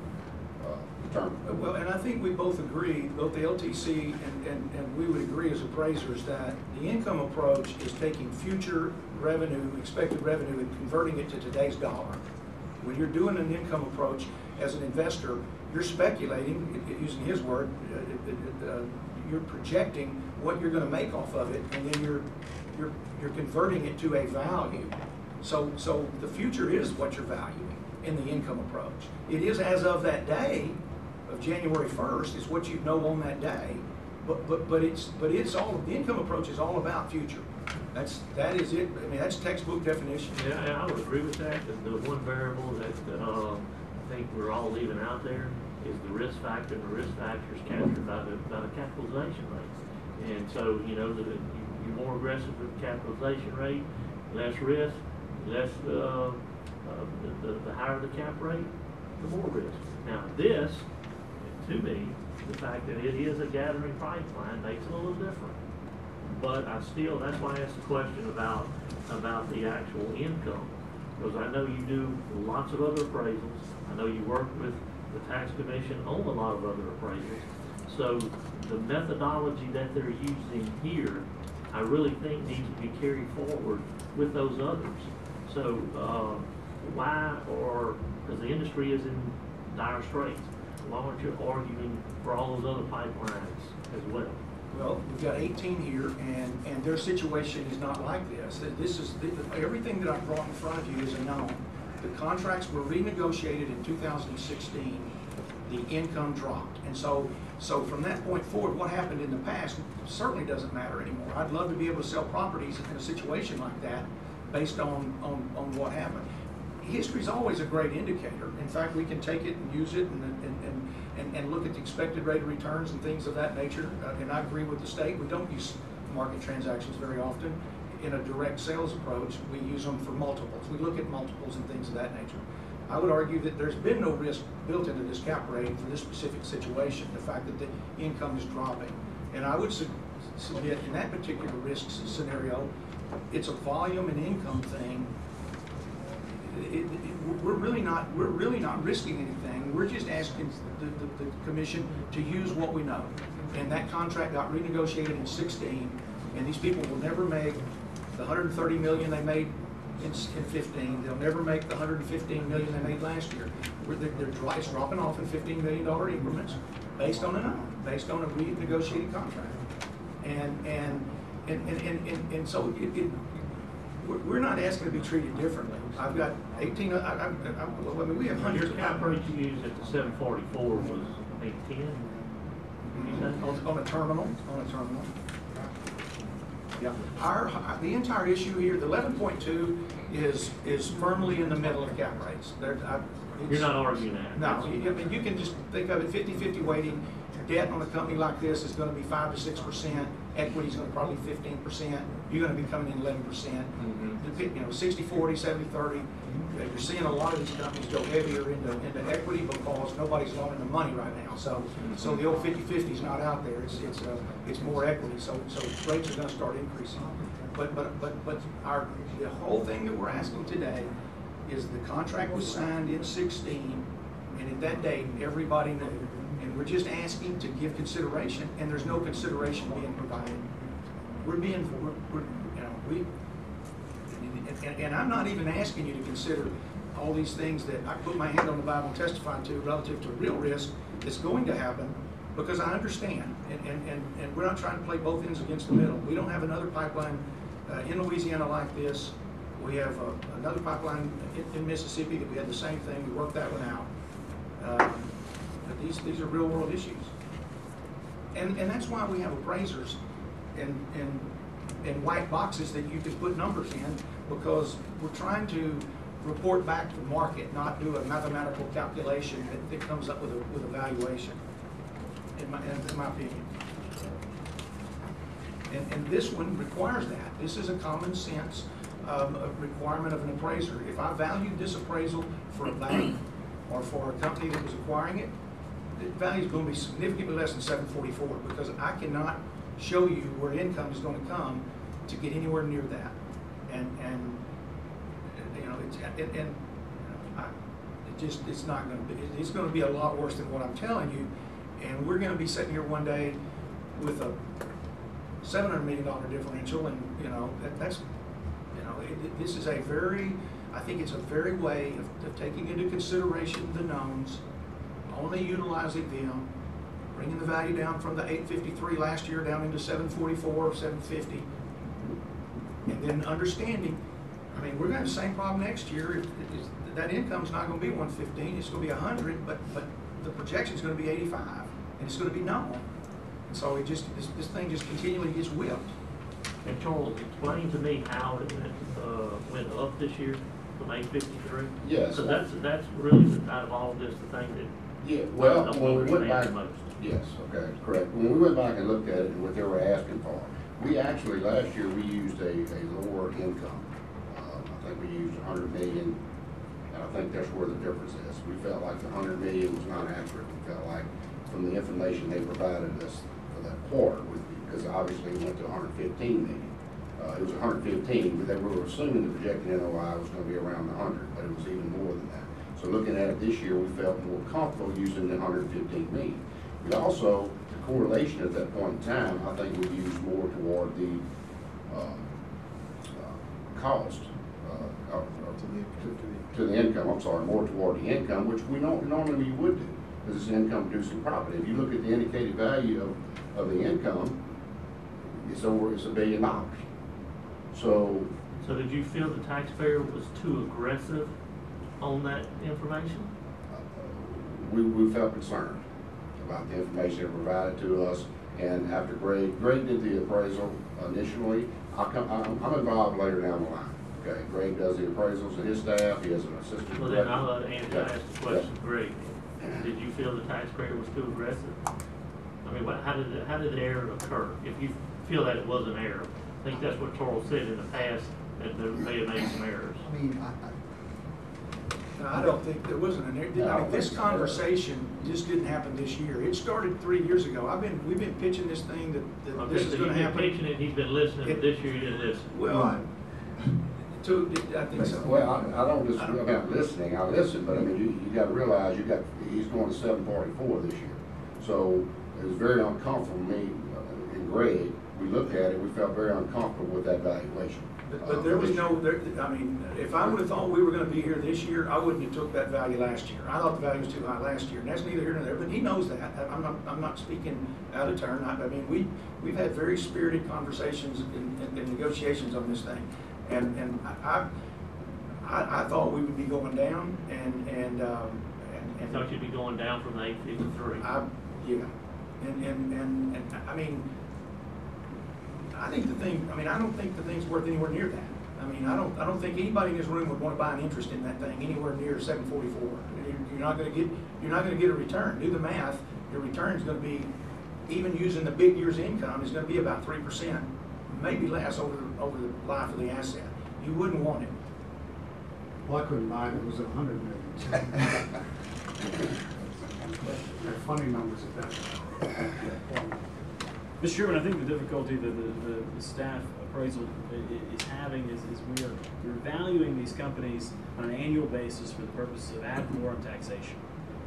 Speaker 8: determine.
Speaker 7: Well, and I think we both agree, both the LTC and we would agree as appraisers that the income approach is taking future revenue, expected revenue, and converting it to today's dollar. When you're doing an income approach as an investor, you're speculating, using his word, you're projecting what you're going to make off of it, and then you're converting it to a value. So the future is what you're valuing in the income approach. It is as of that day of January 1st is what you know on that day, but it's all, the income approach is all about future. That is it. I mean, that's textbook definition.
Speaker 4: Yeah, I would agree with that. The one variable that I think we're all leaving out there is the risk factor, and the risk factor is captured by the capitalization rate. And so, you know, you're more aggressive with the capitalization rate, less risk, less the higher the cap rate, the more risk. Now this, to me, the fact that it is a gathering pipeline makes it a little different. But that's why I asked the question about the actual income. Because I know you do lots of other appraisals. I know you work with the tax commission on a lot of other appraisals. So the methodology that they're using here I really think needs to be carried forward with those others. So, why, or, because the industry is in dire straits, why aren't you arguing for all those other pipelines as well?
Speaker 7: Well, we've got 18 here, and their situation is not like this. This is, everything that I brought in front of you is a known. The contracts were renegotiated in 2016, the income dropped. And so from that point forward, what happened in the past certainly doesn't matter anymore. I'd love to be able to sell properties in a situation like that based on what happened. History's always a great indicator. In fact, we can take it and use it and look at the expected rate of returns and things of that nature. And I agree with the state. We don't use market transactions very often in a direct sales approach. We use them for multiples. We look at multiples and things of that nature. I would argue that there's been no risk built into this cap rate for this specific situation, the fact that the income is dropping. And I would submit in that particular risk scenario, it's a volume and income thing. We're really not risking anything. We're just asking the commission to use what we know. And that contract got renegotiated in 16, and these people will never make the $130 million they made in 15. They'll never make the $115 million they made last year. It's dropping off in $15 million increments based on a renegotiated contract. And so we're not asking to be treated differently. I've got 18. I mean, we have hundreds.
Speaker 4: Your cap rate you used at the 744 was 810.
Speaker 7: On a terminal. Yeah. The entire issue here, the 11.2 is firmly in the middle of cap rates.
Speaker 4: You're not arguing that.
Speaker 7: No, I mean, you can just think of it 50-50 weighting. Debt on a company like this is going to be 5 to 6%. Equity is going to probably 15%. You're going to be coming in 11%. Mm-hmm. You know, 60-40, 70-30. You're seeing a lot of these companies go heavier into equity because nobody's loaning the money right now. So the old 50-50 is not out there. It's more equity. So rates are going to start increasing. But the whole thing that we're asking today is the contract was signed in 16, and at that date everybody knew. And we're just asking to give consideration, and there's no consideration being provided. And I'm not even asking you to consider all these things that I put my hand on the Bible and testify to relative to real risk that's going to happen, because I understand, and we're not trying to play both ends against the middle. We don't have another pipeline in Louisiana like this. We have another pipeline in Mississippi that we had the same thing. We worked that one out. But these are real world issues, and that's why we have appraisers and white boxes that you can put numbers in, because we're trying to report back to the market, not do a mathematical calculation that comes up with a valuation, in my opinion. And this one requires that. This is a common sense requirement of an appraiser. If I valued this appraisal for a bank or for a company that was acquiring it, the value is going to be significantly less than 744, because I cannot show you where income is going to come to get anywhere near that. And you know, it's not going to be. It's going to be a lot worse than what I'm telling you. And we're going to be sitting here one day with a $700 million differential, and you know that's, you know, this is a very, I think it's a very way of taking into consideration the knowns, only utilizing them, bringing the value down from the 853 last year down into 744 or 750, and then understanding, I mean, we're going to have the same problem next year. That income's not going to be 115, it's going to be 100, but the projection is going to be 85, and it's going to be known. And so it just, this thing just continually gets whipped.
Speaker 4: And Charles, explain to me how it went up this year from 853.
Speaker 8: Yes.
Speaker 4: So that's really out of all this the thing that.
Speaker 8: Yeah, well,
Speaker 4: I don't
Speaker 8: when we went back,
Speaker 4: understand the most.
Speaker 8: yes, okay, correct. When we went back and looked at it and what they were asking for, we actually, last year, we used a lower income. I think we used 100 million, and I think that's where the difference is. We felt like the 100 million was not accurate. We felt like from the information they provided us for that quarter, because obviously it went to 115 million. It was 115, but they were assuming the projected NOI was going to be around 100, but it was even more than that. So looking at it this year, we felt more comfortable using the 115 million. We also, the correlation at that point in time, I think we used more toward the cost, to the income, I'm sorry, more toward the income, which we don't, normally you would do, because it's an income producing property. If you look at the indicated value of the income, it's $1 billion. So.
Speaker 4: So did you feel the taxpayer was too aggressive on that information?
Speaker 8: We felt concerned about the information that provided to us, and after Greg did the appraisal initially, I'm involved later down the line. Okay, Greg does the appraisals and his staff, he has an assistant.
Speaker 4: Well, then I'll let Andy
Speaker 8: Yeah.
Speaker 4: ask the question, Greg. Did you feel the taxpayer was too aggressive? I mean, how did the error occur? If you feel that it was an error, I think that's what Torrell said in the past, that they may have made some errors.
Speaker 2: I mean,
Speaker 7: No, I don't think there wasn't an error. I mean, this conversation just didn't happen this year. It started 3 years ago. We've been pitching this thing that
Speaker 4: Okay,
Speaker 7: this is
Speaker 4: so
Speaker 7: gonna
Speaker 4: you've
Speaker 7: happen.
Speaker 4: been pitching it, he's been listening, but this year he didn't listen.
Speaker 7: Well,
Speaker 9: Right.
Speaker 7: I think so.
Speaker 8: Well, I don't disagree about listening, I listen, but I mean, you gotta realize he's going to 744 this year. So it was very uncomfortable for me and Greg, we looked at it, we felt very uncomfortable with that valuation.
Speaker 7: But there was no, I mean, if I would have thought we were gonna be here this year, I wouldn't have took that value last year. I thought the value was too high last year, and that's neither here nor there, but he knows that. I'm not speaking out of turn. I mean, we've had very spirited conversations and negotiations on this thing. And I thought we would be going down and
Speaker 4: I thought you'd be going down from the 853.
Speaker 7: yeah. And I mean, I don't think the thing's worth anywhere near that. I mean, I don't think anybody in this room would want to buy an interest in that thing anywhere near 744. You're not gonna get a return. Do the math. Your return's gonna be, even using the big year's income, is gonna be about 3%, maybe less over the life of the asset. You wouldn't want it.
Speaker 2: well, I couldn't buy it, it was 100 million. They're funny numbers at that.
Speaker 10: Mr. Chairman, I think the difficulty that the staff appraisal is having is we're valuing these companies on an annual basis for the purposes of ad valorem taxation.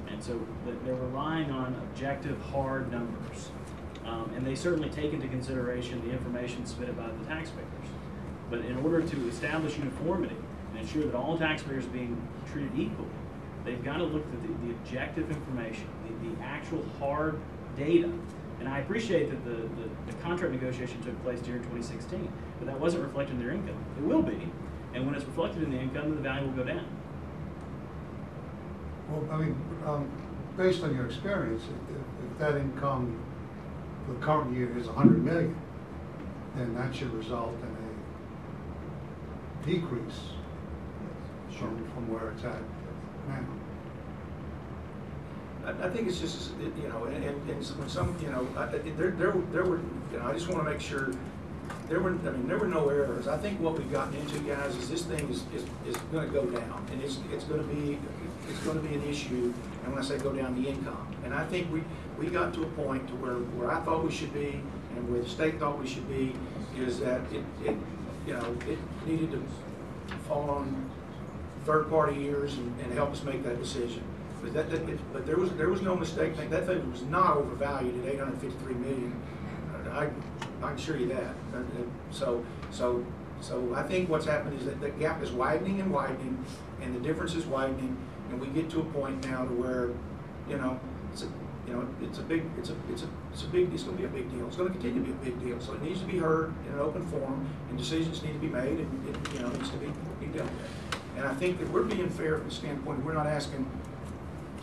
Speaker 10: And so they're relying on objective, hard numbers. And they certainly take into consideration the information submitted by the taxpayers. But in order to establish uniformity and ensure that all taxpayers are being treated equally, they've got to look at the objective information, the actual hard data. And I appreciate that the contract negotiation took place during 2016, but that wasn't reflected in their income. It will be, and when it's reflected in the income, then the value will go down.
Speaker 2: Well, I mean, based on your experience, if that income for the current year is 100 million, then that should result in a decrease from where it's at now.
Speaker 7: I think it's just, you know, and when some, you know, there were, you know, I just want to make sure there were no errors. I think what we've gotten into, guys, is this thing is going to go down, and it's going to be an issue. And when I say go down, the income. And I think we got to a point to where I thought we should be, and where the state thought we should be, is that it you know, it needed to fall on third-party ears and help us make that decision. But there was no mistake. That thing was not overvalued at $853 million. I can assure you that. So I think what's happened is that the gap is widening and widening, and the difference is widening, and we get to a point now to where, you know, it's going to be a big deal. It's going to continue to be a big deal. So it needs to be heard in an open forum, and decisions need to be made, and it, you know, needs to be dealt with. And I think that we're being fair from the standpoint that we're not asking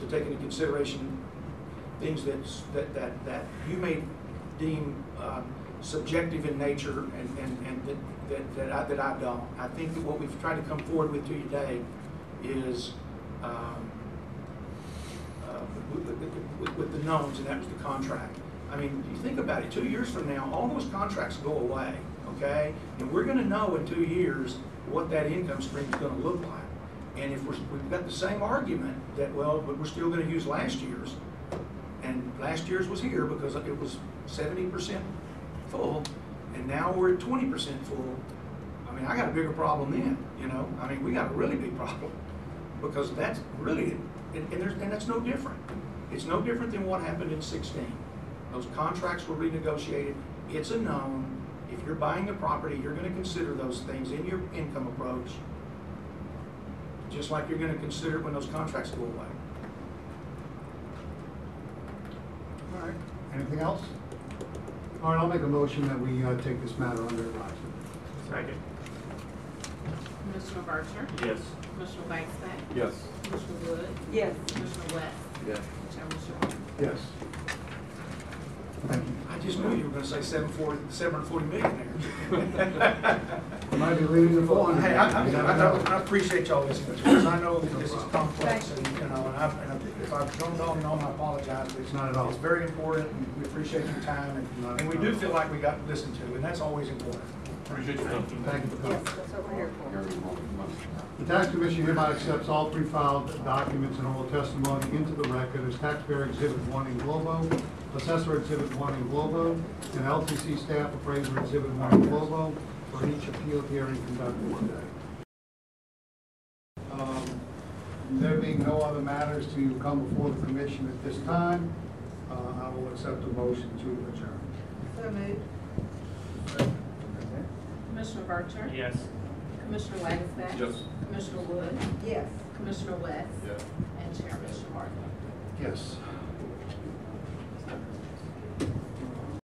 Speaker 7: to take into consideration things that you may deem subjective in nature, and that I don't. I think that what we've tried to come forward with to you today is with the knowns, and that was the contract. I mean, you think about it, 2 years from now, all those contracts go away, okay? And we're gonna know in 2 years what that income stream is gonna look like. And if we've got the same argument that, well, but we're still gonna use last year's, and last year's was here because it was 70% full, and now we're at 20% full. I mean, I got a bigger problem then, you know? I mean, we got a really big problem, because that's really, and that's no different. It's no different than what happened in 16. Those contracts were renegotiated. It's a known. If you're buying the property, you're gonna consider those things in your income approach, just like you're gonna consider it when those contracts go away.
Speaker 2: All right, anything else? All right, I'll make a motion that we take this matter under advisement.
Speaker 4: Second.
Speaker 1: Commissioner Archer?
Speaker 4: Yes.
Speaker 1: Commissioner Wagstaff?
Speaker 3: Yes.
Speaker 1: Commissioner Wood?
Speaker 5: Yes.
Speaker 1: Commissioner West?
Speaker 3: Yes.
Speaker 1: Chairman Shaw?
Speaker 2: Yes. Thank you.
Speaker 7: I just knew you were gonna say 740 million there.
Speaker 2: You might be leaving the phone.
Speaker 7: Hey, I appreciate y'all listening to us. I know that this is complex and, you know, if I've gone on and on, I apologize. But
Speaker 2: Not at all.
Speaker 7: It's very important, and we appreciate your time, and we do feel like we got listened to, and that's always important.
Speaker 3: Appreciate your time.
Speaker 2: Thank you for coming.
Speaker 5: Yes, that's what we're here for.
Speaker 2: The tax commission hereby accepts all pre-filed documents and oral testimony into the record as taxpayer exhibit 1 in Globo, assessor exhibit 1 in Globo, and LTC staff appraiser exhibit 1 in Globo for each appeal hearing conducted today. There being no other matters to come before the commission at this time, I will accept a motion to adjourn.
Speaker 5: So moved.
Speaker 1: Commissioner Archer?
Speaker 4: Yes.
Speaker 1: Commissioner Wagstaff?
Speaker 3: Yes.
Speaker 1: Commissioner Wood?
Speaker 5: Yes.
Speaker 1: Commissioner West?
Speaker 3: Yes.
Speaker 1: And Chairman Shaw?
Speaker 2: Yes.